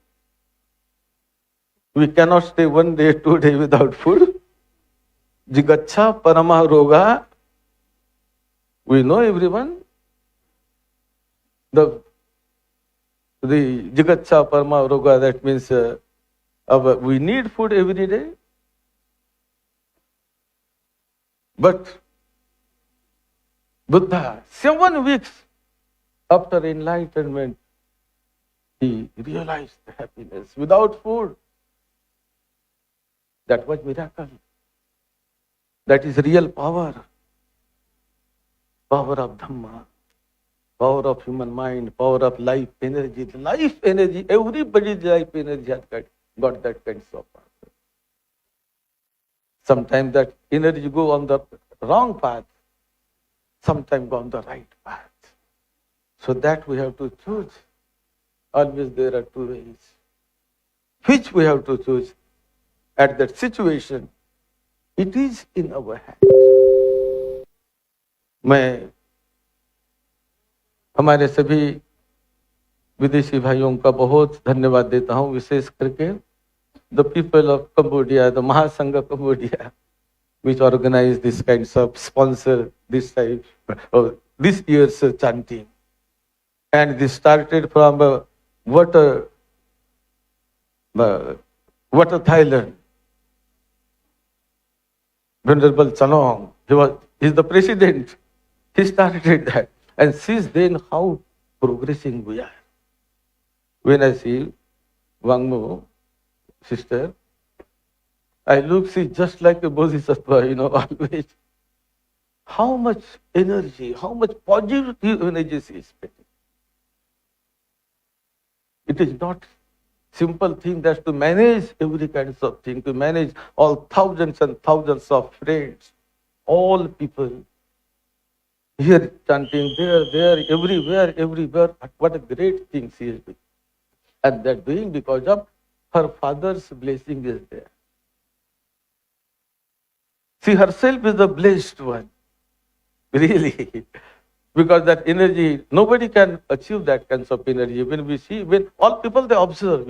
We cannot stay 1 day, 2 days without food. Jigacha parama roga. We know everyone. The Jigacha parama roga, that means we need food every day. But Buddha, 7 weeks after enlightenment, he realized the happiness without food. That was miracle. That is real power. Power of Dhamma, power of human mind, power of life energy. The life energy, everybody's life energy has got that kind of power. Sometimes that energy go on the wrong path, sometimes go on the right path. So that we have to choose. Always there are 2 ways. Which we have to choose at that situation. It is in our hands. मैं हमारे सभी विदेशी भाइयों का बहुत धन्यवाद देता हूं, विशेष करके the people of Cambodia, the Mahasangha Cambodia, which organized this kinds of sponsor this type of this year's chanting. And this started from Water Thailand. Venerable Chanong, he is the president. He started that. And since then, how progressing we are. When I see Wangmo, sister, I look, see, just like a bodhisattva, always. How much energy, how much positive energy she is spreading. It is not simple thing that's to manage every kind of thing, to manage all thousands and thousands of friends, all people. Here chanting, there, everywhere. What a great thing she is doing. And that doing because of her father's blessing is there. She herself is the blessed one. Really. Because that energy, nobody can achieve that kind of energy. When we see, when all people, they observe,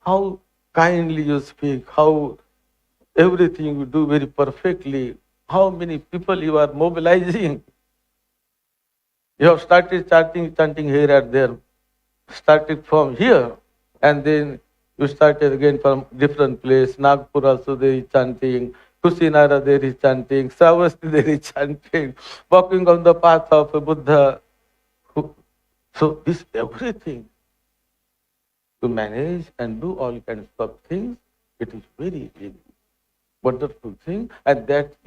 how kindly you speak, how everything you do very perfectly, how many people you are mobilizing. You have started chanting here and there, started from here, and then you started again from different place. Nagpur also there is chanting, Kushinara there is chanting, Savasti there is chanting, walking on the path of a Buddha. So this everything, to manage and do all kinds of things, it is very, very wonderful thing, and that